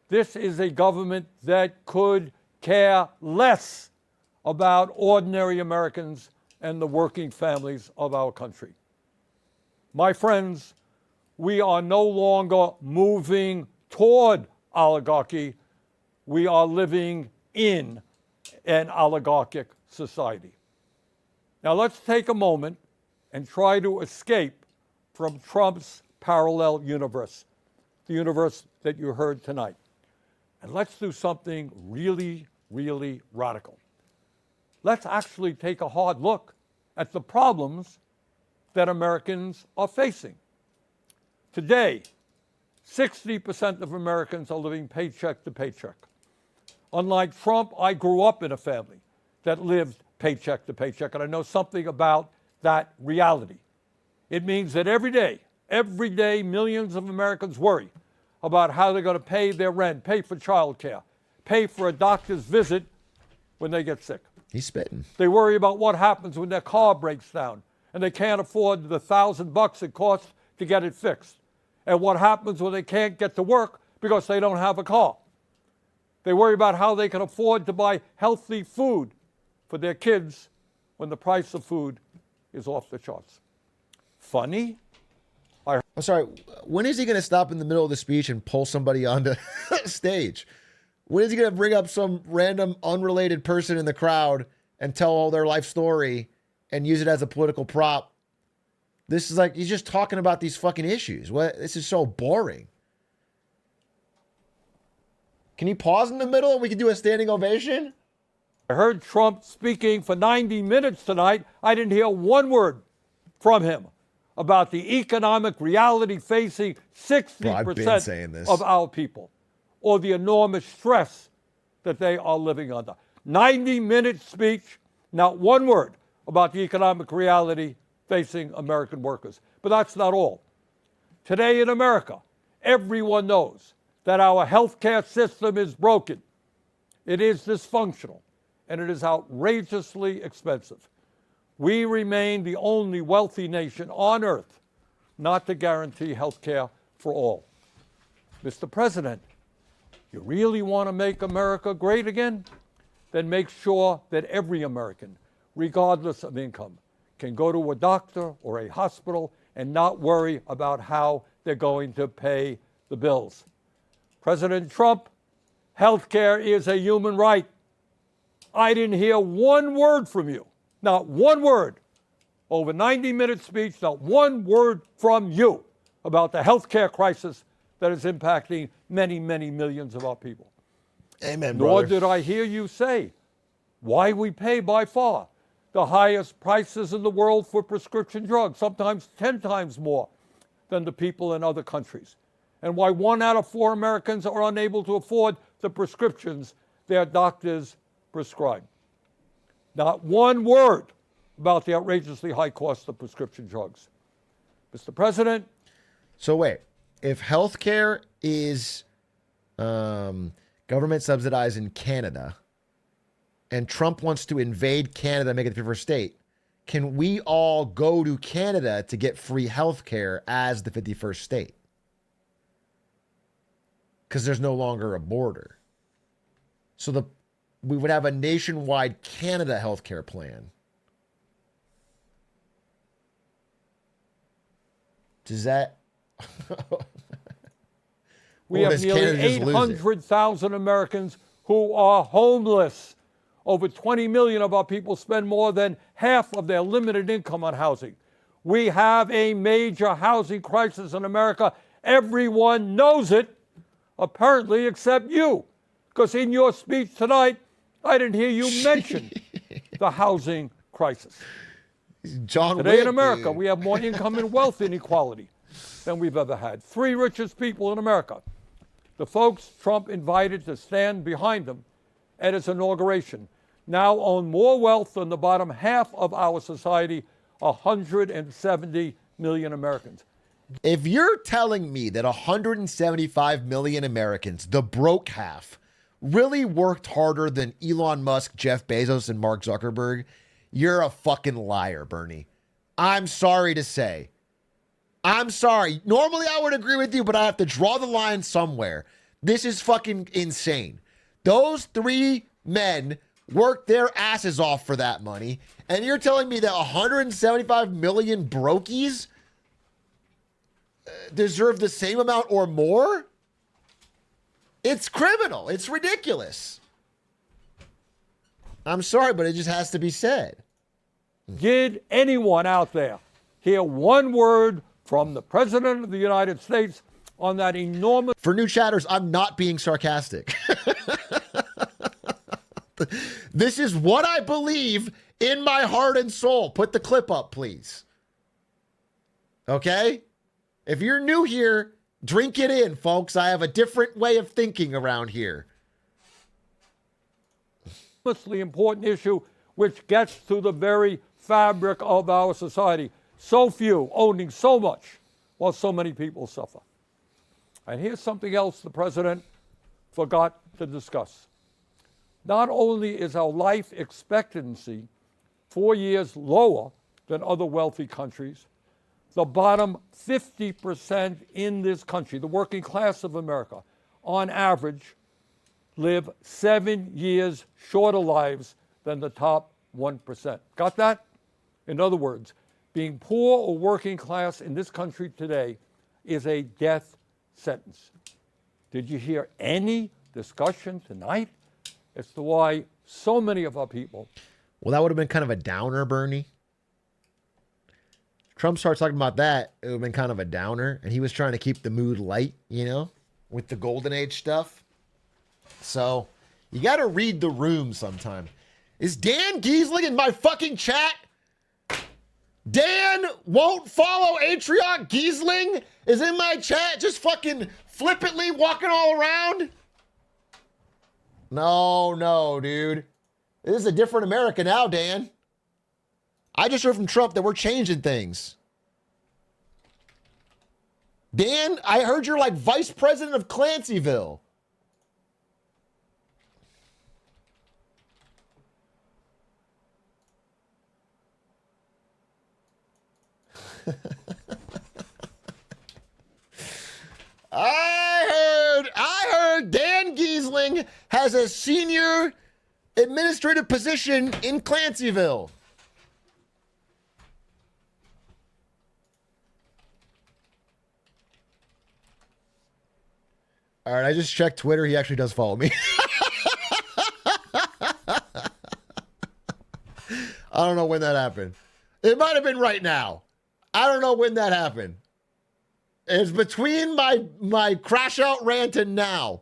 this is a government that could care less about ordinary Americans and the working families of our country. My friends, we are no longer moving toward oligarchy. We are living in an oligarchic society. Now let's take a moment and try to escape from Trump's parallel universe, the universe that you heard tonight. And let's do something really, really radical. Let's actually take a hard look at the problems that Americans are facing. Today, 60% of Americans are living paycheck to paycheck. Unlike Trump, I grew up in a family that lived paycheck to paycheck, and I know something about that reality. It means that every day, millions of Americans worry about how they're going to pay their rent, pay for childcare, pay for a doctor's visit when they get sick. He's spitting. They worry about what happens when their car breaks down and they can't afford the $1,000 it costs to get it fixed. And what happens when they can't get to work because they don't have a car. They worry about how they can afford to buy healthy food for their kids when the price of food is off the charts. Funny? I'm sorry, when is he going to stop in the middle of the speech and pull somebody onto stage? When is he going to bring up some random unrelated person in the crowd and tell all their life story and use it as a political prop? This is like, he's just talking about these fucking issues. What? This is so boring. Can you pause in the middle and we can do a standing ovation? I heard Trump speaking for 90 minutes tonight. I didn't hear one word from him about the economic reality facing 60% of our people, or the enormous stress that they are living under. 90-minute speech, not one word about the economic reality facing American workers. But that's not all. Today in America, everyone knows that our healthcare system is broken. It is dysfunctional, and it is outrageously expensive. We remain the only wealthy nation on earth not to guarantee health care for all. Mr. President, you really want to make America great again? Then make sure that every American, regardless of income, can go to a doctor or a hospital and not worry about how they're going to pay the bills. President Trump, health care is a human right. I didn't hear one word from you. Not one word. Over 90-minute speech, not one word from you about the health care crisis that is impacting many, many millions of our people. Amen, brother. Nor did I hear you say why we pay by far the highest prices in the world for prescription drugs, sometimes 10 times more than the people in other countries, and why 1 out of 4 Americans are unable to afford the prescriptions their doctors prescribe. Not one word about the outrageously high cost of prescription drugs. Mr. President. So wait, if healthcare is government subsidized in Canada and Trump wants to invade Canada and make it the 51st state, can we all go to Canada to get free healthcare as the 51st state? Because there's no longer a border. So we would have a nationwide Canada healthcare plan. Does that... We have nearly 800,000 Americans who are homeless. Over 20 million of our people spend more than half of their limited income on housing. We have a major housing crisis in America. Everyone knows it, apparently, except you. Because in your speech tonight, I didn't hear you mention the housing crisis. Today in America, we have more income and wealth inequality than we've ever had. 3 richest people in America, the folks Trump invited to stand behind him at his inauguration, now own more wealth than the bottom half of our society, 170 million Americans. If you're telling me that 175 million Americans, the broke half, really worked harder than Elon Musk, Jeff Bezos, and Mark Zuckerberg, you're a fucking liar, Bernie. I'm sorry to say. I'm sorry. Normally I would agree with you, but I have to draw the line somewhere. This is fucking insane. Those 3 men worked their asses off for that money, and you're telling me that 175 million brokies deserve the same amount or more? It's criminal. It's ridiculous. I'm sorry, but it just has to be said. Did anyone out there hear one word from the President of the United States on that enormous... For new chatters, I'm not being sarcastic. This is what I believe in my heart and soul. Put the clip up, please. Okay? If you're new here, drink it in, folks. I have a different way of thinking around here. Important issue which gets to the very fabric of our society. So few owning so much while so many people suffer. And here's something else the president forgot to discuss. Not only is our life expectancy 4 years lower than other wealthy countries, the bottom 50% in this country, the working class of America, on average, live 7 years shorter lives than the top 1%. Got that? In other words, being poor or working class in this country today is a death sentence. Did you hear any discussion tonight as to why so many of our people... Well, that would have been kind of a downer, Bernie. Trump starts talking about that, it would have been kind of a downer. And he was trying to keep the mood light, you know, with the golden age stuff. So you got to read the room sometime. Is Dan Giesling in my fucking chat? Dan won't follow Atrioc. Giesling is in my chat, just fucking flippantly walking all around. No, dude. This is a different America now, Dan. I just heard from Trump that we're changing things. Dan, I heard you're like vice president of Clancyville. I heard Dan Giesling has a senior administrative position in Clancyville. All right, I just checked Twitter. He actually does follow me. I don't know when that happened. It might have been right now. I don't know when that happened. It's between my crash out rant and now.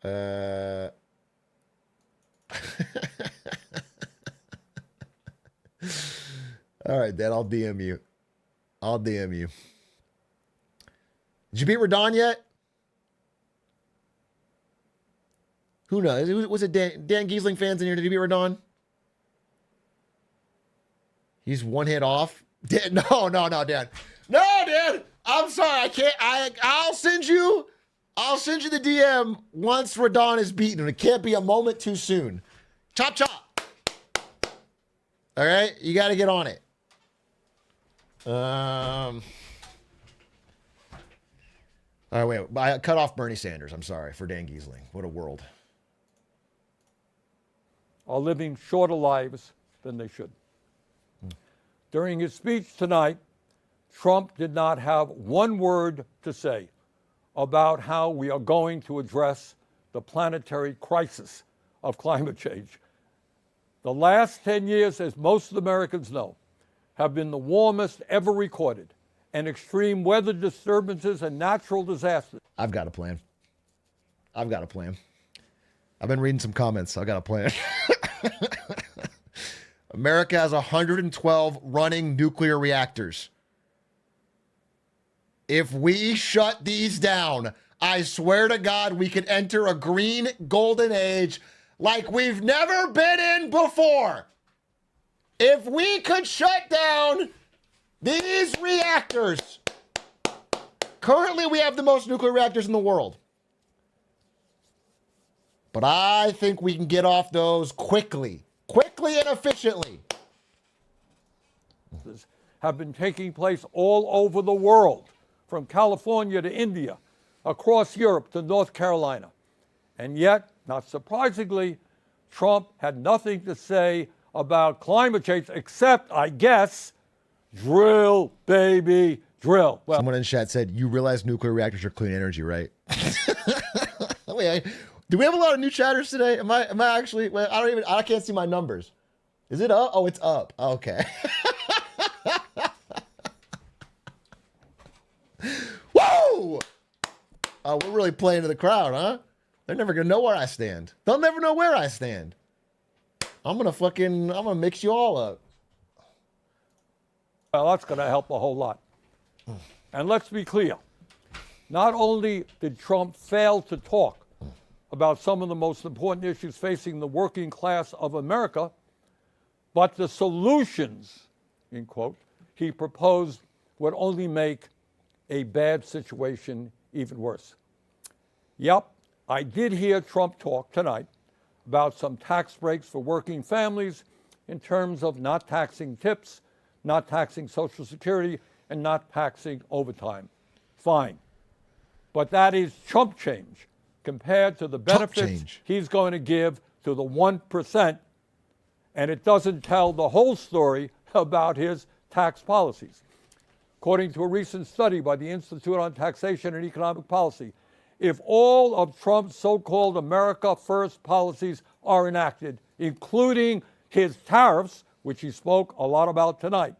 All right, Dan, I'll DM you. Did you beat Radon yet? Who knows? Was it Dan Giesling fans in here? Did you beat Radon? He's one hit off. No, Dan. No, Dan. I'm sorry. I can't. I'll send you the DM once Radon is beaten. It can't be a moment too soon. Chop, chop. All right. You got to get on it. All right, wait. I cut off Bernie Sanders. I'm sorry for Dan Giesling. What a world. Are living shorter lives than they should. During his speech tonight, Trump did not have one word to say about how we are going to address the planetary crisis of climate change. The last 10 years, as most Americans know, have been the warmest ever recorded, and extreme weather disturbances and natural disasters. I've got a plan. I've been reading some comments. I've got a plan. America has 112 running nuclear reactors. If we shut these down, I swear to God, we could enter a green golden age like we've never been in before. If we could shut down these reactors. Currently, we have the most nuclear reactors in the world. But I think we can get off those quickly and efficiently. Have been taking place all over the world, from California to India, across Europe to North Carolina. And yet, not surprisingly, Trump had nothing to say about climate change except, I guess, drill, baby, drill. Well, someone in chat said, you realize nuclear reactors are clean energy, right? Wait, do we have a lot of new chatters today? Am I actually, well, I can't see my numbers. Is it up? Oh, it's up. Okay. Whoa! Oh, we're really playing to the crowd, huh? They're never going to know where I stand. They'll never know where I stand. I'm going to mix you all up. Well, that's going to help a whole lot. And let's be clear. Not only did Trump fail to talk about some of the most important issues facing the working class of America, but the solutions, in quote, he proposed would only make a bad situation even worse. Yep, I did hear Trump talk tonight about some tax breaks for working families in terms of not taxing tips, not taxing Social Security, and not taxing overtime. Fine. But that is chump change compared to the benefits he's going to give to the 1%, and it doesn't tell the whole story about his tax policies. According to a recent study by the Institute on Taxation and Economic Policy, if all of Trump's so-called America First policies are enacted, including his tariffs, which he spoke a lot about tonight,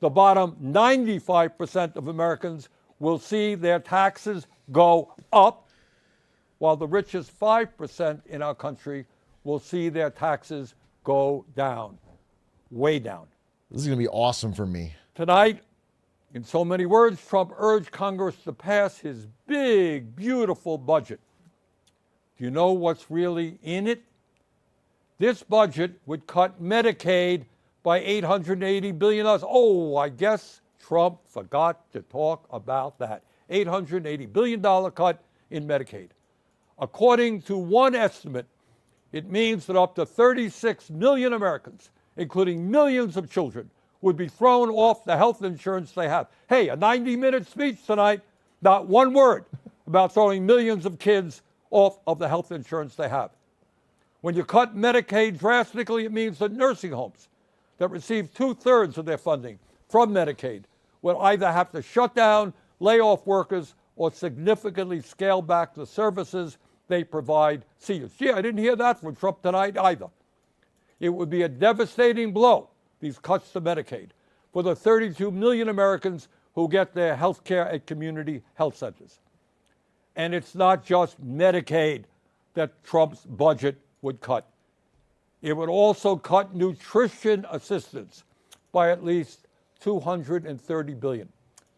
the bottom 95% of Americans will see their taxes go up, while the richest 5% in our country will see their taxes go down, way down. This is going to be awesome for me. Tonight, in so many words, Trump urged Congress to pass his big, beautiful budget. Do you know what's really in it? This budget would cut Medicaid by $880 billion. Oh, I guess Trump forgot to talk about that. $880 billion cut in Medicaid. According to one estimate, it means that up to 36 million Americans, including millions of children, would be thrown off the health insurance they have. Hey, a 90-minute speech tonight, not one word about throwing millions of kids off of the health insurance they have. When you cut Medicaid drastically, it means that nursing homes that receive 2/3 of their funding from Medicaid will either have to shut down, lay off workers, or significantly scale back the services they provide seniors. Gee, I didn't hear that from Trump tonight either. It would be a devastating blow, these cuts to Medicaid, for the 32 million Americans who get their health care at community health centers. And it's not just Medicaid that Trump's budget would cut. It would also cut nutrition assistance by at least $230 billion.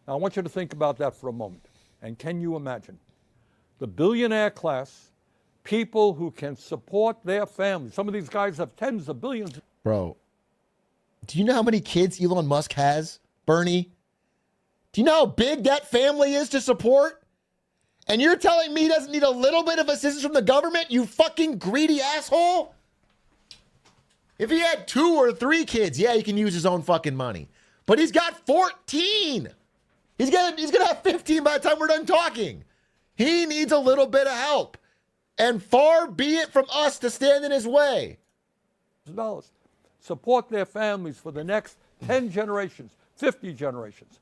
Now, I want you to think about that for a moment. And can you imagine? The billionaire class, people who can support their families. Some of these guys have tens of billions. Bro, do you know how many kids Elon Musk has, Bernie? Do you know how big that family is to support? And you're telling me he doesn't need a little bit of assistance from the government, you fucking greedy asshole? If he had 2 or 3 kids, yeah, he can use his own fucking money. But he's got 14. He's gonna have 15 by the time we're done talking. He needs a little bit of help. And far be it from us to stand in his way. Support their families for the next 10 generations, 50 generations.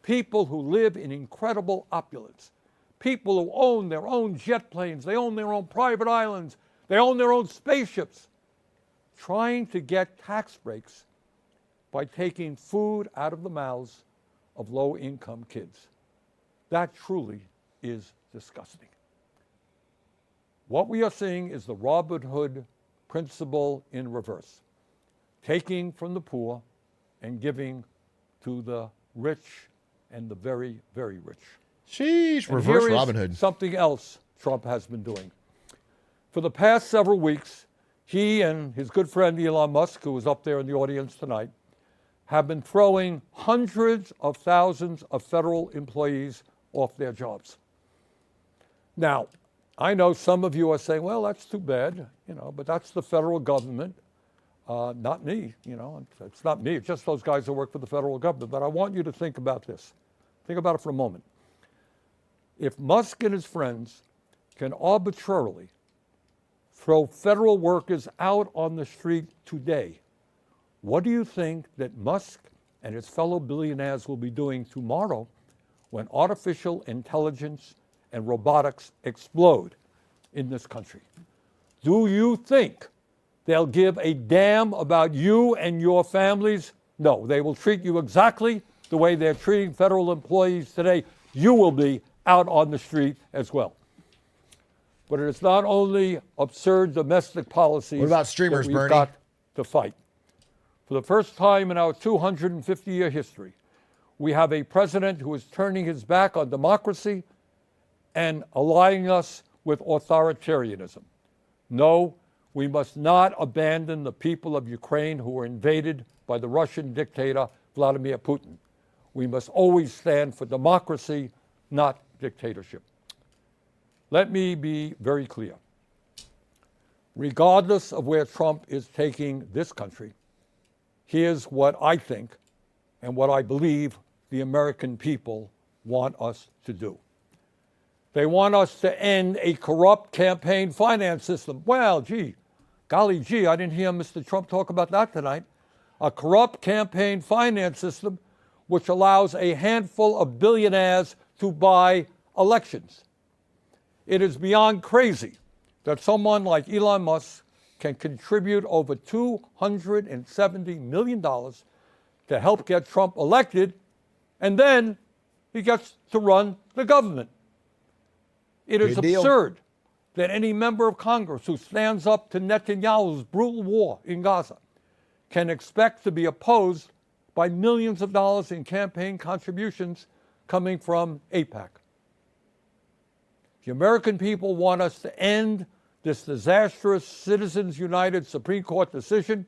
People who live in incredible opulence. People who own their own jet planes. They own their own private islands. They own their own spaceships. Trying to get tax breaks by taking food out of the mouths of low-income kids. That truly is disgusting. What we are seeing is the Robin Hood principle in reverse. Taking from the poor and giving to the rich and the very, very rich. Sheesh, and reverse here is Robin Hood. Something else Trump has been doing. For the past several weeks, he and his good friend Elon Musk, who was up there in the audience tonight, have been throwing hundreds of thousands of federal employees off their jobs. Now, I know some of you are saying, well, that's too bad, but that's the federal government, not me, it's not me, it's just those guys who work for the federal government. But I want you to think about this. Think about it for a moment. If Musk and his friends can arbitrarily throw federal workers out on the street today, what do you think that Musk and his fellow billionaires will be doing tomorrow when artificial intelligence and robotics explode in this country? Do you think they'll give a damn about you and your families? No, they will treat you exactly the way they're treating federal employees today. You will be out on the street as well. But it's not only absurd domestic policies. What about streamers, that we've Bernie? got to fight. For the first time in our 250-year history, we have a president who is turning his back on democracy and allying us with authoritarianism. No, we must not abandon the people of Ukraine who were invaded by the Russian dictator Vladimir Putin. We must always stand for democracy, not dictatorship. Let me be very clear. Regardless of where Trump is taking this country, here's what I think and what I believe the American people want us to do. They want us to end a corrupt campaign finance system. Well, golly gee, I didn't hear Mr. Trump talk about that tonight. A corrupt campaign finance system which allows a handful of billionaires to buy elections. It is beyond crazy that someone like Elon Musk can contribute over $270 million to help get Trump elected, and then he gets to run the government. It is absurd that any member of Congress who stands up to Netanyahu's brutal war in Gaza can expect to be opposed by millions of dollars in campaign contributions coming from AIPAC. The American people want us to end this disastrous Citizens United Supreme Court decision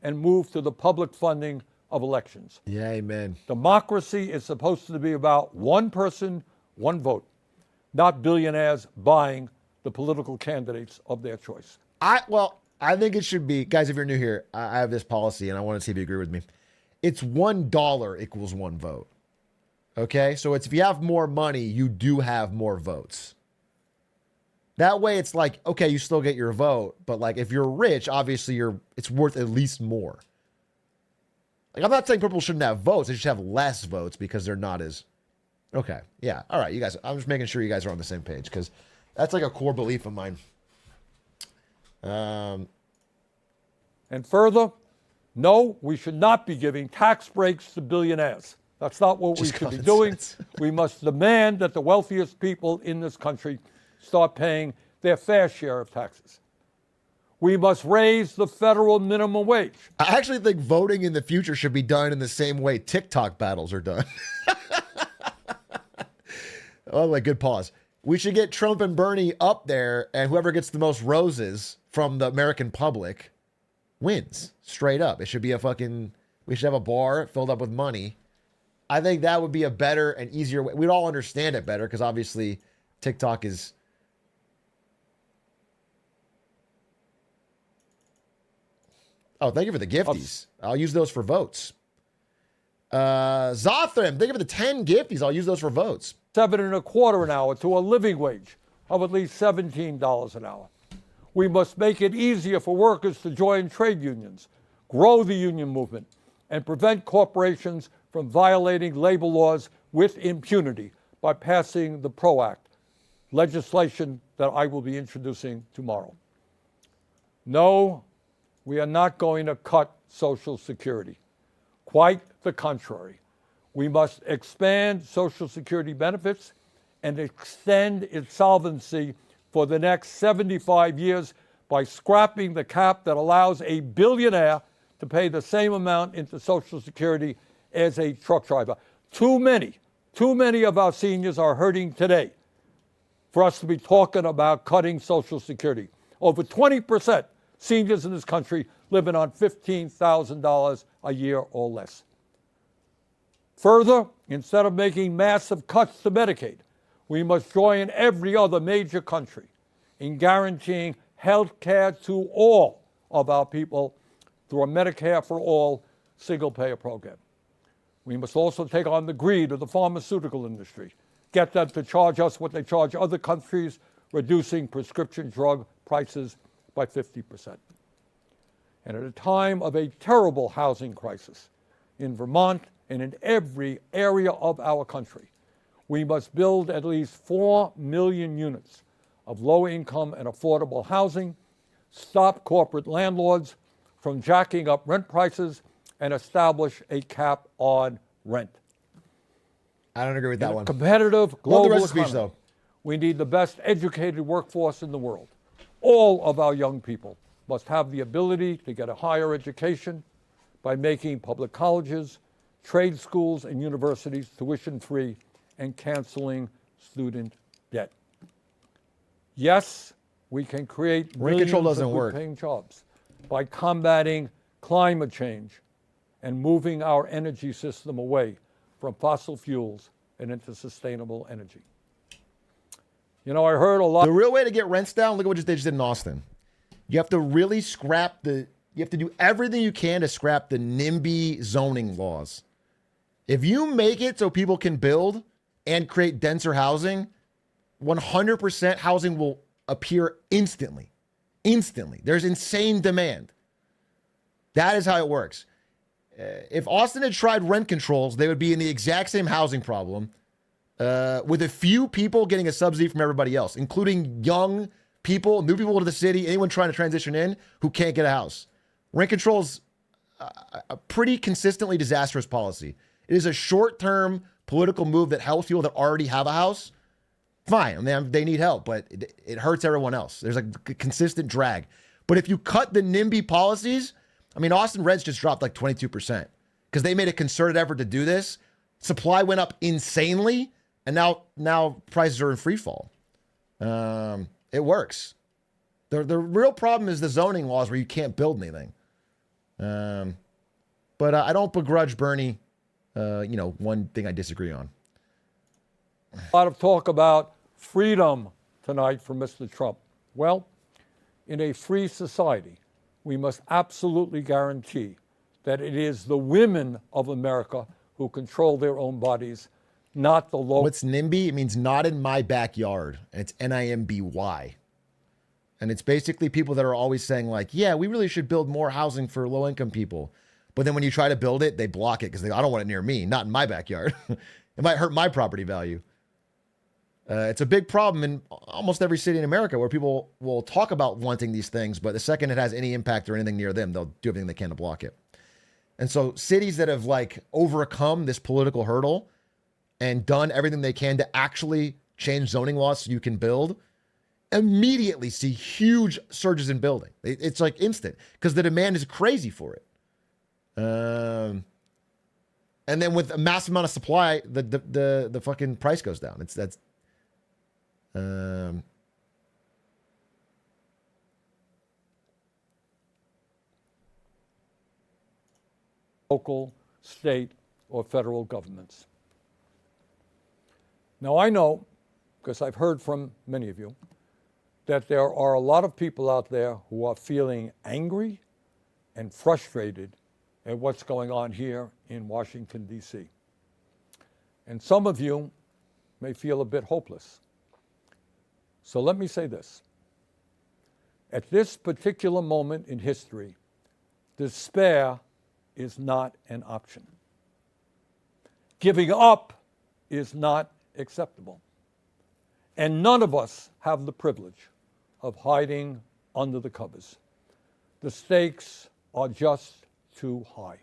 and move to the public funding of elections. Yeah, amen. Democracy is supposed to be about one person, one vote, not billionaires buying the political candidates of their choice. I think it should be, guys, if you're new here, I have this policy and I want to see if you agree with me. It's $1 equals one vote. Okay? So it's if you have more money, you do have more votes. That way it's like, okay, you still get your vote, but like if you're rich, obviously it's worth at least more. Like I'm not saying people shouldn't have votes, they should have less votes because they're not as okay. Yeah. All right, you guys, I'm just making sure you guys are on the same page because that's like a core belief of mine. And further, no, we should not be giving tax breaks to billionaires. That's not what we should be doing. We must demand that the wealthiest people in this country start paying their fair share of taxes. We must raise the federal minimum wage. I actually think voting in the future should be done in the same way TikTok battles are done. Oh, like good pause. We should get Trump and Bernie up there, and whoever gets the most roses from the American public wins. Straight up. It should be we should have a bar filled up with money. I think that would be a better and easier way. We'd all understand it better because obviously TikTok is... Oh, thank you for the gifties. I'll use those for votes. Zothram, thank you for the 10 gifties. I'll use those for votes. $7.25 an hour to a living wage of at least $17 an hour. We must make it easier for workers to join trade unions, grow the union movement, and prevent corporations from violating labor laws with impunity by passing the PRO Act, legislation that I will be introducing tomorrow. No, we are not going to cut Social Security. Quite the contrary. We must expand Social Security benefits and extend its solvency for the next 75 years by scrapping the cap that allows a billionaire to pay the same amount into Social Security as a truck driver. Too many of our seniors are hurting today for us to be talking about cutting Social Security. Over 20% seniors in this country living on $15,000 a year or less. Further, instead of making massive cuts to Medicaid, we must join every other major country in guaranteeing health care to all of our people through a Medicare for All single-payer program. We must also take on the greed of the pharmaceutical industry, get them to charge us what they charge other countries, reducing prescription drug prices by 50%. And at a time of a terrible housing crisis in Vermont and in every area of our country, we must build at least 4 million units of low-income and affordable housing, stop corporate landlords from jacking up rent prices, and establish a cap on rent. I don't agree with that one. Competitive global the rest economy. of the speech, though. We need the best educated workforce in the world. All of our young people must have the ability to get a higher education by making public colleges, trade schools, and universities tuition-free and canceling student debt. Yes, we can create millions of good-paying jobs by combating climate change and moving our energy system away from fossil fuels and into sustainable energy. You know, I heard a lot. The real way to get rents down, look at what they just did in Austin. You have to really you have to do everything you can to scrap the NIMBY zoning laws. If you make it so people can build and create denser housing, 100% housing will appear instantly. Instantly. There's insane demand. That is how it works. If Austin had tried rent controls, they would be in the exact same housing problem with a few people getting a subsidy from everybody else, including young people, new people to the city, anyone trying to transition in who can't get a house. Rent controls a pretty consistently disastrous policy. It is a short-term political move that helps people that already have a house. Fine, I mean, they need help, but it hurts everyone else. There's a consistent drag. But if you cut the NIMBY policies, I mean, Austin rents just dropped like 22% because they made a concerted effort to do this. Supply went up insanely, and now prices are in free fall. It works. The real problem is the zoning laws where you can't build anything. But I don't begrudge Bernie, one thing I disagree on. A lot of talk about freedom tonight from Mr. Trump. Well, in a free society, we must absolutely guarantee that it is the women of America who control their own bodies, not the local. What's NIMBY? It means not in my backyard, and it's NIMBY. And it's basically people that are always saying like, yeah, we really should build more housing for low-income people. But then when you try to build it, they block it because I don't want it near me, not in my backyard. It might hurt my property value. It's a big problem in almost every city in America where people will talk about wanting these things, but the second it has any impact or anything near them, they'll do everything they can to block it. And so cities that have like overcome this political hurdle and done everything they can to actually change zoning laws so you can build, immediately see huge surges in building. It's like instant because the demand is crazy for it. And then with a massive amount of supply, the fucking price goes down. That's local, state, or federal governments. Now, I know, because I've heard from many of you, that there are a lot of people out there who are feeling angry and frustrated at what's going on here in Washington, D.C. And some of you may feel a bit hopeless. So let me say this. At this particular moment in history, despair is not an option. Giving up is not acceptable. And none of us have the privilege of hiding under the covers. The stakes are just too high.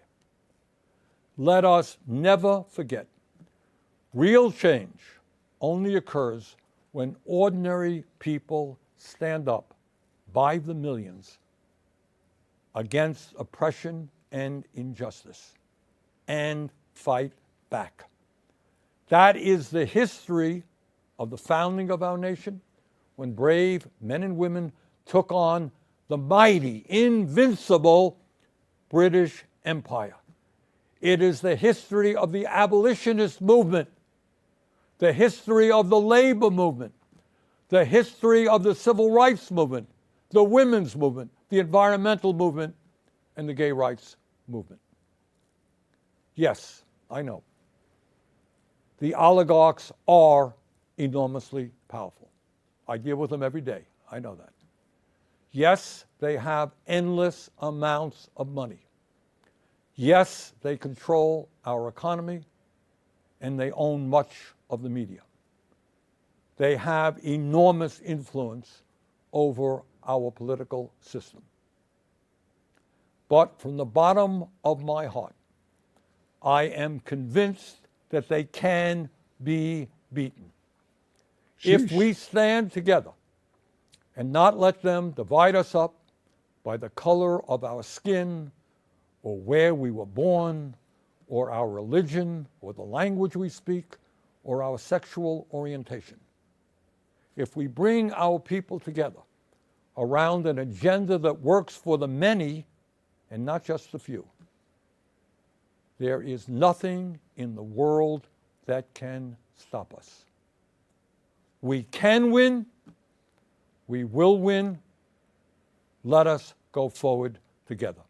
Let us never forget, real change only occurs when ordinary people stand up by the millions against oppression and injustice and fight back. That is the history of the founding of our nation, when brave men and women took on the mighty, invincible British Empire. It is the history of the abolitionist movement, the history of the labor movement, the history of the civil rights movement, the women's movement, the environmental movement, and the gay rights movement. Yes, I know. The oligarchs are enormously powerful. I deal with them every day. I know that. Yes, they have endless amounts of money. Yes, they control our economy, and they own much of the media. They have enormous influence over our political system. But from the bottom of my heart, I am convinced that they can be beaten. Sheesh. If we stand together and not let them divide us up by the color of our skin or where we were born or our religion or the language we speak or our sexual orientation. If we bring our people together around an agenda that works for the many and not just the few, there is nothing in the world that can stop us. We can win. We will win. Let us go forward together.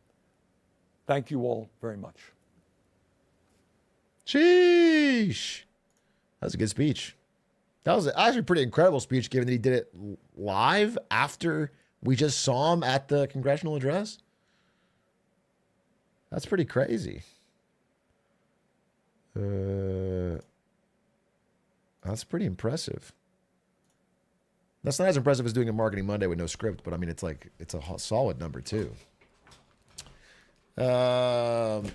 Thank you all very much. Sheesh. That was a good speech. That was actually a pretty incredible speech, given that he did it live after we just saw him at the congressional address. That's pretty crazy. That's pretty impressive. That's not as impressive as doing a Marketing Monday with no script, but I mean, it's a solid number too. I'm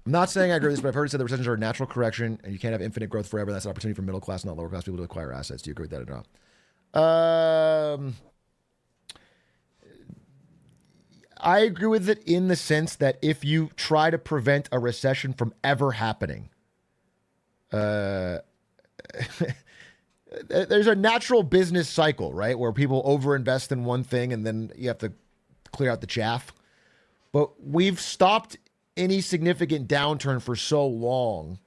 not saying I agree with this, but I've heard it said that recessions are a natural correction and you can't have infinite growth forever. That's an opportunity for middle class, not lower class people to acquire assets. Do you agree with that or not? I agree with it in the sense that if you try to prevent a recession from ever happening, there's a natural business cycle, right? Where people overinvest in one thing and then you have to clear out the chaff. But we've stopped any significant downturn for so long.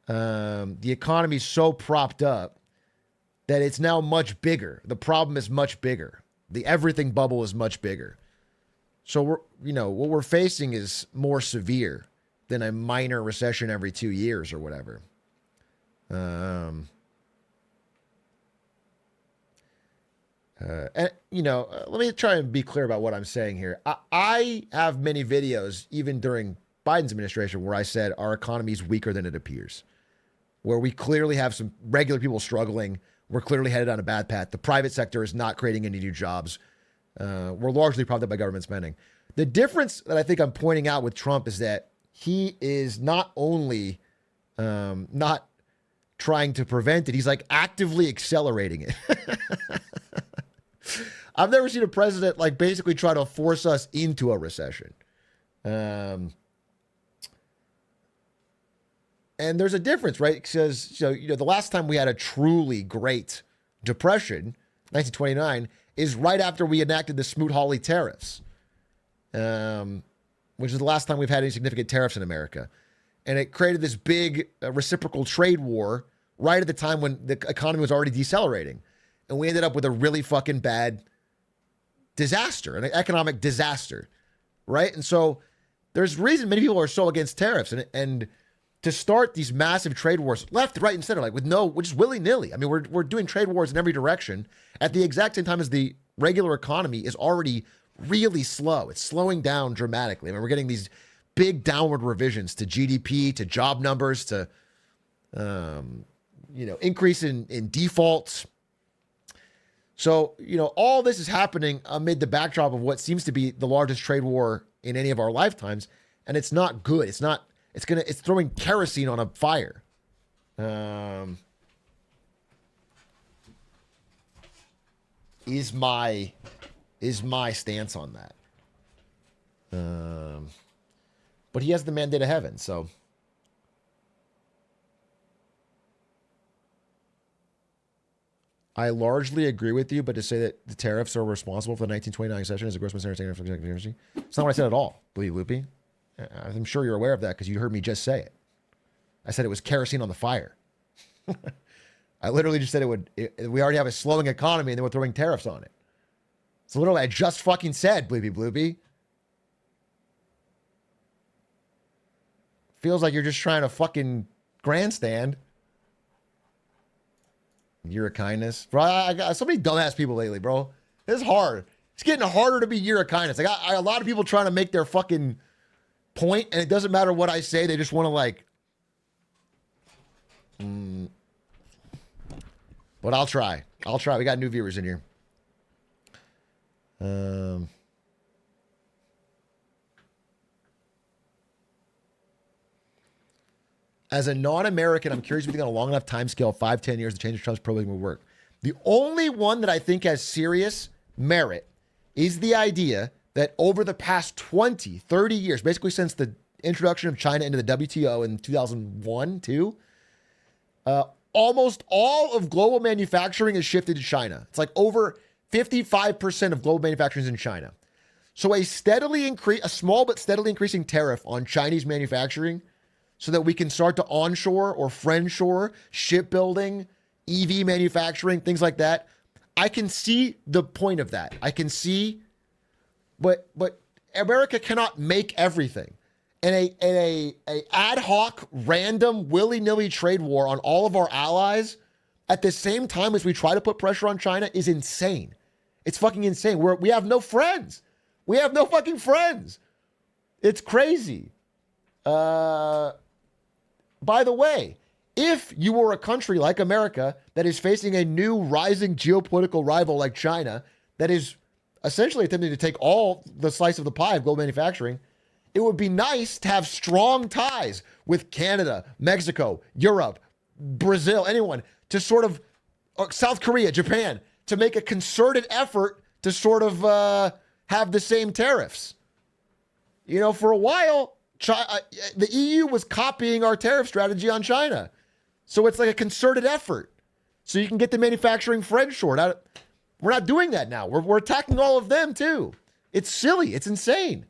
The economy's so propped up that it's now much bigger. The problem is much bigger. The everything bubble is much bigger. So what we're facing is more severe than a minor recession every 2 years or whatever. Let me try and be clear about what I'm saying here. I have many videos, even during Biden's administration, where I said our economy is weaker than it appears, where we clearly have some regular people struggling. We're clearly headed on a bad path. The private sector is not creating any new jobs. We're largely propped up by government spending. The difference that I think I'm pointing out with Trump is that he is not only not trying to prevent it, he's like actively accelerating it. I've never seen a president like basically try to force us into a recession. And there's a difference, right? Because, the last time we had a truly great depression, 1929, is right after we enacted the Smoot-Hawley tariffs, which is the last time we've had any significant tariffs in America. And it created this big reciprocal trade war right at the time when the economy was already decelerating. And we ended up with a really fucking bad disaster, an economic disaster, right? And so there's reason many people are so against tariffs and to start these massive trade wars left, right, and center, which is willy-nilly. I mean, we're doing trade wars in every direction at the exact same time as the regular economy is already really slow. It's slowing down dramatically. I mean, we're getting these big downward revisions to GDP, to job numbers, to increase in defaults. So, all this is happening amid the backdrop of what seems to be the largest trade war in any of our lifetimes, and it's not good. It's throwing kerosene on a fire. Is my stance on that. But he has the mandate of heaven, so. I largely agree with you, but to say that the tariffs are responsible for the 1929 recession is a gross misunderstanding of executive agency. It's not what I said at all, believe Loopy. I'm sure you're aware of that because you heard me just say it. I said it was kerosene on the fire. I literally just said we already have a slowing economy and then we're throwing tariffs on it. It's literally I just fucking said, Bleepy Bloopy. Feels like you're just trying to fucking grandstand. Year of kindness. Bro, I got so many dumbass people lately, bro. It's hard. It's getting harder to be year of kindness. I got a lot of people trying to make their fucking point, and it doesn't matter what I say. They just want to But I'll try. We got new viewers in here. As a non-American, I'm curious if you think on a long enough time scale, 5-10 years, the change of Trump's program will work. The only one that I think has serious merit is the idea that over the past 20, 30 years, basically since the introduction of China into the WTO in 2001, 2, almost all of global manufacturing has shifted to China. It's like over 55% of global manufacturing is in China. So a small but steadily increasing tariff on Chinese manufacturing so that we can start to onshore or friendshore shipbuilding, EV manufacturing, things like that. I can see the point of that. I can see, but America cannot make everything. And a ad hoc, random, willy-nilly trade war on all of our allies at the same time as we try to put pressure on China is insane. It's fucking insane. We have no friends. We have no fucking friends. It's crazy. By the way, if you were a country like America that is facing a new rising geopolitical rival like China that is essentially attempting to take all the slice of the pie of global manufacturing, it would be nice to have strong ties with Canada, Mexico, Europe, Brazil, anyone to sort of, South Korea, Japan, to make a concerted effort to sort of have the same tariffs. You know, for a while, the EU was copying our tariff strategy on China. So it's like a concerted effort. So you can get the manufacturing friendshored. We're not doing that now. We're attacking all of them too. It's silly. It's insane.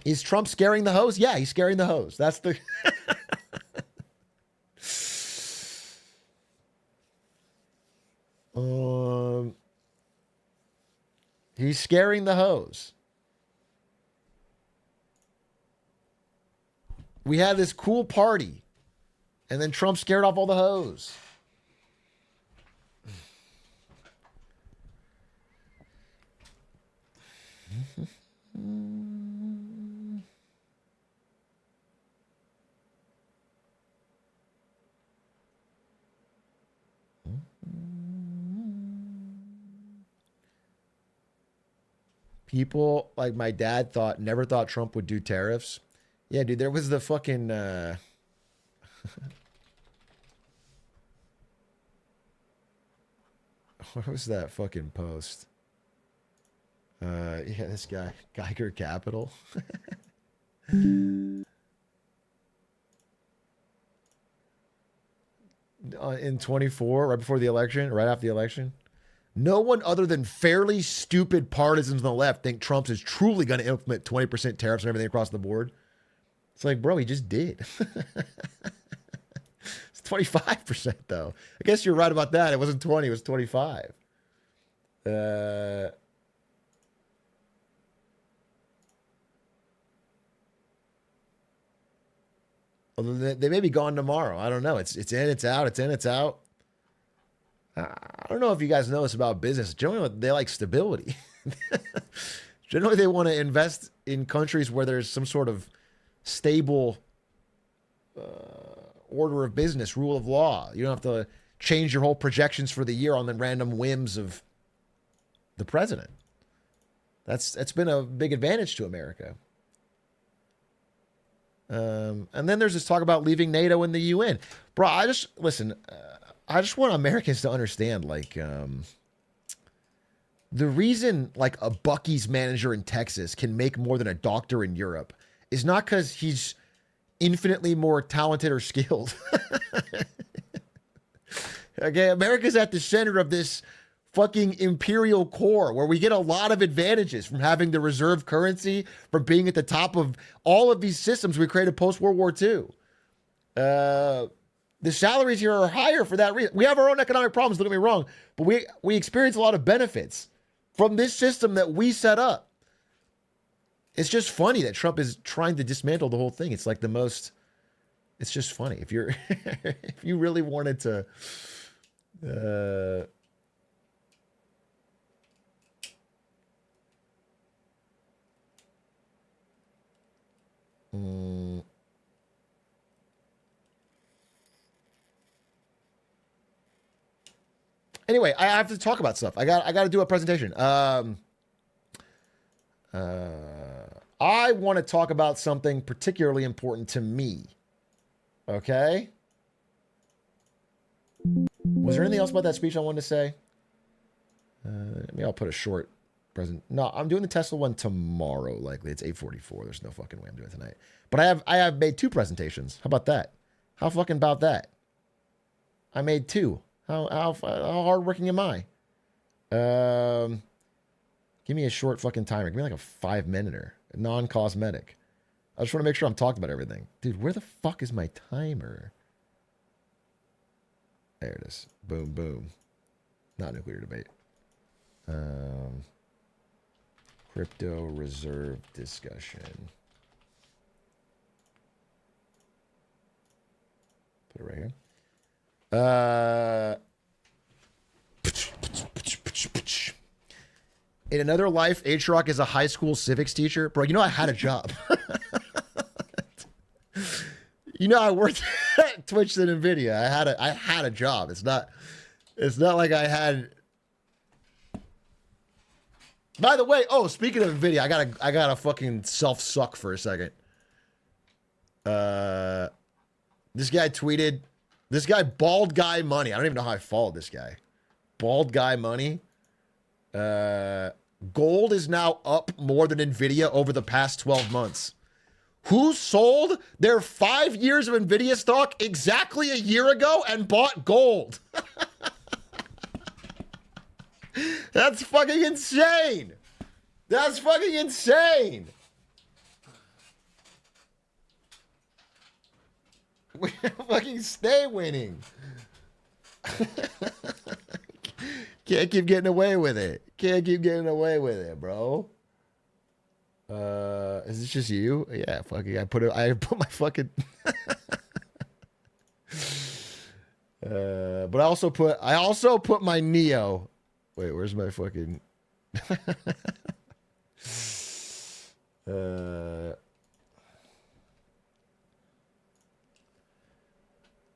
Is Trump scaring the hose? Yeah, he's scaring the hose. That's the... He's scaring the hose. We had this cool party, and then Trump scared off all the hose. People like my dad never thought Trump would do tariffs. Yeah, dude, there was the fucking what was that fucking post? Yeah, this guy, Geiger Capital. In 24, right before the election, right after the election. No one other than fairly stupid partisans on the left think Trump is truly going to implement 20% tariffs and everything across the board. It's like, bro, he just did. It's 25% though. I guess you're right about that. It wasn't 20, it was 25. They may be gone tomorrow. I don't know. It's in, it's out. It's in, it's out. I don't know if you guys know this about business. Generally, they like stability. Generally, they want to invest in countries where there's some sort of stable order of business, rule of law. You don't have to change your whole projections for the year on the random whims of the president. That's been a big advantage to America. And then there's this talk about leaving NATO and the UN. Bro, I just want Americans to understand, like, the reason, like, a Buc-ee's manager in Texas can make more than a doctor in Europe is not because he's infinitely more talented or skilled. Okay, America's at the center of this fucking imperial core where we get a lot of advantages from having the reserve currency, from being at the top of all of these systems we created post-World War II. The salaries here are higher for that reason. We have our own economic problems, don't get me wrong, but we experience a lot of benefits from this system that we set up. It's just funny that Trump is trying to dismantle the whole thing. It's like the most, it's just funny. If you're, if you really wanted to, anyway, I have to talk about stuff. I got to do a presentation. I want to talk about something particularly important to me. Okay? Was there anything else about that speech I wanted to say? Maybe I'll put a short present. No, I'm doing the Tesla one tomorrow. Likely it's 8:44. There's no fucking way I'm doing it tonight. But I have made 2 presentations. How about that? How fucking about that? I made 2. How hardworking am I? Give me a short fucking timer. Give me like a 5-minuter. Non-cosmetic. I just want to make sure I'm talking about everything. Dude, where the fuck is my timer? There it is. Boom, boom. Not nuclear debate. Crypto reserve discussion. Put it right here. In another life, Atrioc is a high school civics teacher. Bro, you know I had a job. You know I worked at Twitch and Nvidia. I had a job. It's not like I had. By the way, oh, speaking of Nvidia, I gotta fucking self-suck for a second. This guy tweeted, this guy, Bald Guy Money. I don't even know how I followed this guy. Bald Guy Money. Gold is now up more than Nvidia over the past 12 months. Who sold their 5 years of Nvidia stock exactly a year ago and bought gold? That's fucking insane. That's fucking insane. We fucking stay winning. Can't keep getting away with it. Can't keep getting away with it, bro. Is this just you? Yeah, fucking. I put my fucking. But I also put my Neo. Wait, where's my fucking?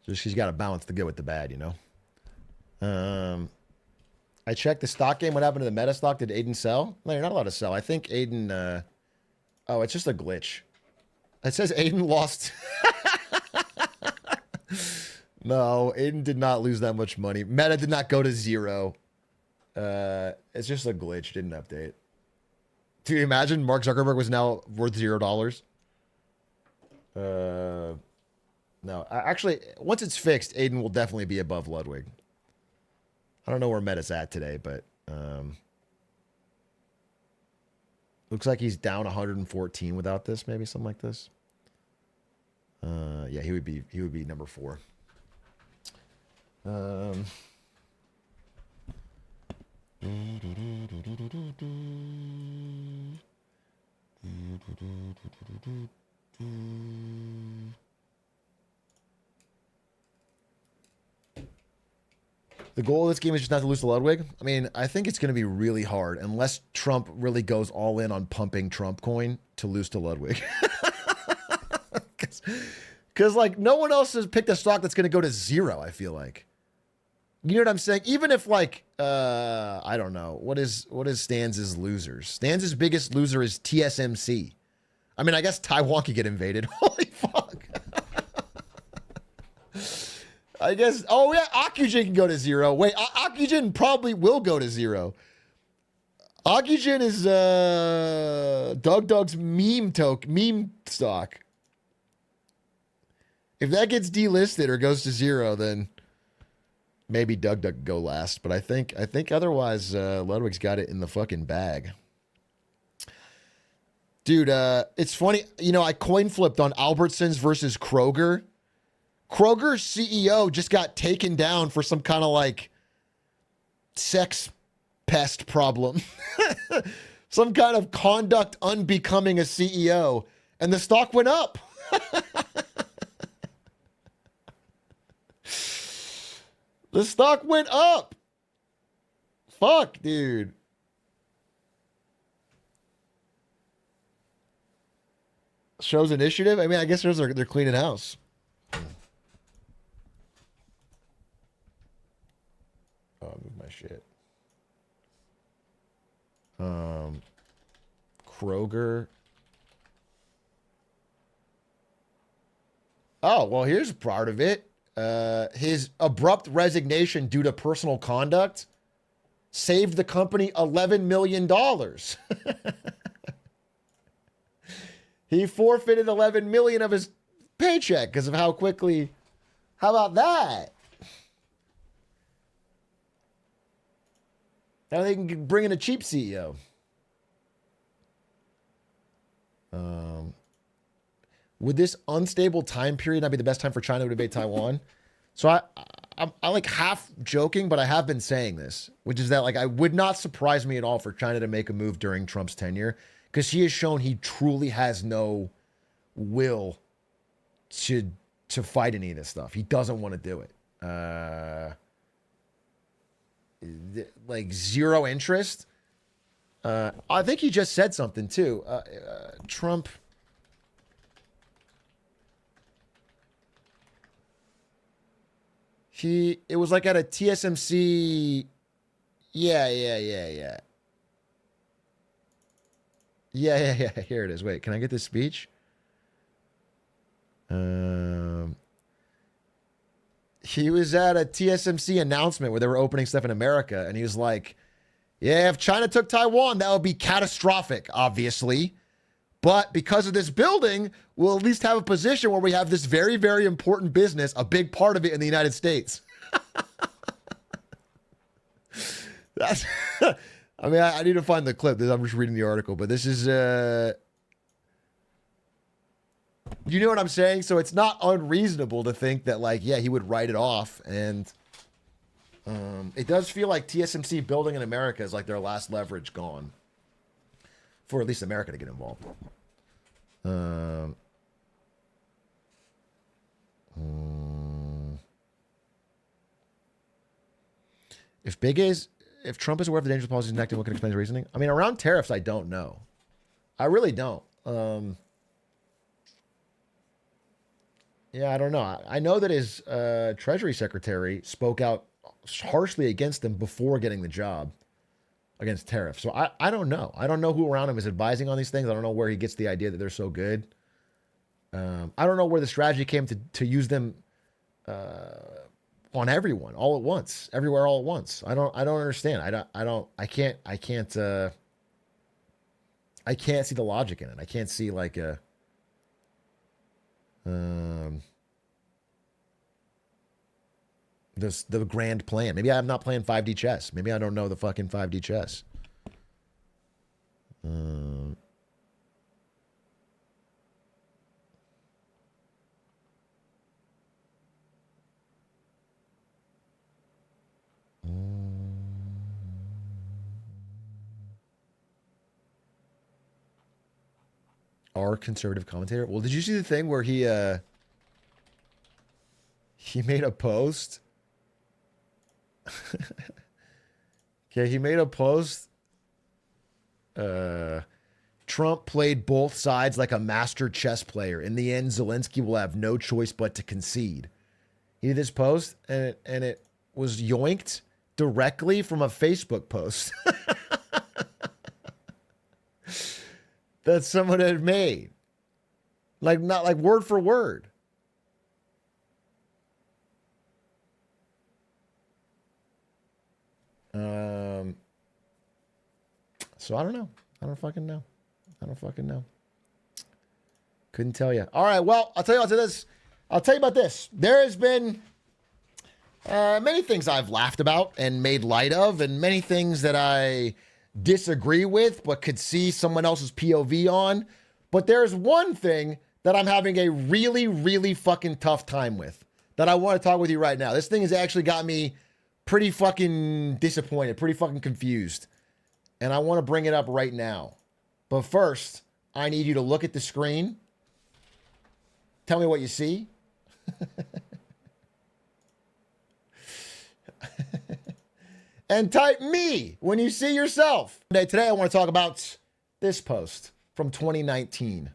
Just she's got to balance the good with the bad, you know. I checked the stock game. What happened to the meta stock? Did Aiden sell? No, you're not allowed to sell. I think Aiden. Oh, it's just a glitch. It says Aiden lost. No, Aiden did not lose that much money. Meta did not go to 0. It's just a glitch. Didn't update. Do you imagine Mark Zuckerberg was now worth $0? No, actually, once it's fixed, Aiden will definitely be above Ludwig. I don't know where Meta's at today, but looks like he's down 114 without this, maybe something like this. Yeah, he would be number 4. The goal of this game is just not to lose to Ludwig. I mean, I think it's going to be really hard unless Trump really goes all in on pumping Trump coin to lose to Ludwig. Because like no one else has picked a stock that's going to go to 0, I feel like. You know what I'm saying? Even if like, I don't know. What is Stanz's losers? Stanz's biggest loser is TSMC. I mean, I guess Taiwan could get invaded. Holy fuck. I guess, oh yeah, Ocugen can go to 0. Wait, Ocugen probably will go to 0. Ocugen is Doug's meme stock. If that gets delisted or goes to 0, then maybe Doug can go last. But I think otherwise Ludwig's got it in the fucking bag. Dude, it's funny, you know, I coin flipped on Albertsons versus Kroger. Kroger's CEO just got taken down for some kind of like sex pest problem. Some kind of conduct unbecoming a CEO. And the stock went up. The stock went up. Fuck, dude. Shows initiative? I mean, I guess they're cleaning house. Oh, I moved my shit. Kroger. Oh, well, here's part of it. His abrupt resignation due to personal conduct saved the company $11 million. He forfeited $11 million of his paycheck because of how quickly. How about that? Now they can bring in a cheap CEO. Would this unstable time period not be the best time for China to invade Taiwan? So I like half joking, but I have been saying this, which is that like I would not surprise me at all for China to make a move during Trump's tenure, because he has shown he truly has no will to fight any of this stuff. He doesn't want to do it. Like zero interest. I think he just said something too. Trump. It was like at a TSMC. Yeah. Here it is. Wait, can I get this speech? He was at a TSMC announcement where they were opening stuff in America, and he was like, yeah, if China took Taiwan, that would be catastrophic, obviously. But because of this building, we'll at least have a position where we have this very, very important business, a big part of it in the United States. That's, I mean, I need to find the clip. I'm just reading the article, but this is, you know what I'm saying? So it's not unreasonable to think that, like, yeah, he would write it off. And it does feel like TSMC building in America is like their last leverage gone for at least America to get involved. If Trump is aware of the dangerous policies enacted, what can explain his reasoning? I mean, around tariffs, I don't know. I really don't. Yeah, I don't know. I know that his Treasury Secretary spoke out harshly against them before getting the job against tariffs. So I don't know. I don't know who around him is advising on these things. I don't know where he gets the idea that they're so good. I don't know where the strategy came to use them on everyone all at once, everywhere all at once. I don't understand. I can't see the logic in it. I can't see like a the grand plan. Maybe I'm not playing 5D chess. Maybe I don't know the fucking 5D chess. Our conservative commentator. Well, did you see the thing where he made a post? Okay, he made a post. Trump played both sides like a master chess player. In the end, Zelensky will have no choice but to concede. He did this post, and it was yoinked directly from a Facebook post that someone had made. Like, not like word for word. So I don't know. I don't fucking know. Couldn't tell you. All right. Well, I'll tell you about this. There has been many things I've laughed about and made light of, and many things that I disagree with, but could see someone else's POV on. But there's one thing that I'm having a really, really fucking tough time with that I want to talk with you right now. This thing has actually got me pretty fucking disappointed, pretty fucking confused. And I want to bring it up right now. But first, I need you to look at the screen. Tell me what you see. And type me when you see yourself. Today I want to talk about this post from 2019.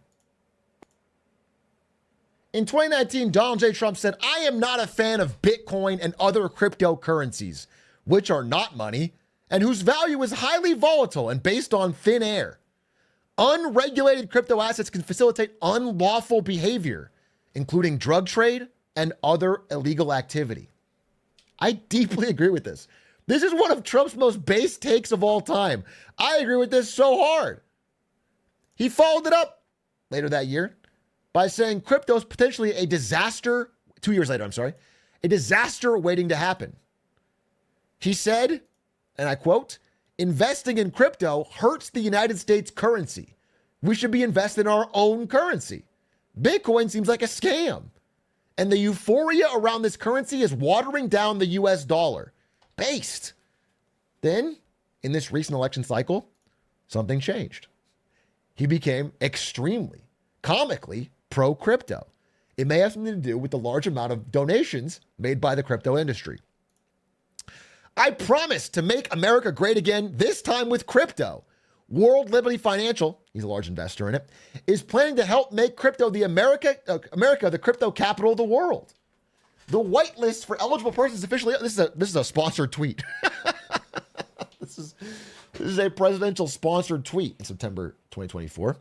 In 2019, Donald J. Trump said, "I am not a fan of Bitcoin and other cryptocurrencies, which are not money, and whose value is highly volatile and based on thin air. Unregulated crypto assets can facilitate unlawful behavior, including drug trade and other illegal activity." I deeply agree with this. This is one of Trump's most base takes of all time. I agree with this so hard. He followed it up later that year by saying crypto is potentially a disaster, 2 years later, a disaster waiting to happen. He said, and I quote, investing in crypto hurts the United States currency. We should be investing in our own currency. Bitcoin seems like a scam. And the euphoria around this currency is watering down the US dollar. Based. Then, in this recent election cycle, something changed. He became extremely, comically pro-crypto. It may have something to do with the large amount of donations made by the crypto industry. I promise to make America great again, this time with crypto. World Liberty Financial, he's a large investor in it, is planning to help make crypto the America the crypto capital of the world. The whitelist for eligible persons officially, this is a sponsored tweet. This is a presidential sponsored tweet in September 2024.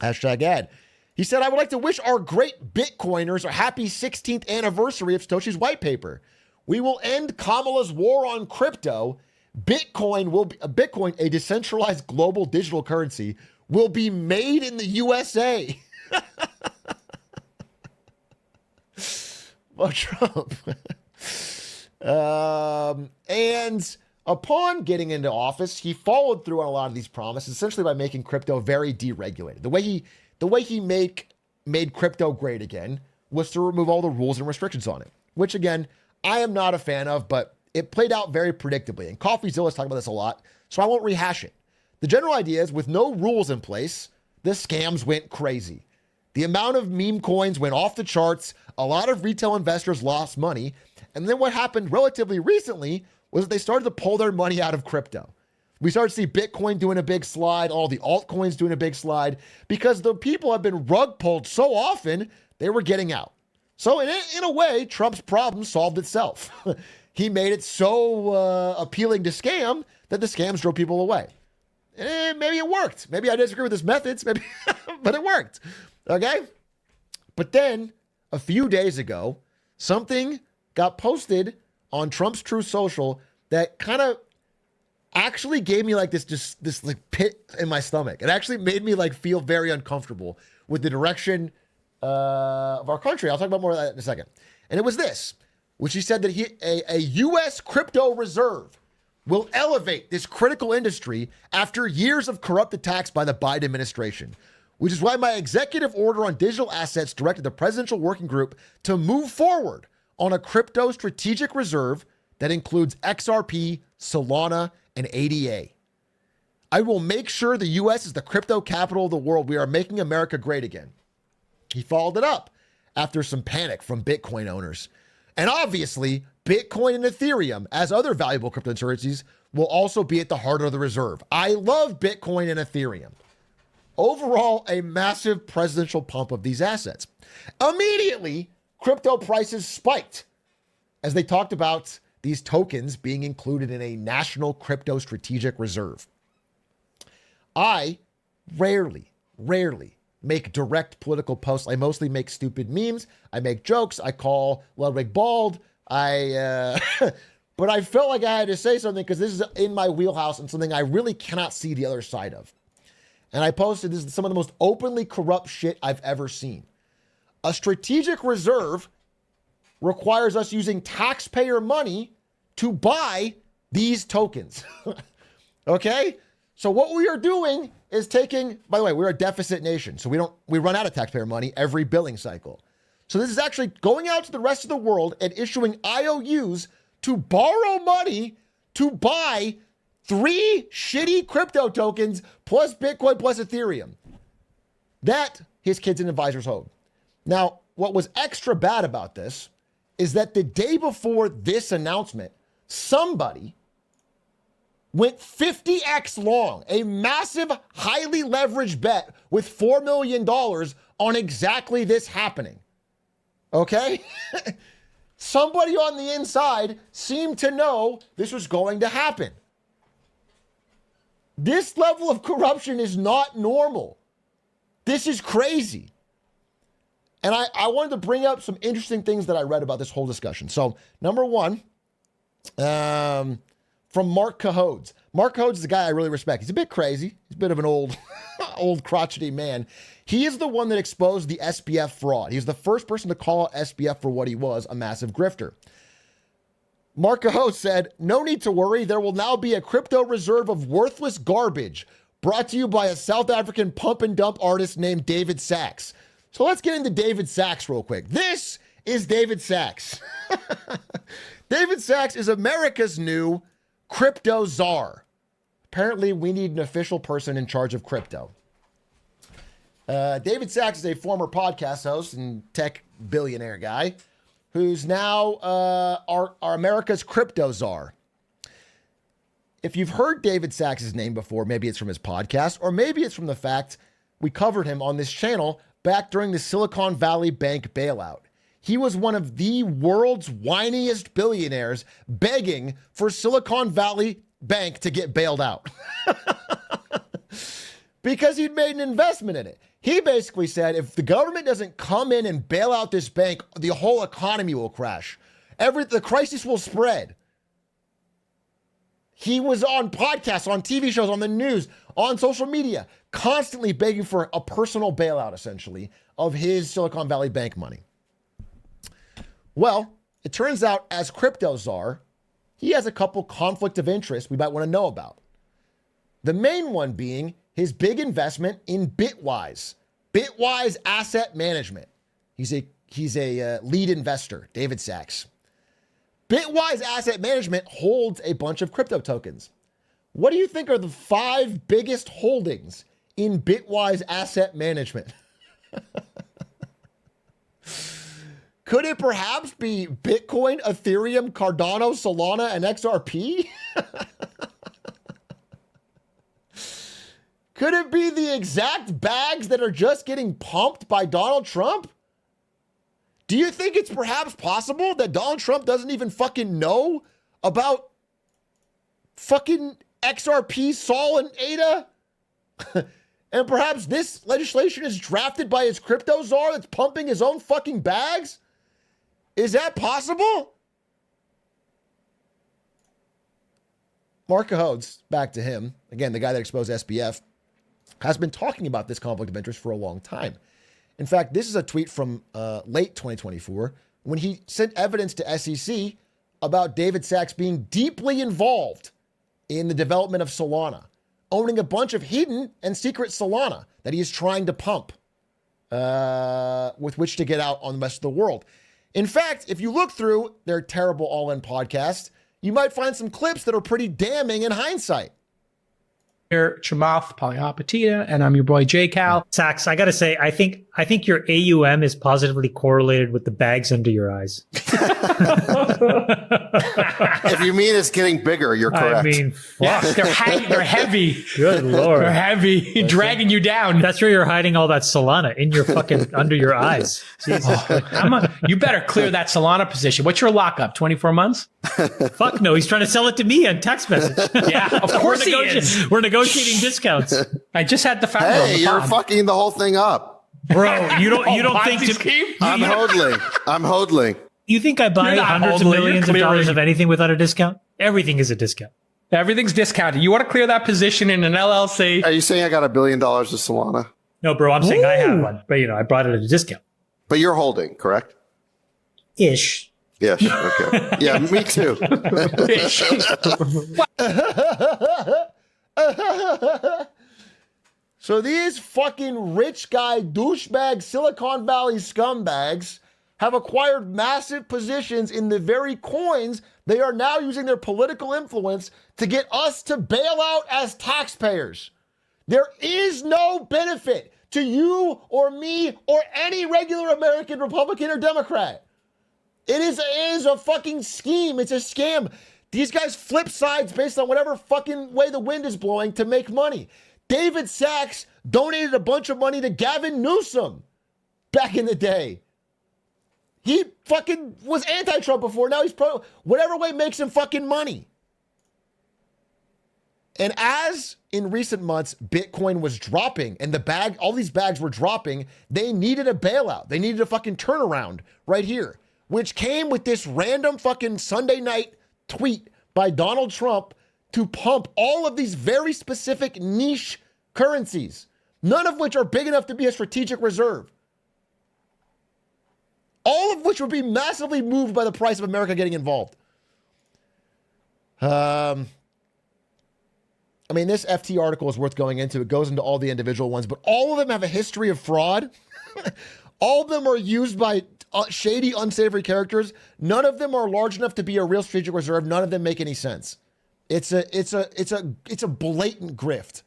#ad. He said, I would like to wish our great Bitcoiners a happy 16th anniversary of Satoshi's white paper. We will end Kamala's war on crypto. Bitcoin, a decentralized global digital currency, will be made in the USA. Well, Trump. And upon getting into office, he followed through on a lot of these promises, essentially by making crypto very deregulated. The way he made crypto great again was to remove all the rules and restrictions on it, which again, I am not a fan of, but it played out very predictably. And CoffeeZilla is talking about this a lot, so I won't rehash it. The general idea is with no rules in place, the scams went crazy. The amount of meme coins went off the charts. A lot of retail investors lost money. And then what happened relatively recently was that they started to pull their money out of crypto. We started to see Bitcoin doing a big slide, all the altcoins doing a big slide, because the people have been rug pulled so often, they were getting out. So in a way, Trump's problem solved itself. He made it so appealing to scam that the scams drove people away. Maybe it worked. Maybe I disagree with his methods, maybe, but it worked. Okay? But then, a few days ago, something got posted on Trump's Truth Social that kind of actually gave me like this like pit in my stomach. It actually made me like feel very uncomfortable with the direction of our country. I'll talk about more of that in a second. And it was this, which he said that a U.S. crypto reserve will elevate this critical industry after years of corrupt attacks by the Biden administration, which is why my executive order on digital assets directed the presidential working group to move forward on a crypto strategic reserve that includes XRP, Solana, and ADA. I will make sure the U.S. is the crypto capital of the world. We are making America great again. He followed it up after some panic from Bitcoin owners. And obviously, Bitcoin and Ethereum, as other valuable cryptocurrencies, will also be at the heart of the reserve. I love Bitcoin and Ethereum. Overall, a massive presidential pump of these assets. Immediately, crypto prices spiked as they talked about these tokens being included in a national crypto strategic reserve. I rarely make direct political posts. I mostly make stupid memes. I make jokes. I call Ludwig bald. But I felt like I had to say something because this is in my wheelhouse and something I really cannot see the other side of. And I posted this is some of the most openly corrupt shit I've ever seen. A strategic reserve requires us using taxpayer money to buy these tokens. Okay? So what we are doing is taking, by the way, we're a deficit nation, so we run out of taxpayer money every billing cycle. So this is actually going out to the rest of the world and issuing IOUs to borrow money to buy 3 shitty crypto tokens plus Bitcoin plus Ethereum. That his kids and advisors hold. Now, what was extra bad about this is that the day before this announcement, somebody went 50x long, a massive, highly leveraged bet with $4 million on exactly this happening. Okay? Somebody on the inside seemed to know this was going to happen. This level of corruption is not normal. This is crazy. And I wanted to bring up some interesting things that I read about this whole discussion. So, number one, from Mark Cahodes. Mark Cahodes is a guy I really respect. He's a bit crazy. He's a bit of an old crotchety man. He is the one that exposed the SBF fraud. He was the first person to call out SBF for what he was, a massive grifter. Marco said, no need to worry. There will now be a crypto reserve of worthless garbage brought to you by a South African pump and dump artist named David Sachs. So let's get into David Sachs real quick. This is David Sachs. David Sachs is America's new crypto czar. Apparently, we need an official person in charge of crypto. David Sachs is a former podcast host and tech billionaire guy who's now our America's crypto czar. If you've heard David Sachs' name before, maybe it's from his podcast, or maybe it's from the fact we covered him on this channel back during the Silicon Valley Bank bailout. He was one of the world's whiniest billionaires begging for Silicon Valley Bank to get bailed out because he'd made an investment in it. He basically said, if the government doesn't come in and bail out this bank, the whole economy will crash. The crisis will spread. He was on podcasts, on TV shows, on the news, on social media, constantly begging for a personal bailout, essentially, of his Silicon Valley Bank money. Well, it turns out as crypto czar, he has a couple conflict of interest we might want to know about. The main one being his big investment in Bitwise Asset Management. He's a lead investor, David Sachs. Bitwise Asset Management holds a bunch of crypto tokens. What do you think are the 5 biggest holdings in Bitwise Asset Management? Could it perhaps be Bitcoin, Ethereum, Cardano, Solana, and XRP? Could it be the exact bags that are just getting pumped by Donald Trump? Do you think it's perhaps possible that Donald Trump doesn't even fucking know about fucking XRP, Sol, and ADA? And perhaps this legislation is drafted by his crypto czar that's pumping his own fucking bags? Is that possible? Mark Cahodes, back to him, again, the guy that exposed SBF, has been talking about this conflict of interest for a long time. In fact, this is a tweet from late 2024 when he sent evidence to SEC about David Sachs being deeply involved in the development of Solana, owning a bunch of hidden and secret Solana that he is trying to pump with which to get out on the rest of the world. In fact, if you look through their terrible all-in podcast, you might find some clips that are pretty damning in hindsight. Chamath Palihapitiya, and I'm your boy J Cal. Sachs, I gotta say, I think your AUM is positively correlated with the bags under your eyes. If you mean it's getting bigger, you're correct. I mean, Yeah, they're heavy. good lord, They're heavy, dragging you down. that's where you're hiding all that Solana in your fucking under your eyes. Jesus, You better clear that Solana position. What's your lockup? 24 months? fuck no, he's trying to sell it to me on text message. Yeah, of course he is. We're negotiating discounts, I just had the founder on Hey, the you're pod. fucking the whole thing up. bro. You don't think Ponzi to, scheme? I'm hodling. you think I buy You're not hundreds of holding, you're millions of dollars clearing. of anything without a discount? Everything is a discount. Everything's discounted. You want to clear that position in an LLC? Are you saying I got $1 billion of Solana? No, bro, I'm saying I have one, but I brought it at a discount. But you're holding, correct? Ish. Yes. Okay. Yeah, me too. So these fucking rich guy douchebag Silicon Valley scumbags have acquired massive positions in the very coins they are now using their political influence to get us to bail out as taxpayers. There is no benefit to you or me or any regular American Republican or Democrat. It is a fucking scheme. It's a scam. These guys flip sides based on whatever fucking way the wind is blowing to make money. David Sachs donated a bunch of money to Gavin Newsom back in the day. He fucking was anti-Trump before. Now he's pro. Whatever way makes him fucking money. And as in recent months, Bitcoin was dropping and all these bags were dropping, they needed a bailout. They needed a fucking turnaround right here, which came with this random fucking Sunday night tweet by Donald Trump to pump all of these very specific niche currencies, none of which are big enough to be a strategic reserve. All of which would be massively moved by the price of America getting involved. I mean, this FT article is worth going into. It goes into all the individual ones, but all of them have a history of fraud. All of them are used by shady, unsavory characters. None of them are large enough to be a real strategic reserve. None of them make any sense. It's a blatant grift.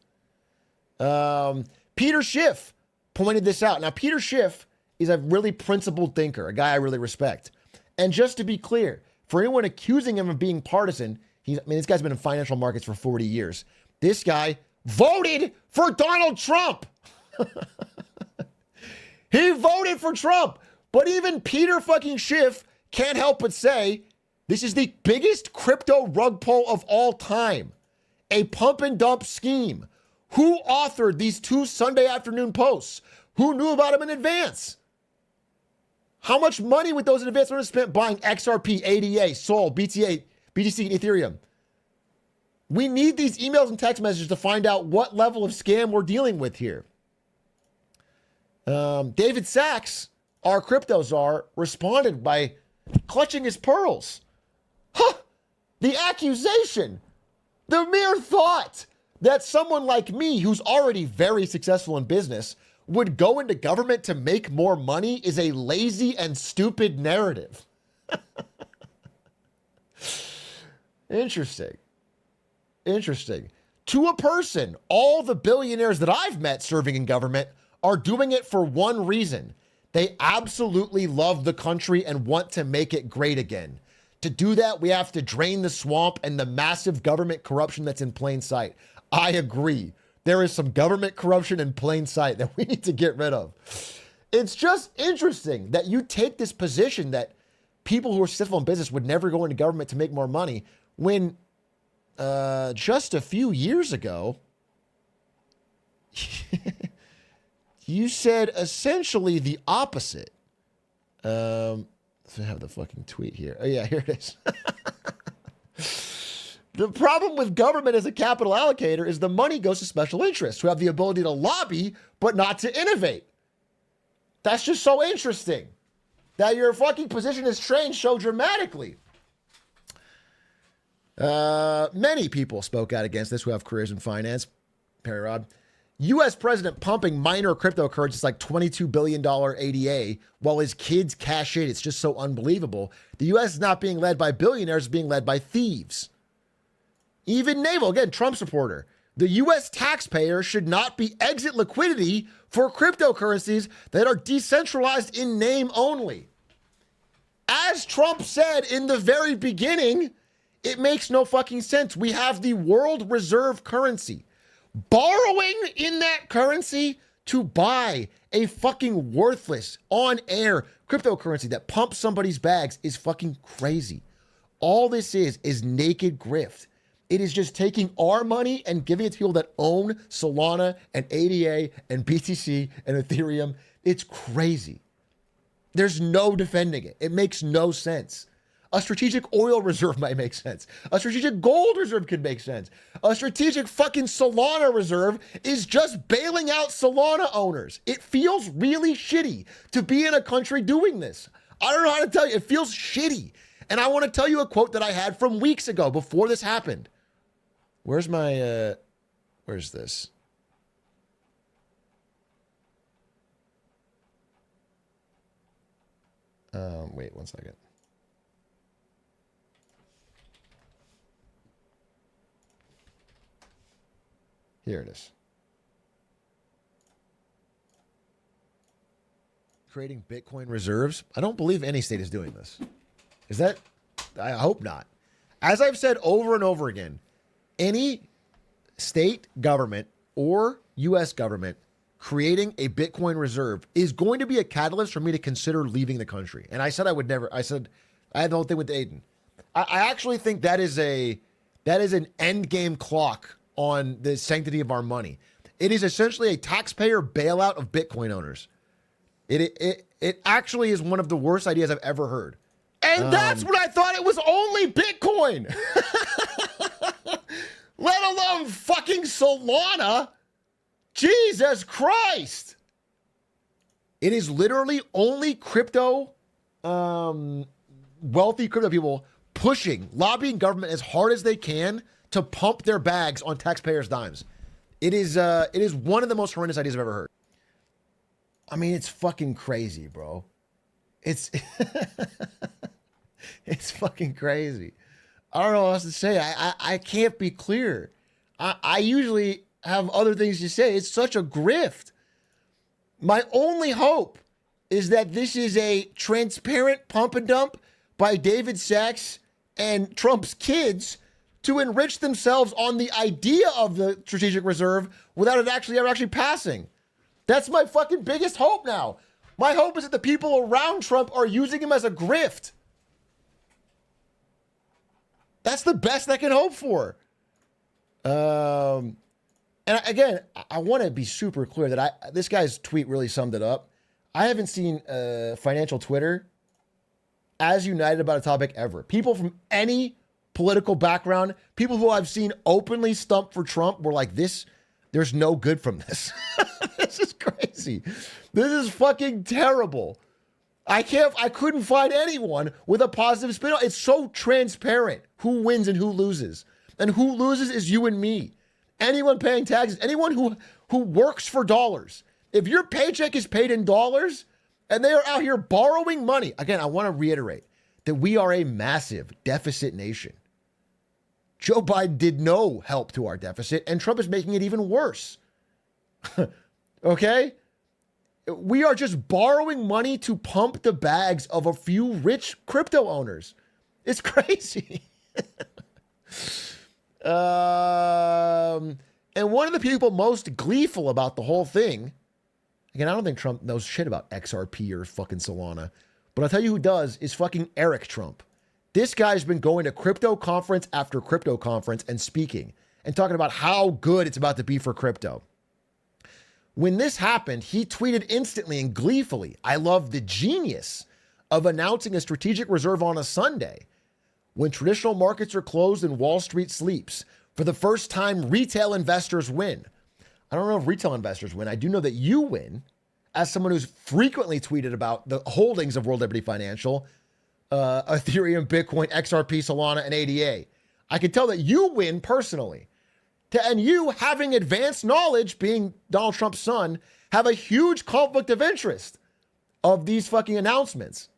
Peter Schiff pointed this out. Now, Peter Schiff is a really principled thinker, a guy I really respect. And just to be clear, for anyone accusing him of being partisan, this guy's been in financial markets for 40 years. This guy voted for Donald Trump. He voted for Trump. But even Peter fucking Schiff can't help but say, this is the biggest crypto rug pull of all time. A pump and dump scheme. Who authored these 2 Sunday afternoon posts? Who knew about them in advance? How much money would those in advance have spent buying XRP, ADA, Sol, BTC, and Ethereum? We need these emails and text messages to find out what level of scam we're dealing with here. David Sachs, our crypto czar, responded by clutching his pearls. Huh! The accusation, the mere thought that someone like me, who's already very successful in business, would go into government to make more money is a lazy and stupid narrative. Interesting. To a person, all the billionaires that I've met serving in government are doing it for one reason. They absolutely love the country and want to make it great again. To do that, we have to drain the swamp and the massive government corruption that's in plain sight. I agree. There is some government corruption in plain sight that we need to get rid of. It's just interesting that you take this position that people who are successful in business would never go into government to make more money when just a few years ago, you said essentially the opposite. Let's have the fucking tweet here. Oh, yeah, here it is. The problem with government as a capital allocator is the money goes to special interests who have the ability to lobby, but not to innovate. That's just so interesting that your fucking position has changed so dramatically. Many people spoke out against this who have careers in finance. Perry Rod. U.S. president pumping minor cryptocurrencies like $22 billion ADA while his kids cash in. It's just so unbelievable. The U.S. is not being led by billionaires, it's being led by thieves. Even Naval, again, Trump supporter. The U.S. taxpayer should not be exit liquidity for cryptocurrencies that are decentralized in name only. As Trump said in the very beginning, it makes no fucking sense. We have the world reserve currency. Borrowing in that currency to buy a fucking worthless on-air cryptocurrency that pumps somebody's bags is fucking crazy. All this is naked grift. It is just taking our money and giving it to people that own Solana and ADA and BTC and Ethereum. It's crazy. There's no defending it. It makes no sense. A strategic oil reserve might make sense. A strategic gold reserve could make sense. A strategic fucking Solana reserve is just bailing out Solana owners. It feels really shitty to be in a country doing this. I don't know how to tell you. It feels shitty. And I want to tell you a quote that I had from weeks ago before this happened. Where's my, where's this? Wait 1 second. Here it is. Creating Bitcoin reserves. I don't believe any state is doing this. Is that? I hope not. As I've said over and over again, any state government or U.S. government creating a Bitcoin reserve is going to be a catalyst for me to consider leaving the country. And I said I would never. I said I had the whole thing with Aiden. I actually think that is an end game clock on the sanctity of our money. It is essentially a taxpayer bailout of Bitcoin owners. It actually is one of the worst ideas I've ever heard. And that's when I thought it was only Bitcoin. Let alone fucking Solana. Jesus Christ. It is literally only crypto, wealthy crypto people lobbying government as hard as they can to pump their bags on taxpayers' dimes. It is one of the most horrendous ideas I've ever heard. I mean, it's fucking crazy, bro. It's it's fucking crazy. I don't know what else to say. I can't be clear. I usually have other things to say. It's such a grift. My only hope is that this is a transparent pump and dump by David Sachs and Trump's kids to enrich themselves on the idea of the strategic reserve without it ever actually passing. That's my fucking biggest hope now. My hope is that the people around Trump are using him as a grift. That's the best I can hope for. And again, I want to be super clear that this guy's tweet really summed it up. I haven't seen financial Twitter as united about a topic ever. People from any political background, people who I've seen openly stump for Trump were like, there's no good from this. This is crazy. This is fucking terrible. I couldn't find anyone with a positive spin on it. It's so transparent who wins and who loses. And who loses is you and me. Anyone paying taxes, anyone who works for dollars. If your paycheck is paid in dollars and they are out here borrowing money, again, I want to reiterate that we are a massive deficit nation. Joe Biden did no help to our deficit, and Trump is making it even worse. Okay? We are just borrowing money to pump the bags of a few rich crypto owners. It's crazy. And one of the people most gleeful about the whole thing, again, I don't think Trump knows shit about XRP or fucking Solana, but I'll tell you who does, is fucking Eric Trump. This guy's been going to crypto conference after crypto conference and speaking and talking about how good it's about to be for crypto. When this happened, he tweeted instantly and gleefully, "I love the genius of announcing a strategic reserve on a Sunday when traditional markets are closed and Wall Street sleeps. For the first time, retail investors win." I don't know if retail investors win. I do know that you win, as someone who's frequently tweeted about the holdings of World Liberty Financial, Ethereum, Bitcoin, XRP, Solana, and ADA. I can tell that you win personally. And you, having advanced knowledge, being Donald Trump's son, have a huge conflict of interest of these fucking announcements.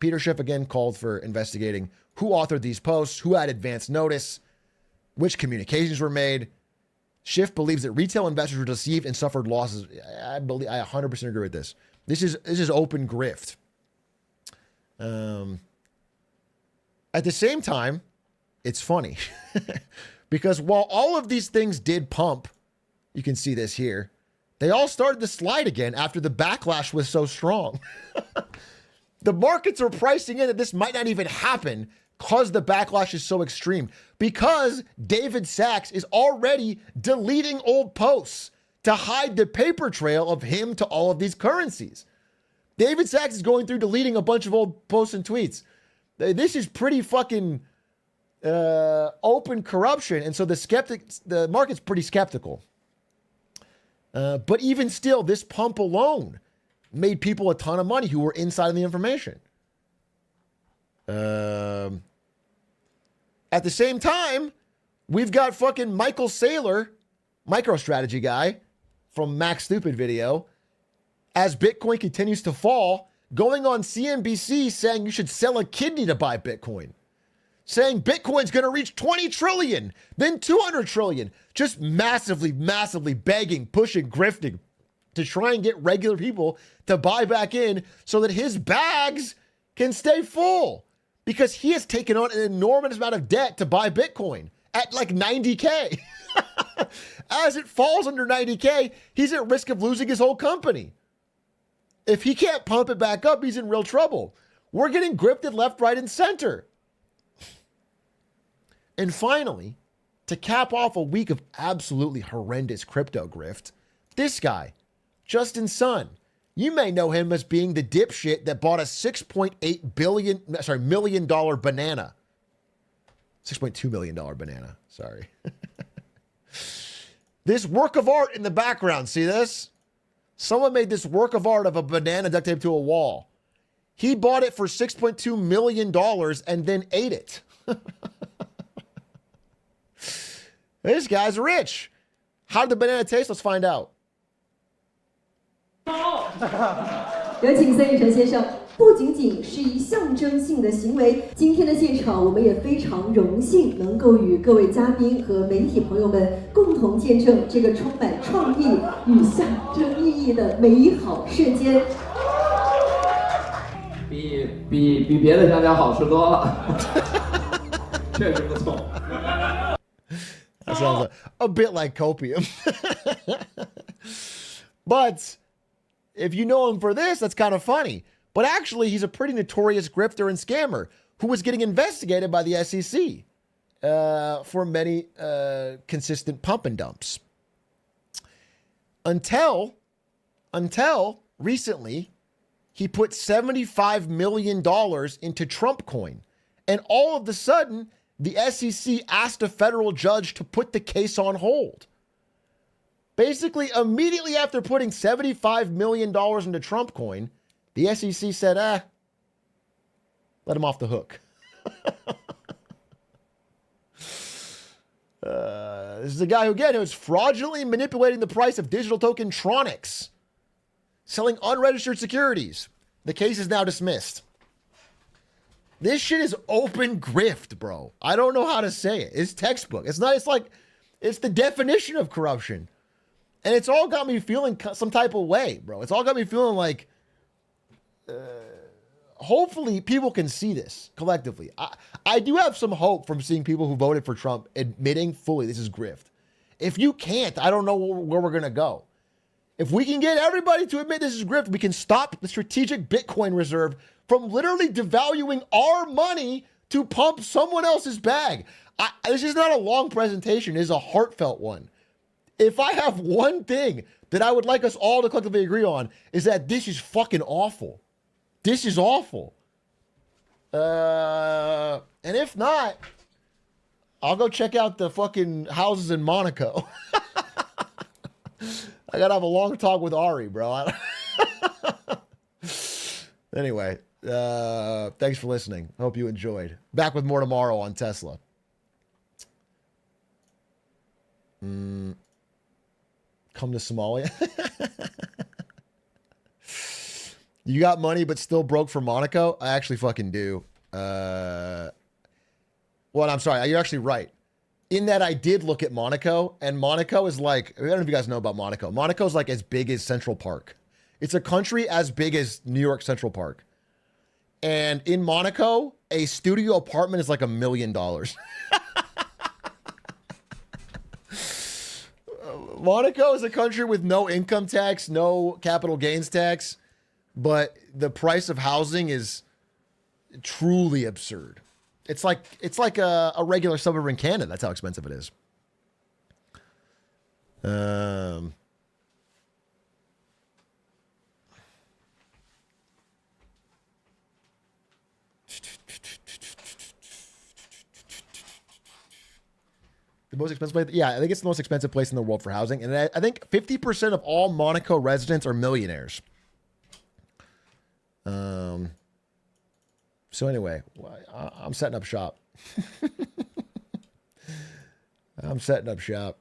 Peter Schiff again called for investigating who authored these posts, who had advance notice, which communications were made. Schiff believes that retail investors were deceived and suffered losses. I 100% agree with this. This is open grift. At the same time, it's funny because while all of these things did pump, you can see this here, they all started to slide again after the backlash was so strong. The markets are pricing in that this might not even happen because the backlash is so extreme, because David Sachs is already deleting old posts to hide the paper trail of him to all of these currencies. David Sachs is going through deleting a bunch of old posts and tweets. This is pretty fucking open corruption. And so the market's pretty skeptical. But even still, this pump alone made people a ton of money who were inside of the information. At the same time, we've got fucking Michael Saylor, MicroStrategy guy from Max Stupid video, as Bitcoin continues to fall, going on CNBC saying you should sell a kidney to buy Bitcoin, saying Bitcoin's going to reach 20 trillion, then 200 trillion, just massively begging, pushing, grifting to try and get regular people to buy back in so that his bags can stay full, because he has taken on an enormous amount of debt to buy Bitcoin at like 90K. As it falls under 90K, he's at risk of losing his whole company. If he can't pump it back up, he's in real trouble. We're getting grifted left, right, and center. And finally, to cap off a week of absolutely horrendous crypto grift, this guy, Justin Sun, you may know him as being the dipshit that bought a $6.8 million banana. $6.2 million banana, sorry. This work of art in the background, see this? Someone made this work of art of a banana duct taped to a wall. He bought it for $6.2 million and then ate it. This guy's rich. How did the banana taste? Let's find out. 有请孙宇晨先生。不仅仅是一象征性的行为，今天的现场我们也非常荣幸能够与各位嘉宾和媒体朋友们共同见证这个充满创意与象征意义的美好瞬间。比别的香蕉好吃多了，确实不错。That sounds a bit like copium. But if you know him for this, that's kind of funny. But actually, he's a pretty notorious grifter and scammer who was getting investigated by the SEC for many consistent pump and dumps. Until recently, he put $75 million into Trump coin. And all of a sudden, the SEC asked a federal judge to put the case on hold. Basically, immediately after putting $75 million into Trump coin, the SEC said, let him off the hook. This is a guy who, again, who was fraudulently manipulating the price of digital tokentronics, selling unregistered securities. The case is now dismissed. This shit is open grift, bro. I don't know how to say it. It's textbook. It's the definition of corruption. And it's all got me feeling some type of way, bro. It's all got me feeling like, hopefully people can see this collectively. I do have some hope from seeing people who voted for Trump admitting fully this is grift. If you can't, I don't know where we're going to go. If we can get everybody to admit this is grift, we can stop the strategic Bitcoin reserve from literally devaluing our money to pump someone else's bag. This is not a long presentation. It is a heartfelt one. If I have one thing that I would like us all to collectively agree on, is that this is fucking awful. This is awful. And if not, I'll go check out the fucking houses in Monaco. I gotta have a long talk with Ari, bro. Anyway, thanks for listening. Hope you enjoyed. Back with more tomorrow on Tesla. Come to Somalia. You got money but still broke for Monaco? I actually fucking do. Well, I'm sorry. You're actually right. In that I did look at Monaco, and Monaco is like, I don't know if you guys know about Monaco. Monaco is like as big as Central Park. It's a country as big as New York Central Park. And in Monaco, a studio apartment is like $1 million. Monaco is a country with no income tax, no capital gains tax, but the price of housing is truly absurd. It's like a regular suburb in Canada. That's how expensive it is. The most expensive place? Yeah, I think it's the most expensive place in the world for housing. And I think 50% of all Monaco residents are millionaires. So anyway, I'm setting up shop. I'm setting up shop.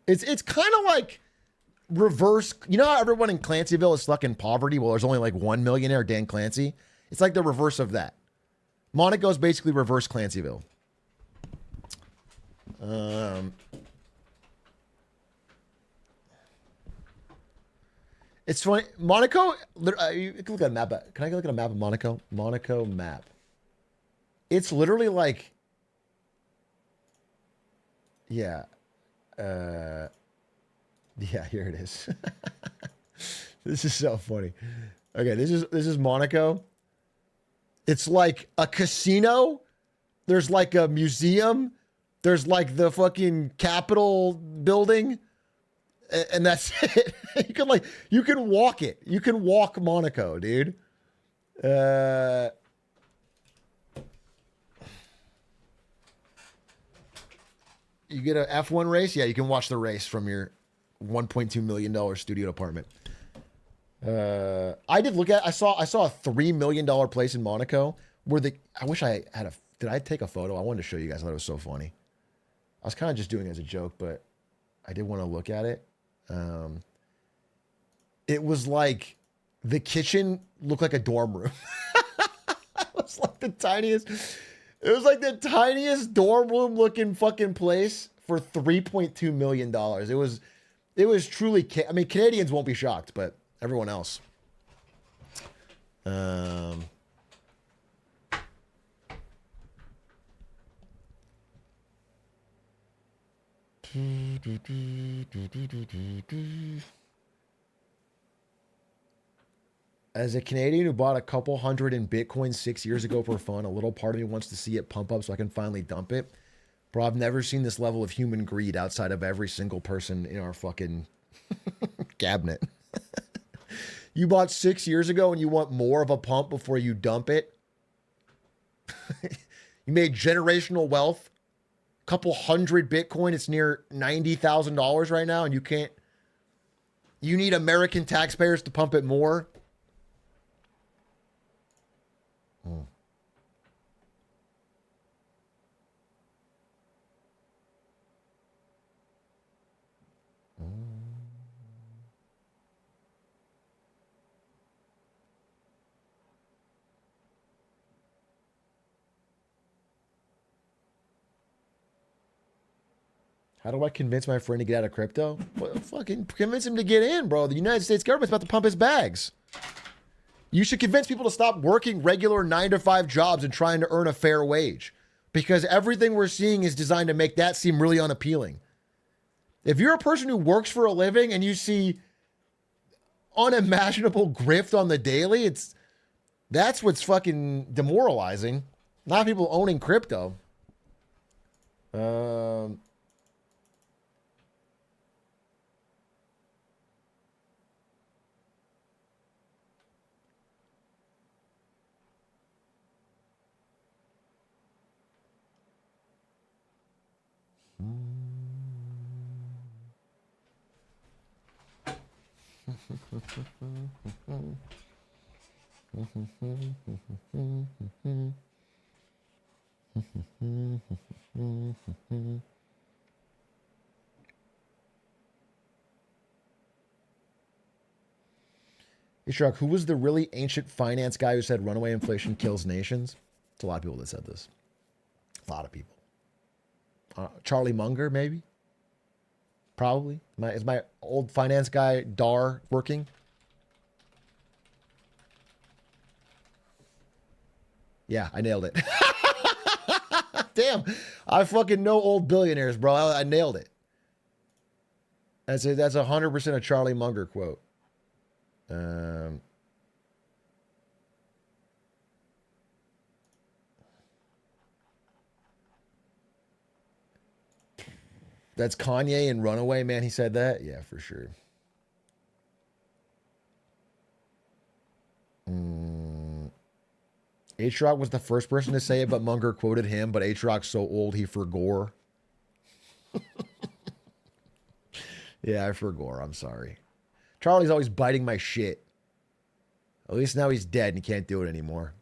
It's kind of like reverse. You know how everyone in Clancyville is stuck in poverty? Well, there's only like one millionaire, Dan Clancy. It's like the reverse of that. Monaco is basically reverse Clancyville. It's funny. Monaco, you can look at a map. Can I look at a map of Monaco? Monaco map. It's literally like, yeah. Yeah, here it is. This is so funny. Okay, this is Monaco. It's like a casino. There's like a museum. There's like the fucking Capitol building. And that's it. You can walk it. You can walk Monaco, dude. You get an F1 race? Yeah, you can watch the race from your $1.2 million studio apartment. I did look at. I saw a $3 million place in Monaco where I wish I had a. Did I take a photo? I wanted to show you guys. I thought it was so funny. I was kind of just doing it as a joke, but I did want to look at it. It was like the kitchen looked like a dorm room. It was like the tiniest. It was like the tiniest dorm room looking fucking place for $3.2 million. It was truly. I mean, Canadians won't be shocked, but everyone else. As a Canadian who bought a couple hundred in Bitcoin 6 years ago for fun, a little part of me wants to see it pump up so I can finally dump it. Bro, I've never seen this level of human greed outside of every single person in our fucking cabinet. You bought 6 years ago and you want more of a pump before you dump it? You made generational wealth. Couple hundred Bitcoin. It's near $90,000 right now, and you can't. You need American taxpayers to pump it more. How do I convince my friend to get out of crypto? Well, fucking convince him to get in, bro. The United States government's about to pump his bags. You should convince people to stop working regular 9-to-5 jobs and trying to earn a fair wage, because everything we're seeing is designed to make that seem really unappealing. If you're a person who works for a living and you see unimaginable grift on the daily, that's what's fucking demoralizing. Not people owning crypto. Atrioc, who was the really ancient finance guy who said runaway inflation kills nations? It's a lot of people that said this. A lot of people. Charlie Munger, maybe? Probably. Is my old finance guy, Dar, working? Yeah, I nailed it. Damn. I fucking know old billionaires, bro. I nailed it. That's 100% a Charlie Munger quote. That's Kanye in Runaway, man. He said that? Yeah, for sure. Atrioc was the first person to say it, but Munger quoted him, but Atrioc's so old he forgore. Yeah, I forgore. I'm sorry. Charlie's always biting my shit. At least now he's dead and he can't do it anymore.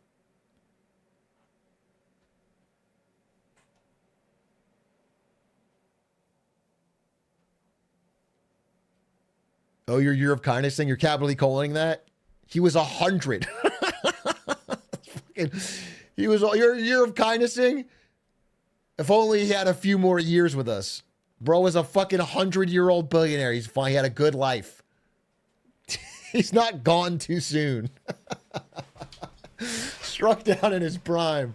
Oh, your year of kindness thing? You're capitally calling that? He was 100. He was your year of kindness thing? If only he had a few more years with us. Bro is a fucking 100-year-old billionaire. He's fine. He had a good life. He's not gone too soon. Struck down in his prime.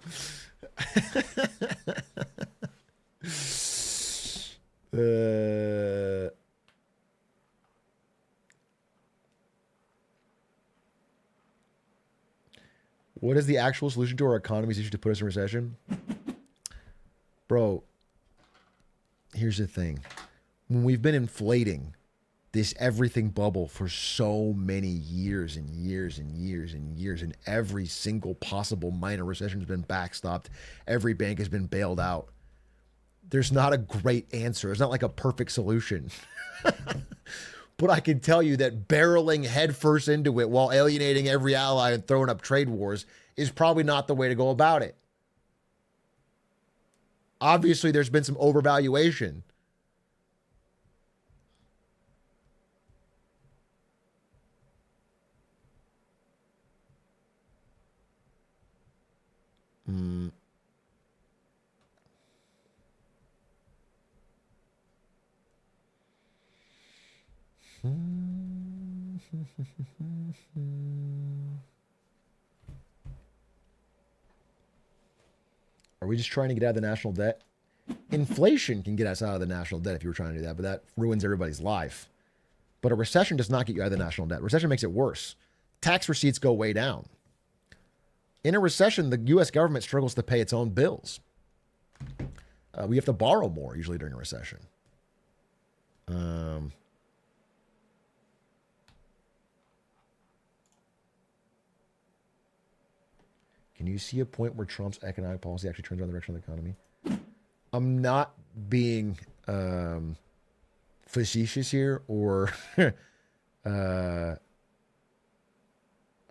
What is the actual solution to our economy's issue to put us in recession? Bro, here's the thing. When we've been inflating this everything bubble for so many years and years and years and years, and every single possible minor recession has been backstopped, every bank has been bailed out, there's not a great answer. It's not like a perfect solution. But I can tell you that barreling headfirst into it while alienating every ally and throwing up trade wars is probably not the way to go about it. Obviously, there's been some overvaluation. Are we just trying to get out of the national debt? Inflation can get us out of the national debt if you were trying to do that, but that ruins everybody's life. But a recession does not get you out of the national debt. Recession makes it worse. Tax receipts go way down. In a recession, the U.S. government struggles to pay its own bills. We have to borrow more usually during a recession. Can you see a point where Trump's economic policy actually turns around the direction of the economy? I'm not being facetious here or I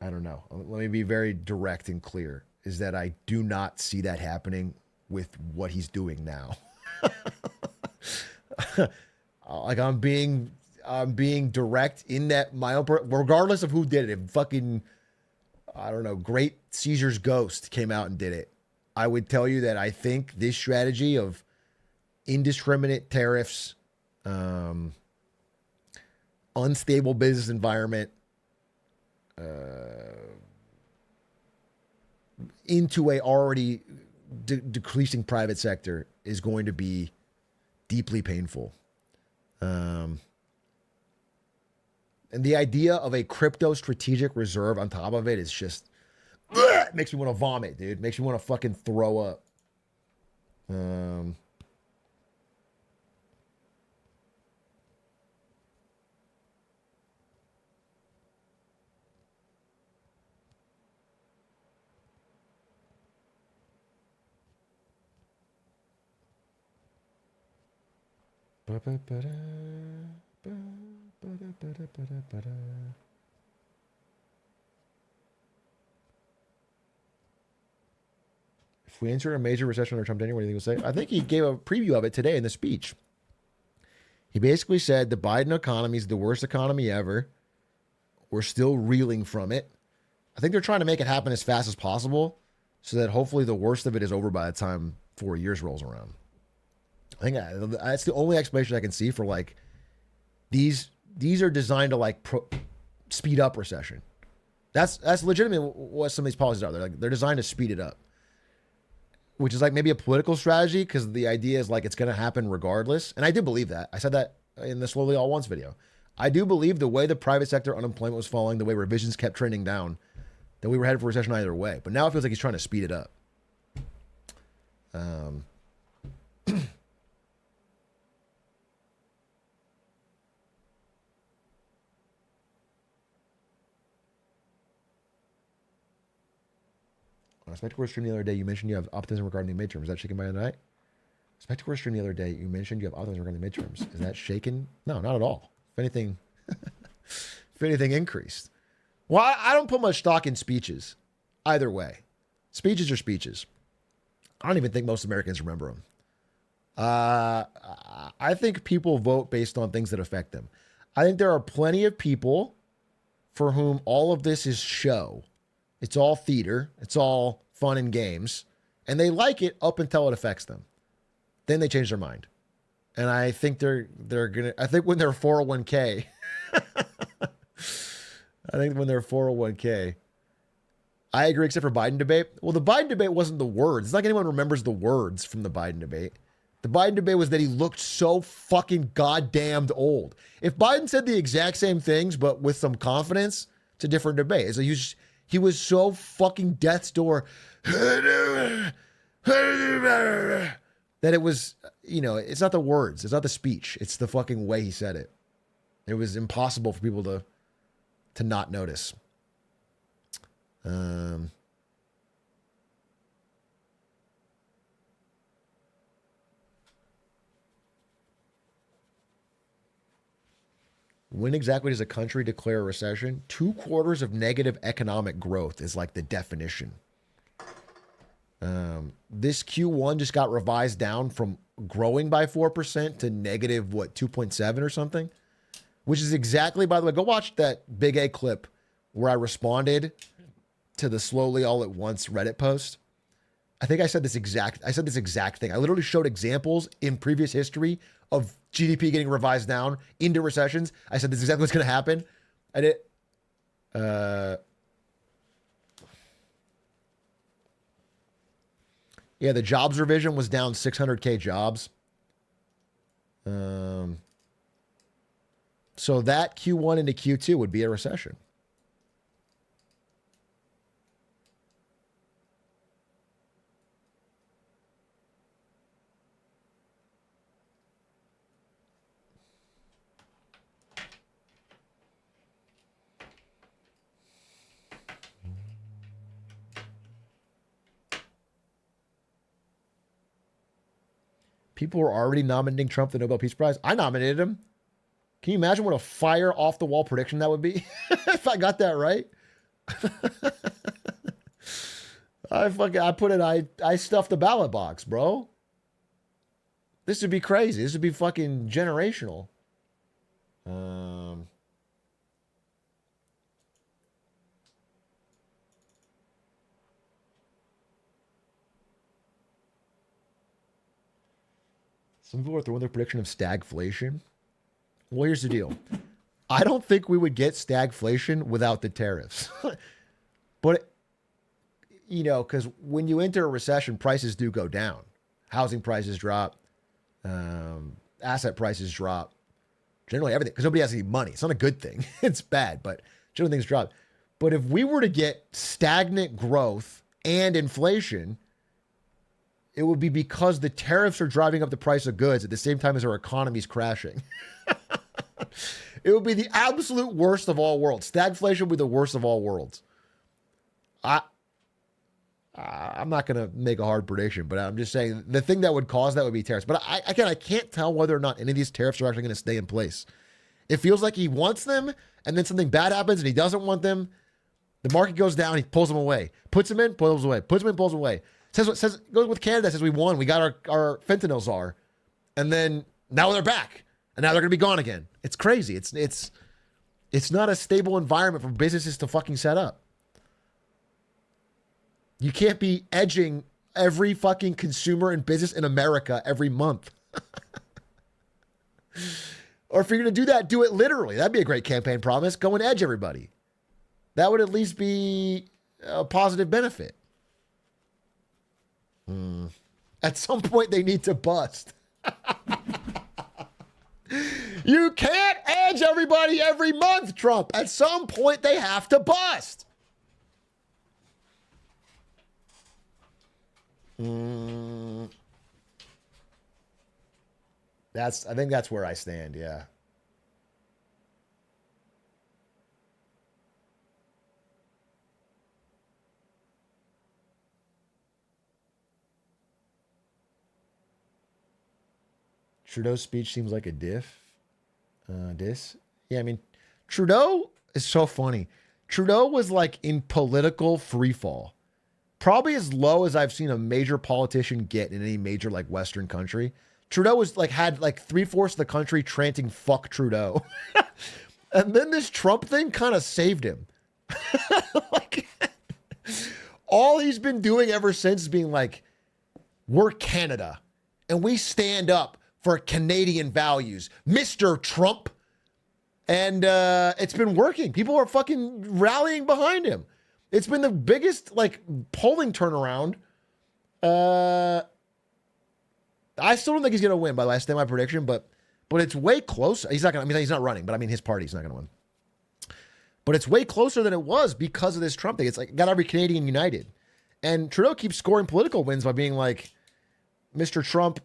don't know. Let me be very direct and clear, is that I do not see that happening with what he's doing now. Like I'm being direct in that my own, regardless of who did it, if fucking, I don't know, Great Caesar's ghost came out and did it, I would tell you that I think this strategy of indiscriminate tariffs, unstable business environment, into a already decreasing private sector is going to be deeply painful. And the idea of a crypto strategic reserve on top of it is just, it makes me want to vomit, dude. Makes me want to fucking throw up. If we enter a major recession under Trump, Daniel, what do you think he'll say? I think he gave a preview of it today in the speech. He basically said the Biden economy is the worst economy ever. We're still reeling from it. I think they're trying to make it happen as fast as possible so that hopefully the worst of it is over by the time 4 years rolls around. I think that's the only explanation I can see for like these are designed to like speed up recession. That's legitimately what some of these policies are. They're designed to speed it up, which is like maybe a political strategy because the idea is like it's going to happen regardless. And I do believe that. I said that in the Slowly All Once video. I do believe the way the private sector unemployment was falling, the way revisions kept trending down, that we were headed for recession either way. But now it feels like he's trying to speed it up. Spectacular stream the other day, you mentioned you have optimism regarding the midterms. Is that shaken by the night? Spectacular stream the other day, you mentioned you have optimism regarding the midterms. Is that shaken? No, not at all. If anything, increased. Well, I don't put much stock in speeches either way. Speeches are speeches. I don't even think most Americans remember them. I think people vote based on things that affect them. I think there are plenty of people for whom all of this is show. It's all theater. It's all fun and games. And they like it up until it affects them. Then they change their mind. And I think they're going to, I think when they're 401k, I agree except for Biden debate. Well, the Biden debate wasn't the words. It's like anyone remembers the words from the Biden debate. The Biden debate was that he looked so fucking goddamned old. If Biden said the exact same things, but with some confidence, it's a different debate. So he was so fucking death's door that it was, it's not the words. It's not the speech. It's the fucking way he said it. It was impossible for people to not notice. When exactly does a country declare a recession? 2 quarters of negative economic growth is like the definition. This Q1 just got revised down from growing by 4% to negative, 2.7 or something? Which is exactly, by the way, go watch that Big A clip where I responded to the slowly all at once Reddit post. I think I said this exact thing. I literally showed examples in previous history of GDP getting revised down into recessions. I said this is exactly what's going to happen. I did. Yeah, the jobs revision was down 600K jobs. So that Q1 into Q2 would be a recession. People were already nominating Trump for the Nobel Peace Prize. I nominated him. Can you imagine what a fire off the wall prediction that would be? If I got that right. I stuffed the ballot box, bro. This would be crazy. This would be fucking generational. Some people are throwing their prediction of stagflation. Well, here's the deal. I don't think we would get stagflation without the tariffs. But, because when you enter a recession, prices do go down. Housing prices drop. Asset prices drop. Generally everything, because nobody has any money. It's not a good thing. It's bad, but generally things drop. But if we were to get stagnant growth and inflation, it would be because the tariffs are driving up the price of goods at the same time as our economy's crashing. It would be the absolute worst of all worlds. Stagflation would be the worst of all worlds. I'm not going to make a hard prediction, but I'm just saying the thing that would cause that would be tariffs. But I can't tell whether or not any of these tariffs are actually going to stay in place. It feels like he wants them, and then something bad happens and he doesn't want them. The market goes down, he pulls them away. Puts them in, pulls them away. Puts them in, pulls them away. Says goes with Canada, says we won. We got our fentanyl czar. And then now they're back. And now they're going to be gone again. It's crazy. It's not a stable environment for businesses to fucking set up. You can't be edging every fucking consumer and business in America every month. Or if you're going to do that, do it literally. That'd be a great campaign promise. Go and edge everybody. That would at least be a positive benefit. At some point, they need to bust. You can't edge everybody every month, Trump. At some point, they have to bust. I think that's where I stand, yeah. Trudeau's speech seems like a diss. Yeah, I mean, Trudeau is so funny. Trudeau was like in political freefall. Probably as low as I've seen a major politician get in any major like Western country. Trudeau was like had like 3/4 of the country chanting "fuck Trudeau," and then this Trump thing kind of saved him. Like, all he's been doing ever since is being like, "We're Canada, and we stand up for Canadian values, Mr. Trump," and it's been working. People are fucking rallying behind him. It's been the biggest like polling turnaround. I still don't think he's going to win, by the way. I stand my prediction, but it's way closer. He's not going to, I mean, he's not running, but I mean, his party's not going to win. But it's way closer than it was because of this Trump thing. It's like got every Canadian united. And Trudeau keeps scoring political wins by being like, Mr. Trump,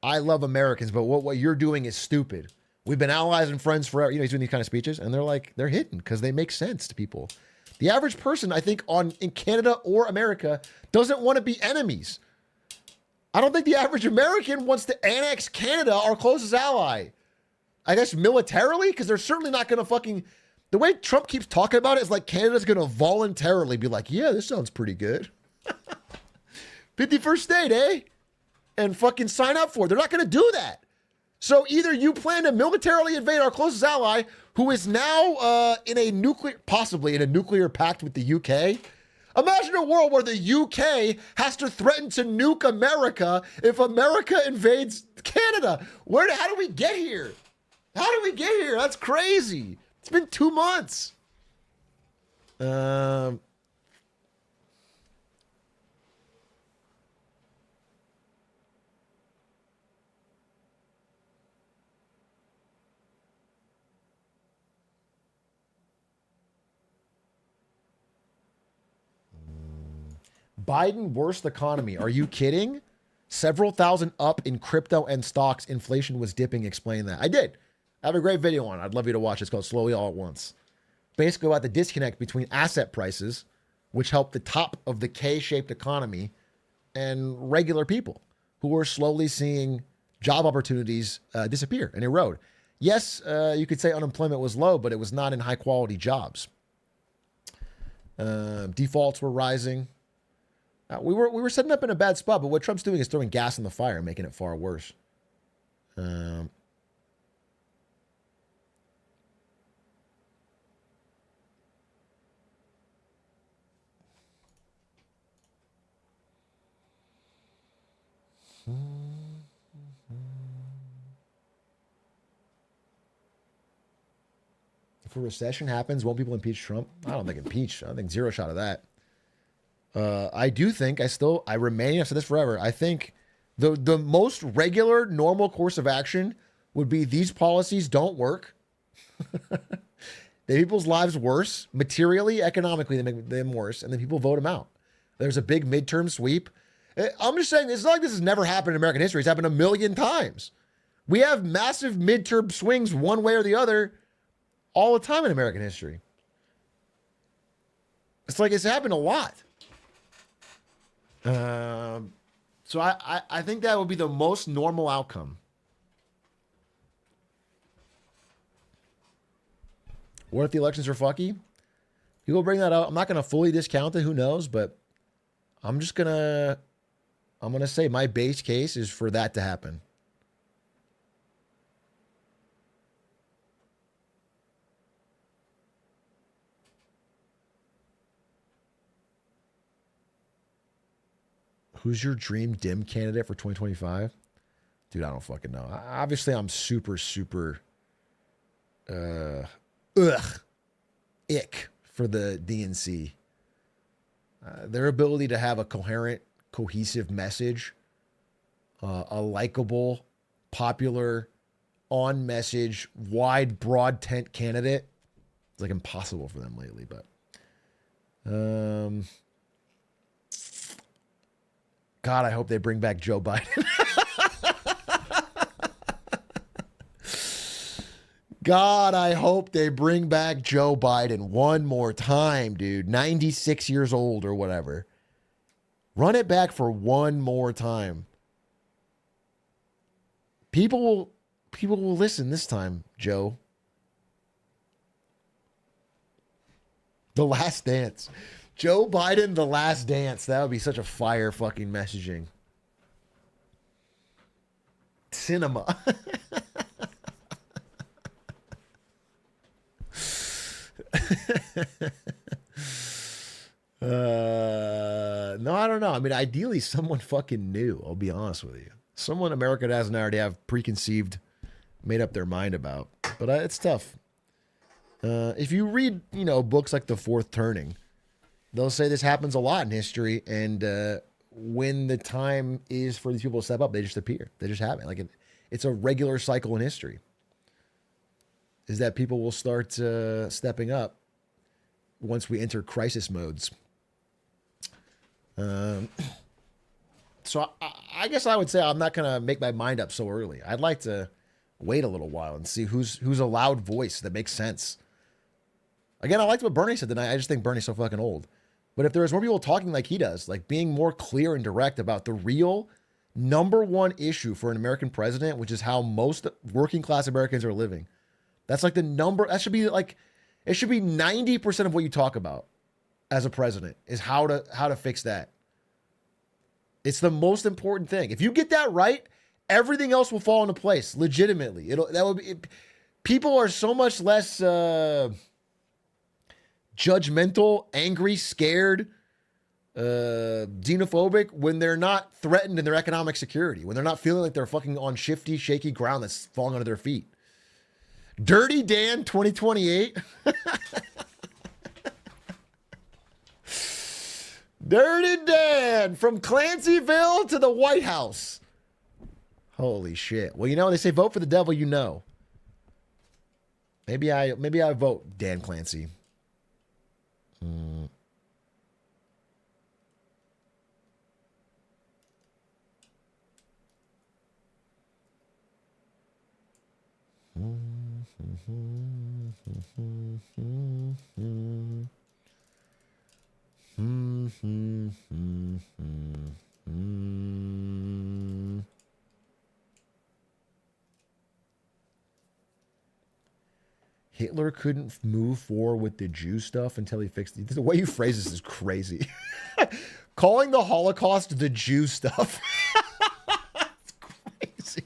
I love Americans, but what you're doing is stupid. We've been allies and friends forever. He's doing these kind of speeches, and they're hitting because they make sense to people. The average person, I think, in Canada or America doesn't want to be enemies. I don't think the average American wants to annex Canada, our closest ally. I guess militarily, because they're certainly not going to fucking... The way Trump keeps talking about it is like Canada's going to voluntarily be like, yeah, this sounds pretty good. 51st state, eh? And fucking sign up for it. They're not going to do that. So either you plan to militarily invade our closest ally, who is now possibly in a nuclear pact with the UK. Imagine a world where the UK has to threaten to nuke America if America invades Canada. How do we get here? How did we get here? That's crazy. It's been 2 months. Biden worst economy. Are you kidding? Several thousand up in crypto and stocks. Inflation was dipping. Explain that. I did. I have a great video on it. I'd love you to watch. It's called Slowly All at Once. Basically about the disconnect between asset prices, which help the top of the K-shaped economy, and regular people who are slowly seeing job opportunities disappear and erode. Yes, you could say unemployment was low, but it was not in high-quality jobs. Defaults were rising. We were setting up in a bad spot, but what Trump's doing is throwing gas on the fire and making it far worse. If a recession happens, won't people impeach Trump? I don't think impeach. I think zero shot of that. I do think I've said this forever. I think the most regular, normal course of action would be these policies don't work. They make people's lives worse. Materially, economically, they make them worse. And then people vote them out. There's a big midterm sweep. I'm just saying, it's not like this has never happened in American history. It's happened a million times. We have massive midterm swings one way or the other all the time in American history. It's like it's happened a lot. So I think that would be the most normal outcome. What if the elections are fucky? People bring that up. I'm not going to fully discount it. Who knows? But I'm going to say my base case is for that to happen. Who's your dream dim candidate for 2025? Dude, I don't fucking know. Obviously, I'm super ick for the DNC. Their ability to have a coherent, cohesive message, a likable, popular, on message, wide, broad tent candidate. It's like impossible for them lately, but God, I hope they bring back Joe Biden. God, I hope they bring back Joe Biden one more time, dude. 96 years old or whatever. Run it back for one more time. People will listen this time, Joe. The Last Dance. Joe Biden, The Last Dance. That would be such a fire fucking messaging. Cinema. No, I don't know. I mean, ideally, someone fucking new. I'll be honest with you. Someone America doesn't already have preconceived, made up their mind about. But it's tough. If you read, books like The Fourth Turning, they'll say this happens a lot in history, and when the time is for these people to step up, they just appear. They just happen. Like it's a regular cycle in history. Is that people will start stepping up once we enter crisis modes. So I guess I would say I'm not going to make my mind up so early. I'd like to wait a little while and see who's a loud voice that makes sense. Again, I liked what Bernie said tonight. I just think Bernie's so fucking old. But if there's more people talking like he does, like being more clear and direct about the real number one issue for an American president, which is how most working class Americans are living. That's like that should be like, it should be 90% of what you talk about as a president is how to fix that. It's the most important thing. If you get that right, everything else will fall into place legitimately. People are so much less judgmental, angry, scared, xenophobic when they're not threatened in their economic security, when they're not feeling like they're fucking on shifty, shaky ground that's falling under their feet. Dirty Dan 2028. Dirty Dan from Clancyville to the White House. Holy shit. Well, you know, they say vote for the devil, you know. Maybe I vote Dan Clancy. Hitler couldn't move forward with the Jew stuff until he fixed it. The way you phrase this is crazy. Calling the Holocaust the Jew stuff. It's crazy.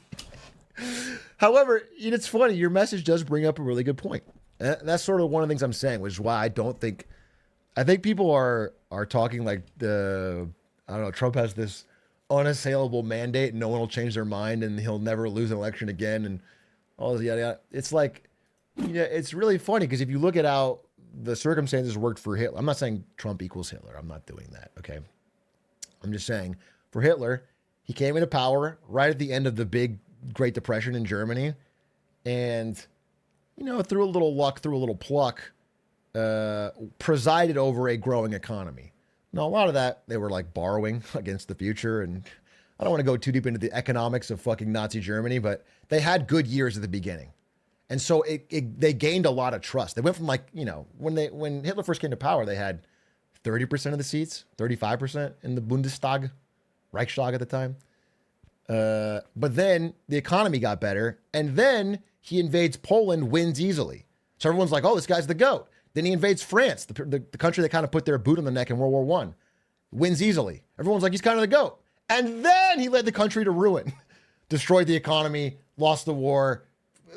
However, it's funny. Your message does bring up a really good point. And that's sort of one of the things I'm saying, which is why I think people are talking like Trump has this unassailable mandate and no one will change their mind and he'll never lose an election again and all this yada yada. It's like, it's really funny because if you look at how the circumstances worked for Hitler, I'm not saying Trump equals Hitler. I'm not doing that, okay? I'm just saying for Hitler, he came into power right at the end of the big Great Depression in Germany and, through a little luck, through a little pluck, presided over a growing economy. Now, a lot of that, they were like borrowing against the future. And I don't want to go too deep into the economics of fucking Nazi Germany, but they had good years at the beginning. And so they gained a lot of trust. They went from when Hitler first came to power, they had 30% of the seats, 35% in the Bundestag, Reichstag at the time. But then the economy got better. And then he invades Poland, wins easily. So everyone's like, oh, this guy's the GOAT. Then he invades France, the country that kind of put their boot on the neck in World War I. Wins easily. Everyone's like, he's kind of the GOAT. And then he led the country to ruin. Destroyed the economy, lost the war,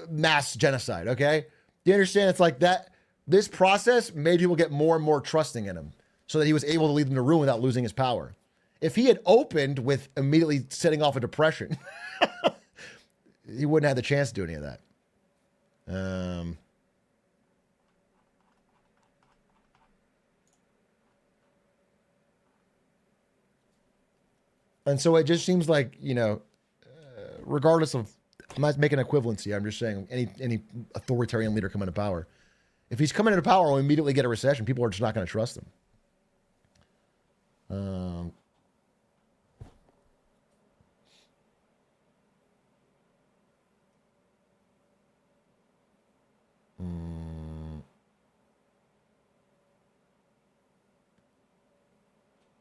mass genocide, okay? Do you understand? It's like that. This process made people get more and more trusting in him so that he was able to lead them to ruin without losing his power. If he had opened with immediately setting off a depression, he wouldn't have the chance to do any of that. And so it just seems like, regardless of, I'm not making equivalency. I'm just saying any authoritarian leader coming to power, if he's coming into power, we'll immediately get a recession. People are just not going to trust him.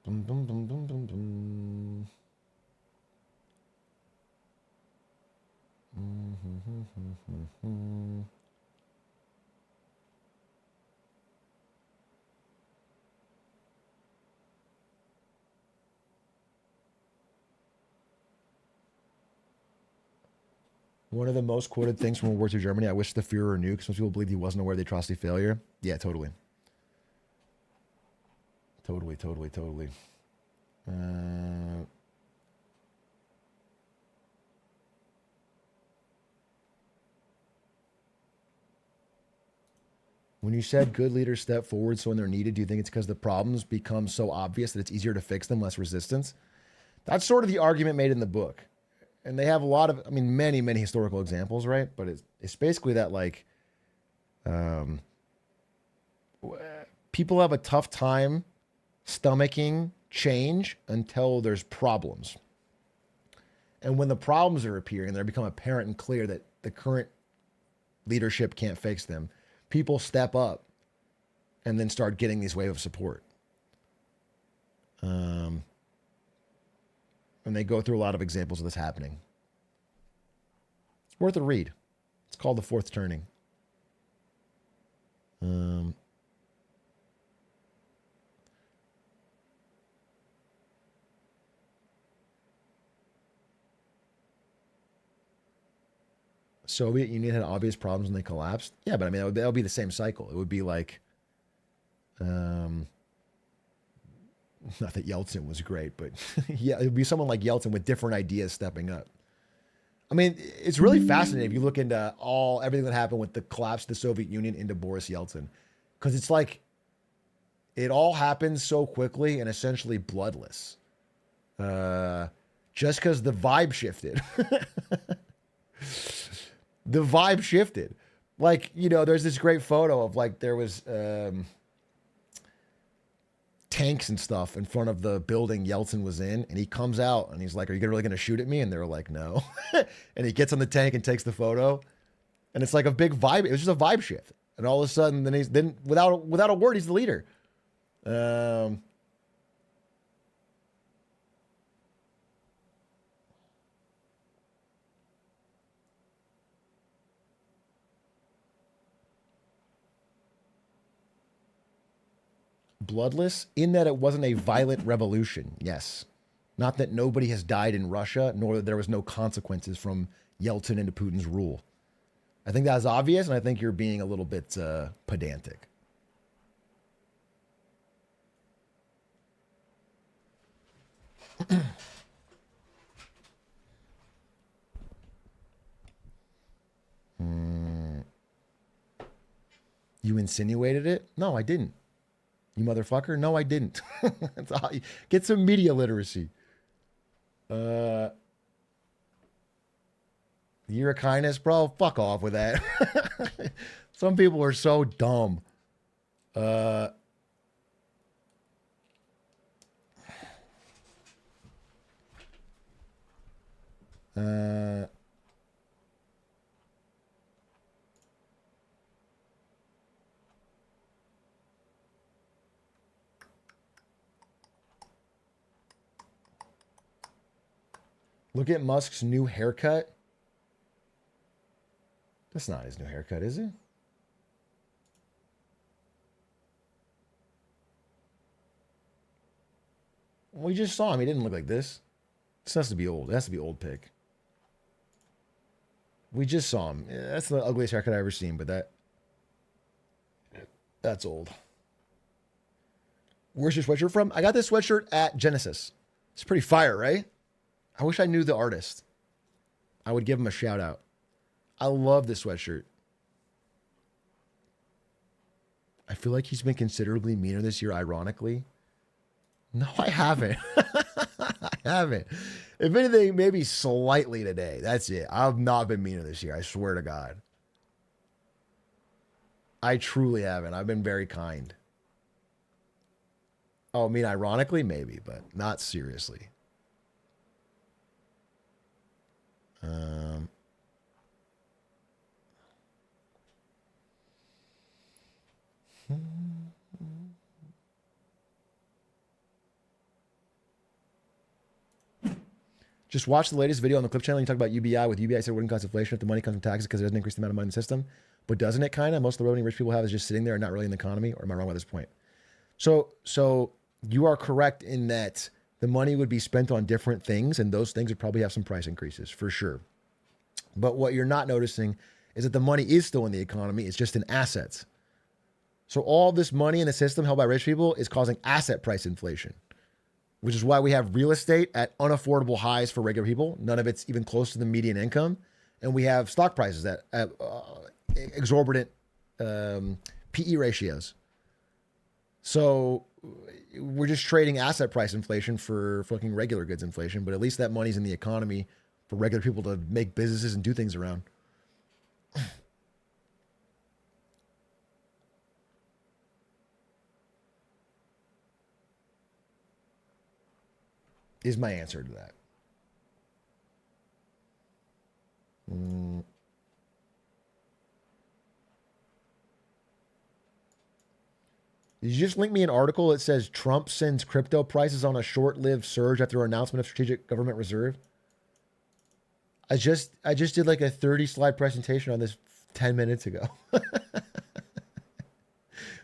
Dum, dum, dum, dum, dum, dum. One of the most quoted things from World War II Germany, I wish the Führer knew, because most people believed he wasn't aware of the atrocity failure. Yeah, totally. Totally. When you said good leaders step forward so when they're needed, do you think it's because the problems become so obvious that it's easier to fix them, less resistance? That's sort of the argument made in the book. And they have a lot of, many, many historical examples, right? But it's basically that, like, people have a tough time stomaching change until there's problems. And when the problems are appearing, they become apparent and clear that the current leadership can't fix them, people step up and then start getting these wave of support. And they go through a lot of examples of this happening. It's worth a read. It's called The Fourth Turning. Soviet Union had obvious problems when they collapsed. Yeah, but I mean, that would be the same cycle. It would be like, not that Yeltsin was great, but yeah, it would be someone like Yeltsin with different ideas stepping up. I mean, it's really fascinating if you look into everything that happened with the collapse of the Soviet Union into Boris Yeltsin, because it's like it all happens so quickly and essentially bloodless, just because the vibe shifted. The vibe shifted. Like, there's this great photo of like there was tanks and stuff in front of the building Yeltsin was in, and he comes out and he's like, "Are you really going to shoot at me?" And they're like, "No." And he gets on the tank and takes the photo, and it's like a big vibe. It was just a vibe shift, and all of a sudden, then without a word, he's the leader. Bloodless in that it wasn't a violent revolution. Yes. Not that nobody has died in Russia, nor that there was no consequences from Yeltsin into Putin's rule. I think that's obvious, and I think you're being a little bit pedantic. You insinuated it? No, I didn't. You motherfucker? No, I didn't. Get some media literacy. Year of kindness, bro. Fuck off with that. Some people are so dumb. Look at Musk's new haircut. That's not his new haircut, is it? We just saw him. He didn't look like this. This has to be old. It has to be old pic. We just saw him. Yeah, that's the ugliest haircut I've ever seen, but that's old. Where's your sweatshirt from? I got this sweatshirt at Genesis. It's pretty fire, right? I wish I knew the artist. I would give him a shout out. I love this sweatshirt. I feel like he's been considerably meaner this year, ironically. No, I haven't. I haven't. If anything, maybe slightly today. That's it. I've not been meaner this year. I swear to God. I truly haven't. I've been very kind. Oh, I mean, ironically, maybe, but not seriously. Just watch the latest video on the Clip channel. You talk about UBI. With UBI, I said it wouldn't cause inflation if the money comes from taxes because it doesn't increase the amount of money in the system. But doesn't it kind of? Most of the revenue rich people have is just sitting there and not really in the economy. Or am I wrong by this point? So you are correct in that the money would be spent on different things, and those things would probably have some price increases for sure. But what you're not noticing is that the money is still in the economy. It's just in assets. So all this money in the system held by rich people is causing asset price inflation, which is why we have real estate at unaffordable highs for regular people. None of it's even close to the median income. And we have stock prices at exorbitant PE ratios. So we're just trading asset price inflation for fucking regular goods inflation, but at least that money's in the economy for regular people to make businesses and do things around. Is my answer to that. Did you just link me an article that says Trump sends crypto prices on a short-lived surge after announcement of strategic government reserve? I just did like a 30-slide presentation on this 10 minutes ago.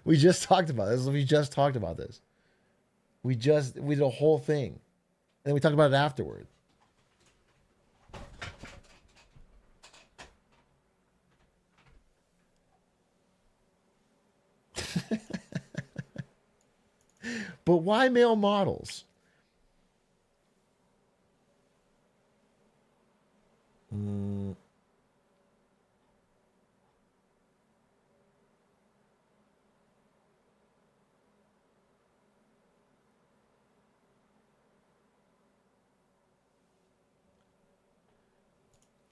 We just talked about this. We did a whole thing. And then we talked about it afterward. But why male models?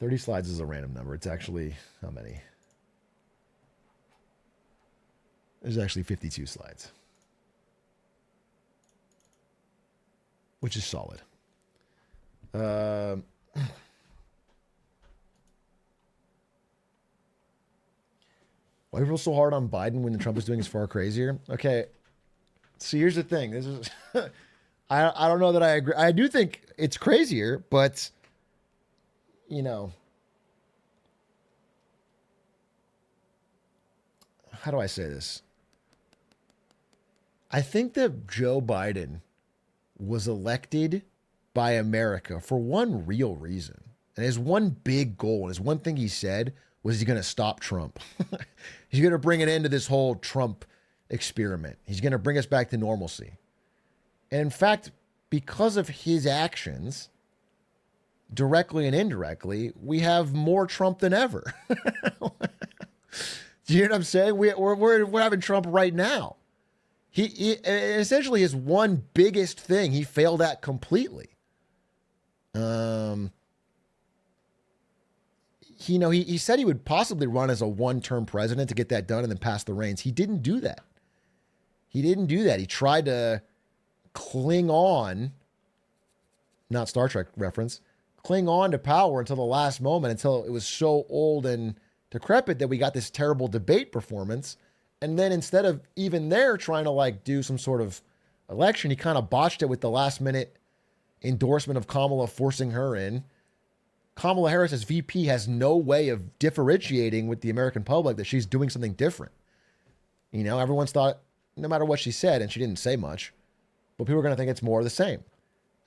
$30 slides is a random number. It's actually how many? There's actually 52 slides, which is solid. Why people so hard on Biden when Trump is doing is far crazier? Okay, so here's the thing. This is I don't know that I agree. I do think it's crazier, but you know, how do I say this? I think that Joe Biden was elected by America for one real reason. And his one big goal, and his one thing he said was he's going to stop Trump. He's going to bring an end to this whole Trump experiment. He's going to bring us back to normalcy. And in fact, because of his actions, directly and indirectly, we have more Trump than ever. Do you know what I'm saying? We're having Trump right now. He essentially his one biggest thing he failed at completely. He said he would possibly run as a one-term president to get that done and then pass the reins. He didn't do that. He tried to cling on, not Star Trek reference, cling on to power until the last moment, until it was so old and decrepit that we got this terrible debate performance. And then instead of even there trying to like do some sort of election, he kind of botched it with the last minute endorsement of Kamala, forcing her in. Kamala Harris as VP has no way of differentiating with the American public that she's doing something different. You know, everyone's thought, no matter what she said, and she didn't say much, but people are going to think it's more of the same.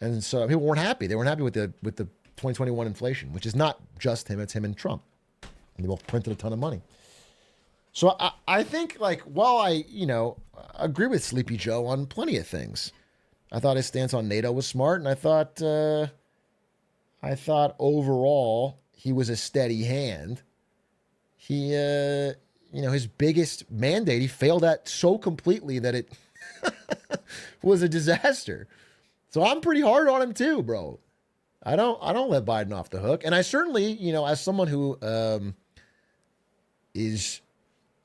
And so people weren't happy. They weren't happy with the 2021 inflation, which is not just him, it's him and Trump. And they both printed a ton of money. So I think, like, while I, agree with Sleepy Joe on plenty of things, I thought his stance on NATO was smart, and I thought overall he was a steady hand. He, his biggest mandate, he failed at so completely that it was a disaster. So I'm pretty hard on him too, bro. I don't let Biden off the hook. And I certainly, as someone who is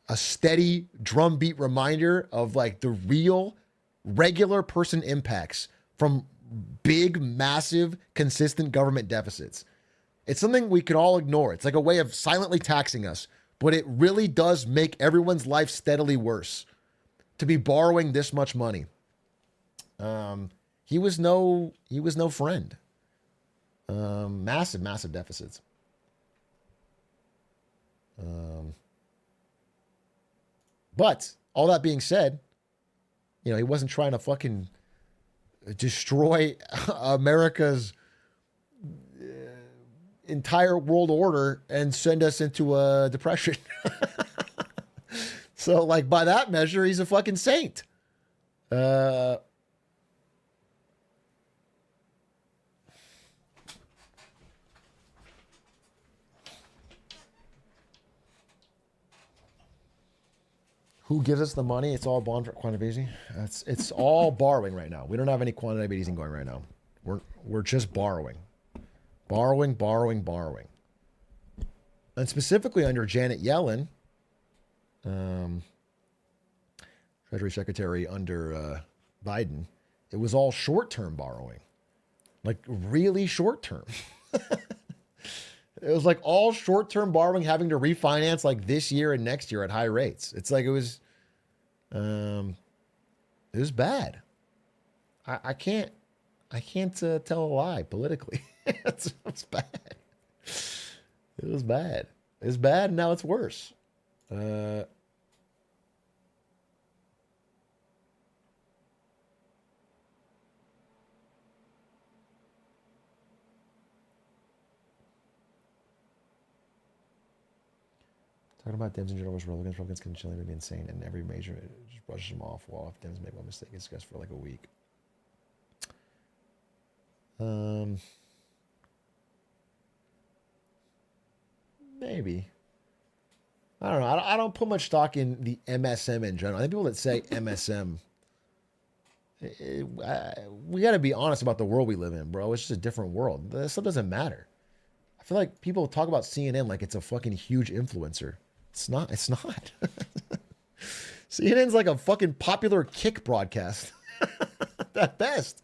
a steady drumbeat reminder of like the real regular person impacts from big, massive, consistent government deficits. It's something we could all ignore. It's like a way of silently taxing us, but it really does make everyone's life steadily worse to be borrowing this much money. He was no friend. Massive deficits. But all that being said, he wasn't trying to fucking destroy America's entire world order and send us into a depression. So, like, by that measure, he's a fucking saint. Who gives us the money? It's all bond for quantitative easing. It's all borrowing right now. We don't have any quantitative easing going right now. We're just borrowing. Borrowing. And specifically under Janet Yellen, Treasury Secretary under Biden, it was all short-term borrowing. Like really short-term. It was like all short-term borrowing, having to refinance like this year and next year at high rates. It's like it was, It was bad. I can't tell a lie politically. It was bad. It was bad. It's bad, and now it's worse. Talking about Dems in general versus Republicans can generally be insane, and every major just brushes them off. Well, if Dems make one mistake, it's discussed for like a week. Maybe. I don't know. I don't put much stock in the MSM in general. I think people that say MSM, we got to be honest about the world we live in, bro. It's just a different world. That stuff doesn't matter. I feel like people talk about CNN like it's a fucking huge influencer. It's not. It's not. CNN's like a fucking popular kick broadcast. At best.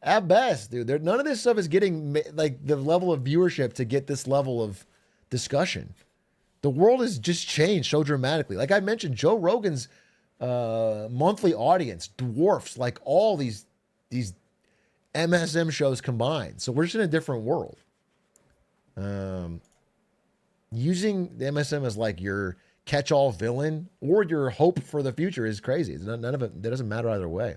At best, dude. None of this stuff is getting like the level of viewership to get this level of discussion. The world has just changed so dramatically. Like I mentioned, Joe Rogan's monthly audience dwarfs like all these MSM shows combined. So we're just in a different world. Using the MSM as like your catch-all villain or your hope for the future is crazy. It's none of it. That doesn't matter either way.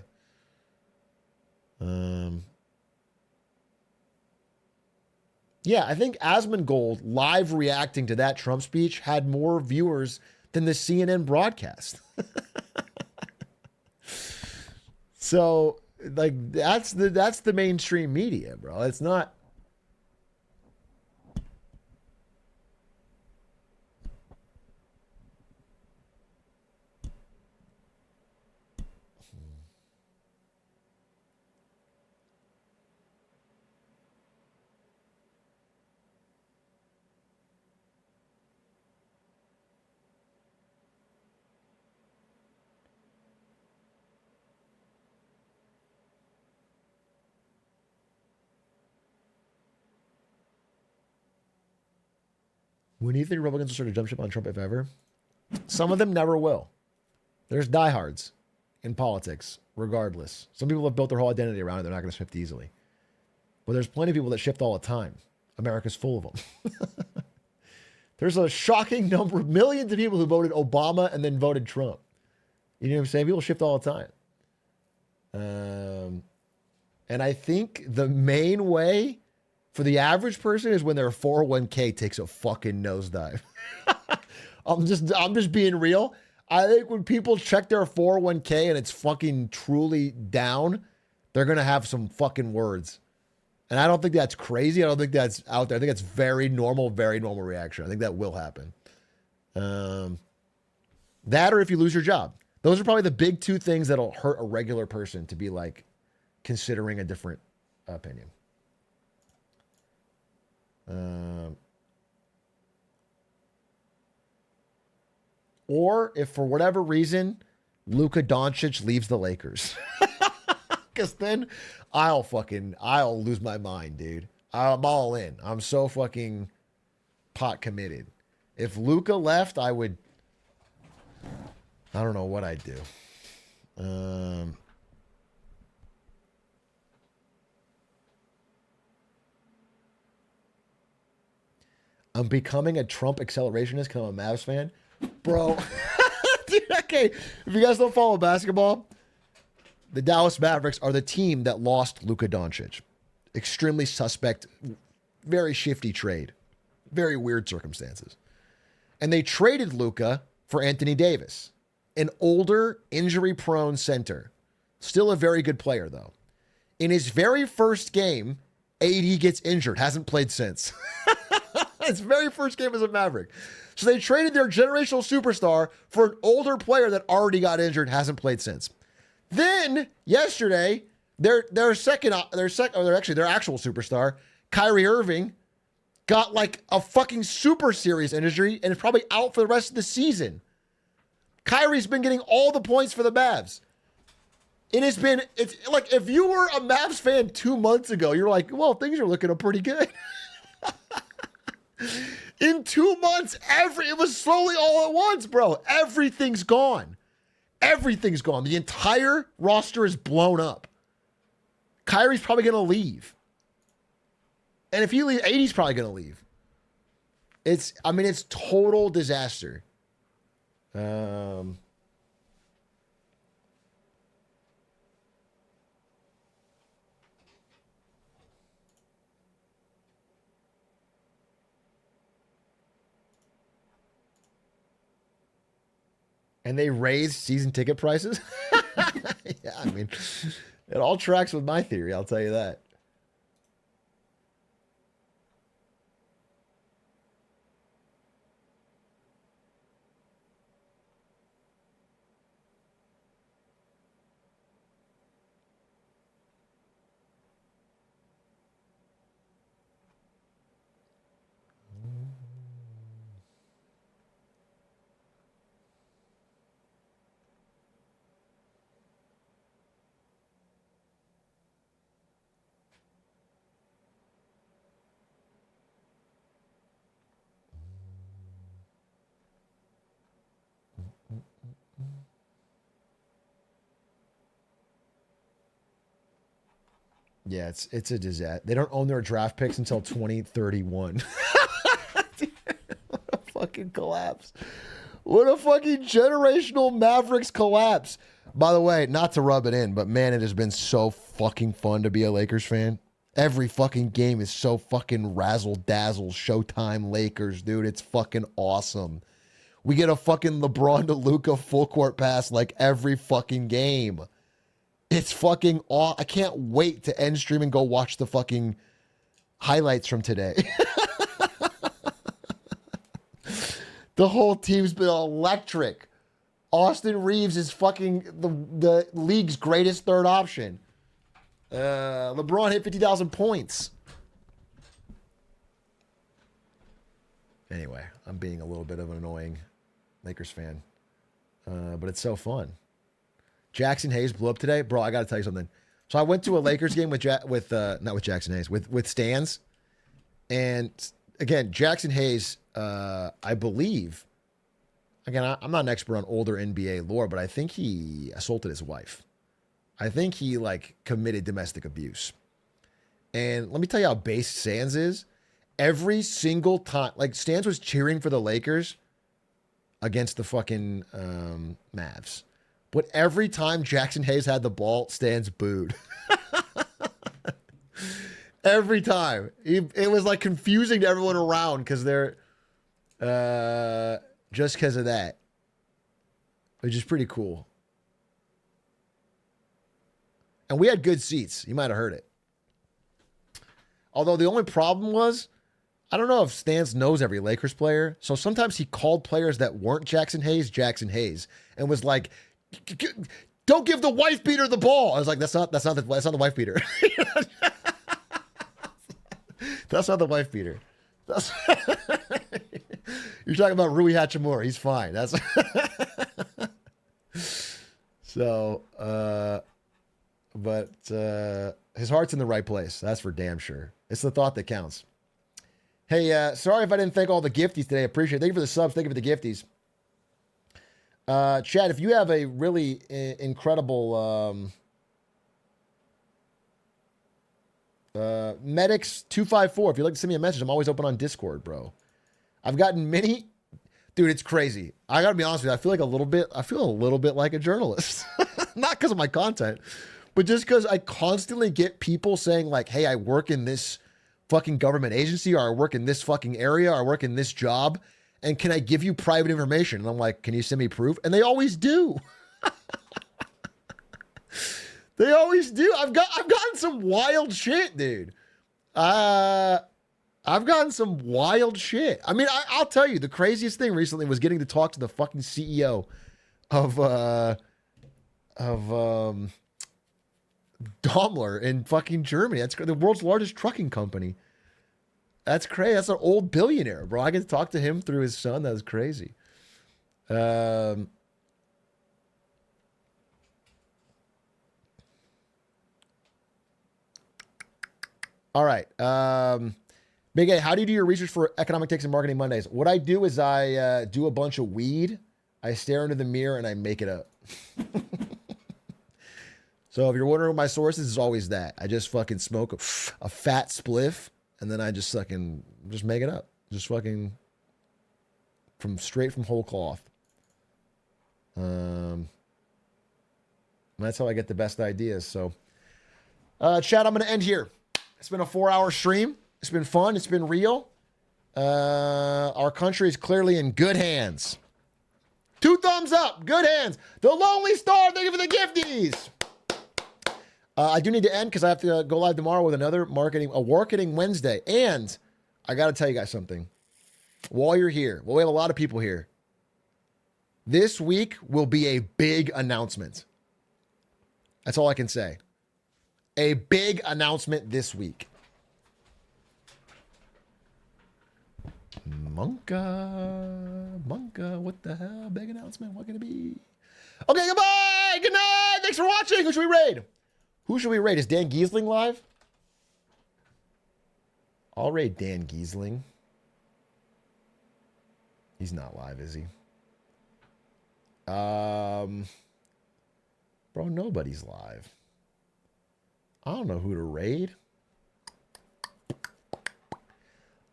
Yeah, I think Asmongold live reacting to that Trump speech had more viewers than the CNN broadcast. So, like, that's the mainstream media, bro. It's not. When do you think Republicans will start to jump ship on Trump, if ever? Some of them never will. There's diehards in politics, regardless. Some people have built their whole identity around it. They're not going to shift easily. But there's plenty of people that shift all the time. America's full of them. There's a shocking number of millions of people who voted Obama and then voted Trump. You know what I'm saying? People shift all the time. And I think the main way for the average person is when their 401k takes a fucking nosedive. I'm just being real. I think when people check their 401k and it's fucking truly down, they're going to have some fucking words. And I don't think that's crazy. I don't think that's out there. I think it's very normal reaction. I think that will happen. That or if you lose your job. Those are probably the big two things that'll hurt a regular person to be like considering a different opinion. Or if for whatever reason Luka Doncic leaves the Lakers, because then I'll lose my mind, dude. I'm all in. I'm so fucking pot committed. If Luka left, I don't know what I'd do. I'm becoming a Trump accelerationist because I'm a Mavs fan. Bro. Dude, okay. If you guys don't follow basketball, the Dallas Mavericks are the team that lost Luka Doncic. Extremely suspect, very shifty trade. Very weird circumstances. And they traded Luka for Anthony Davis, an older, injury-prone center. Still a very good player, though. In his very first game, AD gets injured. Hasn't played since. His very first game as a Maverick. So they traded their generational superstar for an older player that already got injured, hasn't played since. Then yesterday, their actual superstar, Kyrie Irving, got like a fucking super serious injury and is probably out for the rest of the season. Kyrie's been getting all the points for the Mavs. It's like if you were a Mavs fan 2 months ago, you're like, well, things are looking up pretty good. In 2 months, it was slowly all at once, bro. Everything's gone. Everything's gone. The entire roster is blown up. Kyrie's probably going to leave. And if he leaves, AD's probably going to leave. It's total disaster. And they raised season ticket prices? Yeah, I mean, it all tracks with my theory, I'll tell you that. Yeah, it's a disaster. They don't own their draft picks until 2031. What a fucking collapse. What a fucking generational Mavericks collapse. By the way, not to rub it in, but man, it has been so fucking fun to be a Lakers fan. Every fucking game is so fucking razzle-dazzle, Showtime Lakers, dude. It's fucking awesome. We get a fucking LeBron to Luka full court pass like every fucking game. It's fucking I can't wait to end stream and go watch the fucking highlights from today. The whole team's been electric. Austin Reeves is fucking the league's greatest third option. LeBron hit 50,000 points. Anyway, I'm being a little bit of an annoying Lakers fan. But it's so fun. Jackson Hayes blew up today. Bro, I got to tell you something. So I went to a Lakers game with not with Jackson Hayes, with Stans. And again, Jackson Hayes, I believe, again, I'm not an expert on older NBA lore, but I think he assaulted his wife. I think he committed domestic abuse. And let me tell you how base Stans is. Every single time, Stans was cheering for the Lakers against the fucking Mavs. But every time Jackson Hayes had the ball, Stans booed. Every time. It was confusing to everyone around because they're just because of that. Which is pretty cool. And we had good seats. You might have heard it. Although the only problem was, I don't know if Stans knows every Lakers player. So sometimes he called players that weren't Jackson Hayes, and was like, don't give the wife beater the ball. I was like, that's not the wife beater. That's not the wife beater. You're talking about Rui Hachimura. He's fine. That's so. But his heart's in the right place. That's for damn sure. It's the thought that counts. Hey, sorry if I didn't thank all the gifties today. I appreciate it. Thank you for the subs. Thank you for the gifties. Chad, if you have a really incredible Medics 254, if you'd like to send me a message, I'm always open on Discord, bro. I've gotten many, dude. It's crazy. I gotta be honest with you. I feel a little bit like a journalist, not because of my content, but just because I constantly get people saying hey, I work in this fucking government agency, or I work in this fucking area, or I work in this job. And can I give you private information? And I'm like, can you send me proof? And they always do. They always do. I've gotten some wild shit, dude. I've gotten some wild shit. I mean, I'll tell you, the craziest thing recently was getting to talk to the fucking CEO of Daimler in fucking Germany. That's the world's largest trucking company. That's crazy. That's an old billionaire, bro. I get to talk to him through his son. That was crazy. All right. Big A, how do you do your research for Economic Takes and Marketing Mondays? What I do is I do a bunch of weed. I stare into the mirror and I make it up. So if you're wondering what my source is, it's always that. I just fucking smoke a fat spliff, and then I just fucking just make it up. Just fucking straight from whole cloth. That's how I get the best ideas. So, chat, I'm going to end here. It's been a 4-hour stream. It's been fun. It's been real. Our country is clearly in good hands. 2 thumbs up. Good hands. The Lonely Star. Thank you for the gifties. I do need to end because I have to go live tomorrow with another marketing Wednesday. And I got to tell you guys something. While you're here, well, we have a lot of people here. This week will be a big announcement. That's all I can say. A big announcement this week. Monka, what the hell? Big announcement. What can it be? Okay, goodbye. Good night. Thanks for watching. Who should we raid? Who should we raid? Is Dan Giesling live? I'll raid Dan Giesling. He's not live, is he? Bro, nobody's live. I don't know who to raid.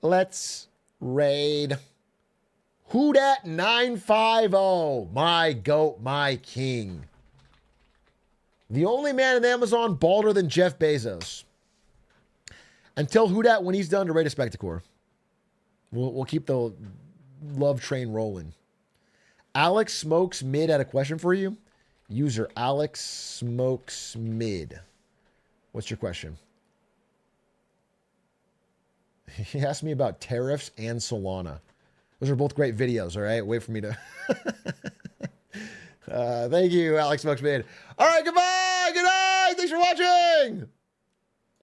Let's raid Who Dat 950. My goat, my king. The only man in Amazon balder than Jeff Bezos. And tell Who Dat when he's done to raid a Spectacore. We'll keep the love train rolling. Alex Smokes Mid had a question for you. User Alex Smokes Mid. What's your question? He asked me about tariffs and Solana. Those are both great videos, all right? Wait for me to... Thank you, Alex Smokes Mid. All right, goodbye! Good night! Thanks for watching!